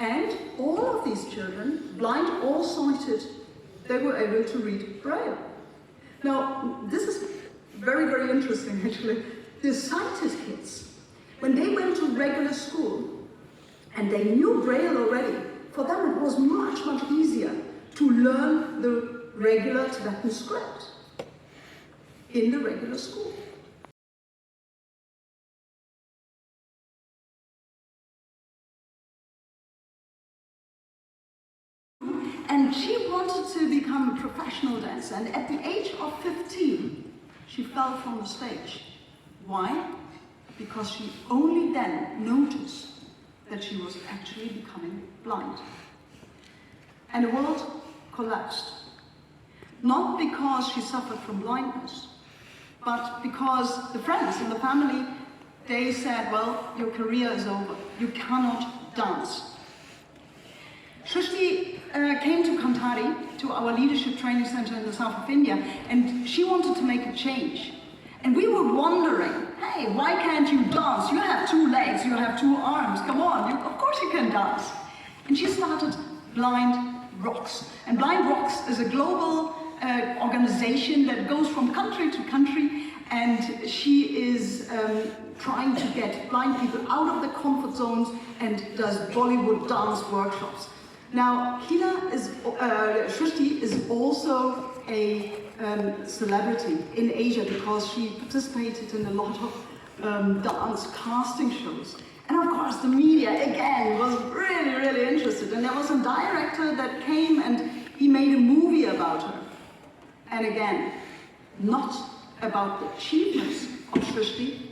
And all of these children, blind or sighted, they were able to read Braille. Now, this is very, very interesting, actually. The sighted kids, when they went to regular school, and they knew Braille already, for them it was much, much easier to learn the regular Tibetan script in the regular school. And she wanted to become a professional dancer, and at the age of 15, she fell from the stage. Why? Because she only then noticed that she was actually becoming blind. And the world collapsed. Not because she suffered from blindness, but because the friends and the family, they said, well, your career is over. You cannot dance. Shrishti came to Kantari, to our leadership training center in the south of India, and she wanted to make a change. And we were wondering, hey, why can't you dance? You have 2 legs, you have 2 arms, come on, of course you can dance. And she started Blind Rocks. And Blind Rocks is a global organization that goes from country to country, and she is trying to get blind people out of the comfort zones and does Bollywood dance workshops. Now, Shrishti is also a celebrity in Asia because she participated in a lot of dance casting shows. And of course, the media, again, was really, really interested. And there was a director that came and he made a movie about her. And again, not about the achievements of Shrishti,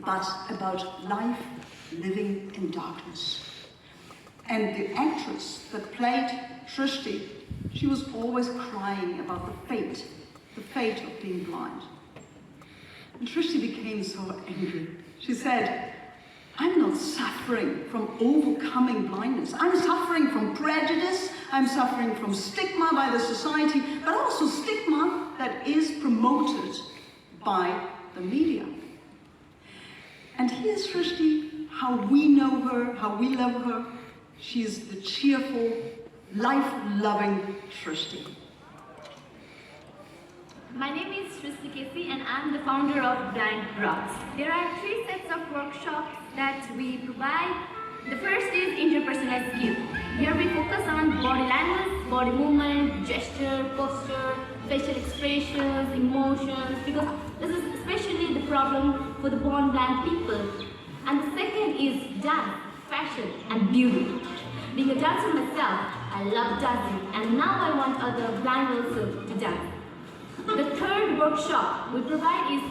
but about life living in darkness. And the actress that played Shrishti, she was always crying about the fate of being blind. And Shrishti became so angry. She said, I'm not suffering from overcoming blindness. I'm suffering from prejudice, I'm suffering from stigma by the society, but also stigma that is promoted by the media. And here's Shrishti, how we know her, how we love her. She's the cheerful, life-loving Shrishti. My name is Shrishti Kesi and I'm the founder of Blind Rocks. There are 3 sets of workshops that we provide. The first is interpersonal skill. Here we focus on body language, body movement, gesture, posture, facial expressions, emotions, because this is especially the problem for the born blind people. And the second is dance, fashion and beauty. Being a dancer myself, I love dancing and now I want other blind also to dance. The third workshop we provide is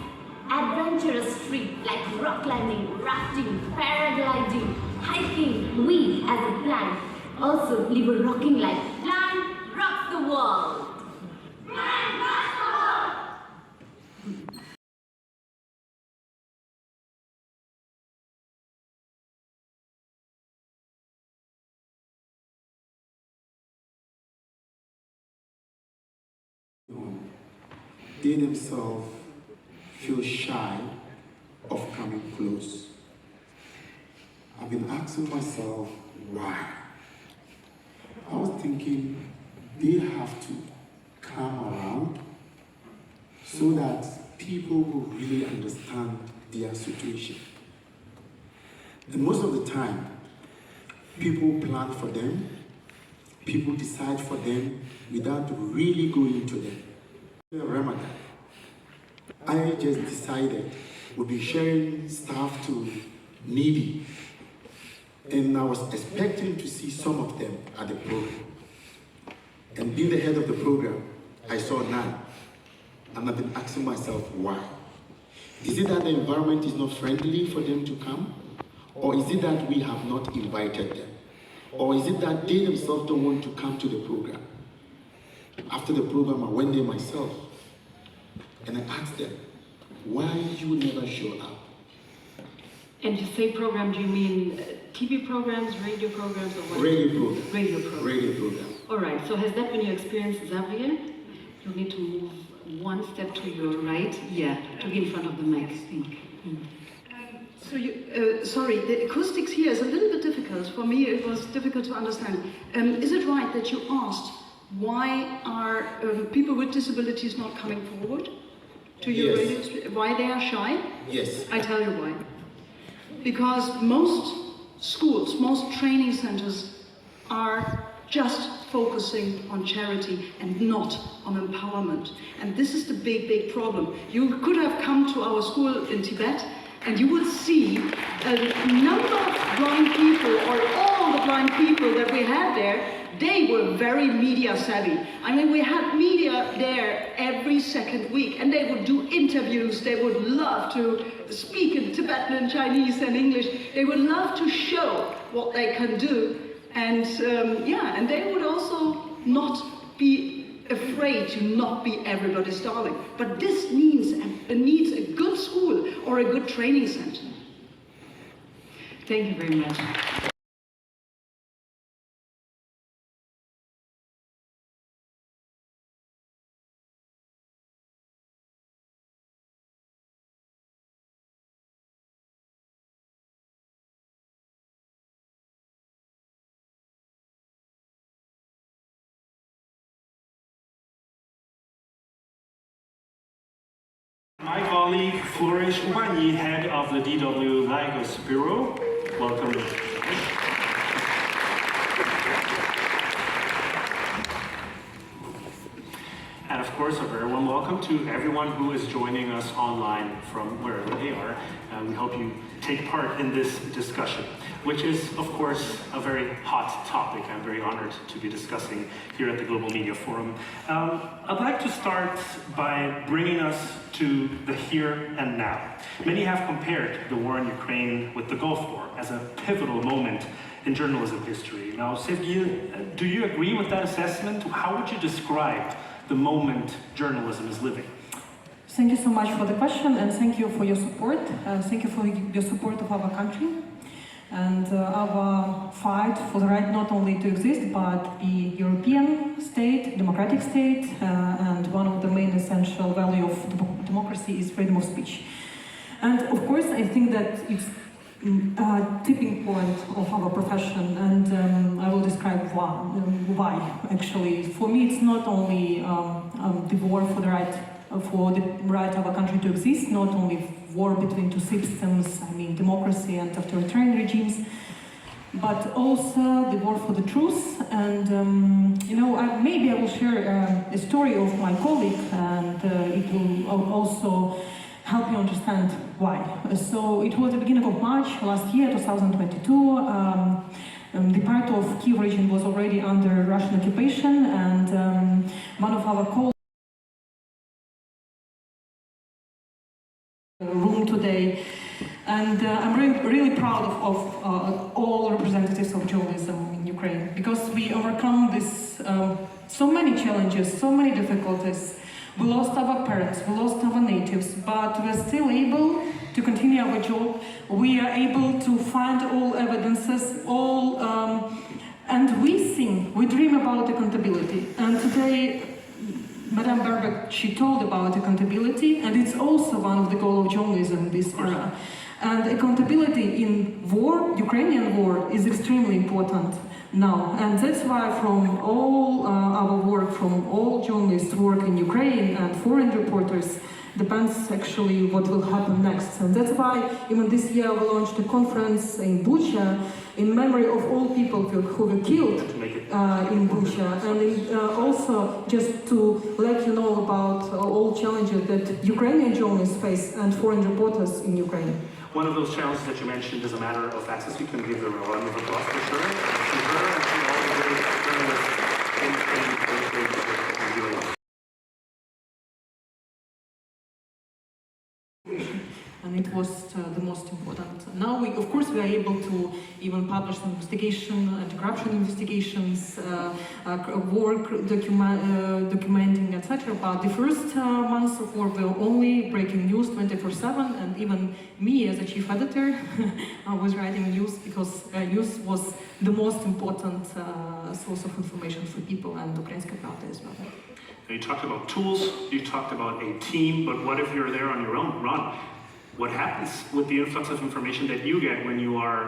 adventurous street like rock climbing, rafting, paragliding, hiking. We as a blind also live a rocking life. Blind rocks the world. Blind rocks the world. They themselves feel shy of coming close. I've been asking myself why. I was thinking they have to come around so that people will really understand their situation. And most of the time, people plan for them, people decide for them without really going to them. Ramadan, I just decided we'll be sharing stuff to needy, and I was expecting to see some of them at the program. And being the head of the program, I saw none, and I've been asking myself why. Is it that the environment is not friendly for them to come? Or is it that we have not invited them? Or is it that they themselves don't want to come to the program? After the program, I went there myself and I asked them, why you never show up? And you say program, do you mean TV programs, radio programs, or what? Radio program. Radio program. Radio program. All right, so has that been your experience, Xavier? You need to move one step to your right, yeah, to be in front of the mic. So sorry, the acoustics here is a little bit difficult. For me, it was difficult to understand. Is it right that you asked why are people with disabilities not coming forward to your radio? Why they are shy? Yes. I tell you why. Because most schools, most training centers are just focusing on charity and not on empowerment. And this is the big, big problem. You could have come to our school in Tibet and you will see a number of blind people, or all the blind people that we had there, they were very media savvy. I mean, we had media there every second week, and they would do interviews. They would love to speak in Tibetan and Chinese and English. They would love to show what they can do. And yeah, and they would also not be afraid to not be everybody's darling. But this needs a good school or a good training center. Thank you very much. My colleague Flourish Umanyi, head of the DW Lagos Bureau, welcome. And of course, a very warm welcome to everyone who is joining us online from wherever they are. We hope you take part in this discussion, which is, of course, a very hot topic. I'm very honored to be discussing here at the Global Media Forum. I'd like to start by bringing us to the here and now. Many have compared the war in Ukraine with the Gulf War as a pivotal moment in journalism history. Now, Sevgi, do you agree with that assessment? How would you describe the moment journalism is living? Thank you so much for the question, and thank you for your support. Thank you for your support of our country and our fight for the right not only to exist, but be European state, democratic state, and one of the main essential value of democracy is freedom of speech. And of course, I think that it's a tipping point of our profession, and I will describe why. Actually, for me, it's not only the war for the right of our country to exist, not only war between two systems, I mean democracy and authoritarian regimes, but also the war for the truth. And maybe I will share a story of my colleague, and it will also help you understand why. So it was the beginning of March last year, 2022. The part of Kiev region was already under Russian occupation, and one of our colleagues room today, and I'm really proud of all representatives of journalism in Ukraine, because we overcome this so many challenges, so many difficulties. We lost our parents, we lost our natives, but we're still able to continue our job. We are able to find all evidences, and we dream about accountability. And today, Madame Berbeck, she told about accountability, and it's also one of the goals of journalism in this era. And accountability in war, Ukrainian war, is extremely important now. And that's why from all our work, from all journalists work in Ukraine and foreign reporters, depends actually what will happen next. And that's why even this year we launched a conference in Bucha in memory of all people who were killed in Bucha, and also just to let you know about all challenges that Ukrainian journalists face and foreign reporters in Ukraine. One of those challenges that you mentioned is a matter of access. We can give them a round of applause for sure. To her and to all the journalists in Ukraine. And it was the most important. Now, of course, we are able to even publish some anti-corruption investigations, work documenting, etc. But the first months of war were only breaking news 24/7, and even me as a chief editor, I was writing news because news was the most important source of information for people, and Ukrainska Pravda as well. You talked about tools, you talked about a team, but what if you're there on your own? Ron, what happens with the influx of information that you get when you are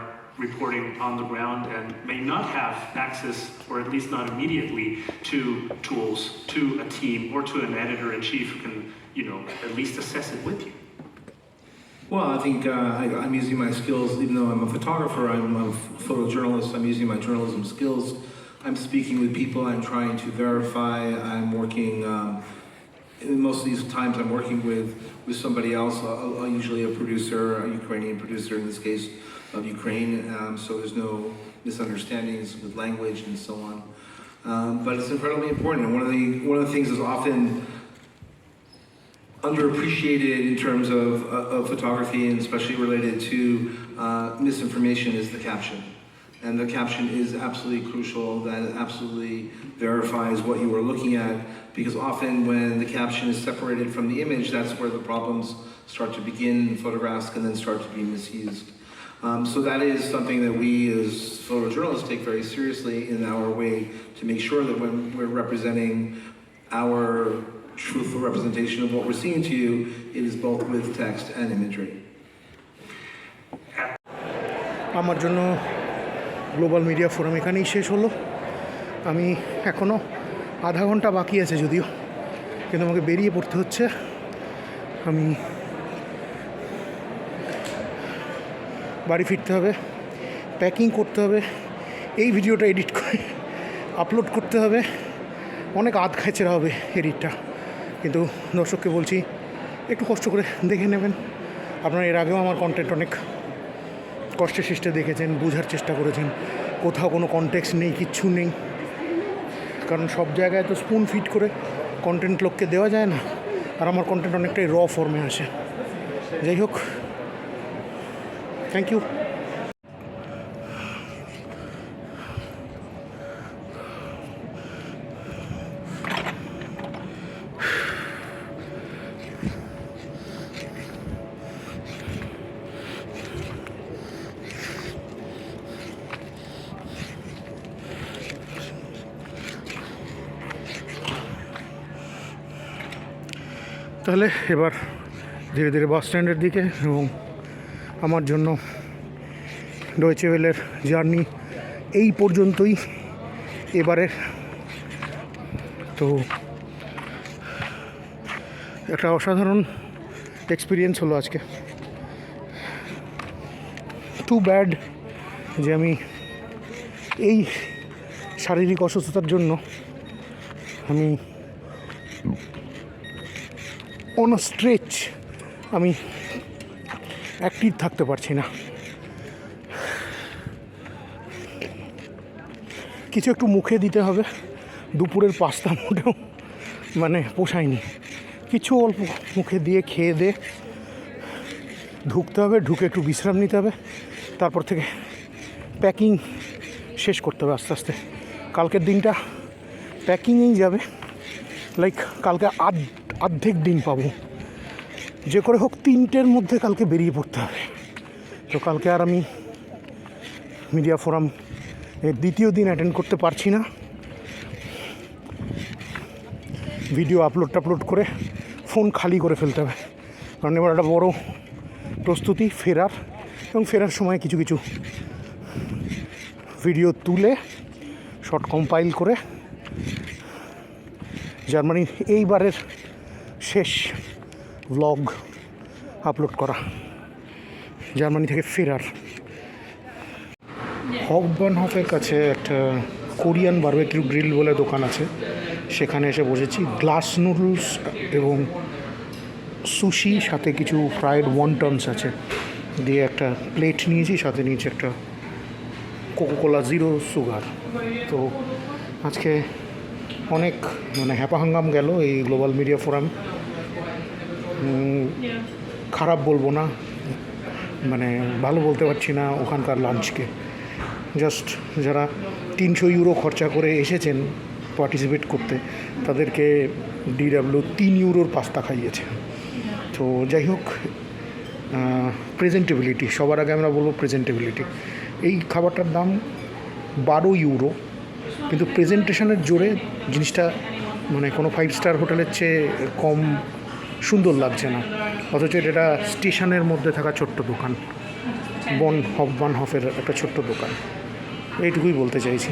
reporting on the ground and may not have access, or at least not immediately, to tools, to a team, or to an editor-in-chief who can, at least assess it with you? Well, I think I'm using my skills, even though I'm a photographer, I'm a photojournalist, I'm using my journalism skills. I'm speaking with people, I'm trying to verify, I'm working, most of these times I'm working with somebody else, usually a producer, a Ukrainian producer in this case of Ukraine, so there's no misunderstandings with language and so on. But it's incredibly important, and one of the things that's often underappreciated in terms of photography, and especially related to misinformation, is the caption. And the caption is absolutely crucial, that it absolutely verifies what you are looking at, because often when the caption is separated from the image, that's where the problems start to begin. Photographs can then start to be misused. So that is something that we as photojournalists take very seriously in our way to make sure that when we're representing our truthful representation of what we're seeing to you, it is both with text and imagery. আমার জন্য global media forum এখানেই শেষ হলো। আমি এখনও আধা ঘন্টা বাকি আছে যদিও, কিন্তু আমাকে বেরিয়ে পড়তে হচ্ছে। আমি বাড়ি ফিরতে হবে, প্যাকিং করতে হবে, এই ভিডিওটা এডিট করে আপলোড করতে হবে, অনেক আধ খেচেরা হবে এডিটটা। কিন্তু দর্শককে বলছি একটু কষ্ট করে দেখে নেবেন। আপনারা এর আগেও আমার কন্টেন্ট অনেক কষ্টে সৃষ্টে দেখেছেন, বোঝার চেষ্টা করেছেন। কোথাও কোনো কনটেক্সট নেই, কিচ্ছু নেই, কারণ সব জায়গায় তো স্পুন ফিট করে কন্টেন্ট লোককে দেওয়া যায় না, আর আমার কন্টেন্ট অনেকটাই র ফর্মে আসে। যাই হোক, থ্যাংক ইউ। তাহলে এবার ধীরে ধীরে বাস স্ট্যান্ডের দিকে, এবং আমার জন্য ডয়েচে ওয়েলের জার্নি এই পর্যন্তই এবারের। তো একটা অসাধারণ এক্সপিরিয়েন্স হলো আজকে। টু ব্যাড যে আমি এই শারীরিক অসুস্থতার জন্য আমি অন স্ট্রেচ আমি অ্যাক্টিভ থাকতে পারছি না। কিছু একটু মুখে দিতে হবে, দুপুরের পাস্তা মোটেও মানে পোষায়নি। কিছু অল্প মুখে দিয়ে খেয়ে দিয়ে ঢুকতে হবে, ঢুকে একটু বিশ্রাম নিতে হবে, তারপর থেকে প্যাকিং শেষ করতে হবে আস্তে আস্তে। কালকের দিনটা প্যাকিংয়েই যাবে, লাইক কালকে অর্ধেক দিন পাবো, যে করে হোক 3টের মধ্যে কালকে বেরিয়ে পড়তে হবে। তো কালকে আর আমি মিডিয়া ফোরাম এর দ্বিতীয় দিন অ্যাটেন্ড করতে পারছি না। ভিডিও আপলোড করে ফোন খালি করে ফেলতে হবে, কারণ এবার একটা বড় প্রস্তুতি ফেরার, এবং ফেরার সময় কিছু কিছু ভিডিও তুলে শর্ট কম্পাইল করে জার্মানির এইবারের শেষ ব্লগ আপলোড করা, জার্মানি থেকে ফেরার। হফবানহফের কাছে একটা কোরিয়ান বারবেকিউ গ্রিল বলে দোকান আছে, সেখানে এসে বসেছি। গ্লাস নুডলস এবং সুশি, সাথে কিছু ফ্রাইড ওয়ান্টনস আছে, দিয়ে একটা প্লেট নিয়েছি, সাথে নিয়েছি একটা কোকোকোলা জিরো সুগার। তো আজকে অনেক মানে হ্যাপাহাঙ্গাম গেল এই গ্লোবাল মিডিয়া ফোরাম। খারাপ বলবো না, মানে ভালো বলতে পারছি না ওখানকার লাঞ্চকে। জাস্ট যারা 300 ইউরো খরচা করে এসেছেন পার্টিসিপেট করতে, তাদেরকে ডিডাব্লিউ 3 ইউরোর পাস্তা খাইয়েছে। তো যাই হোক, প্রেজেন্টেবিলিটি সবার আগে আমরা বলবো প্রেজেন্টেবিলিটি। এই খাবারটার দাম 12 ইউরো, কিন্তু প্রেজেন্টেশনের জোরে জিনিসটা মানে কোনো 5 স্টার হোটেলের চেয়ে কম সুন্দর লাগছে না। অথচ এটা স্টেশনের মধ্যে থাকা ছোট্ট দোকান, হফবানহফের একটা ছোট্ট দোকান। এইটুকুই বলতে চাইছি।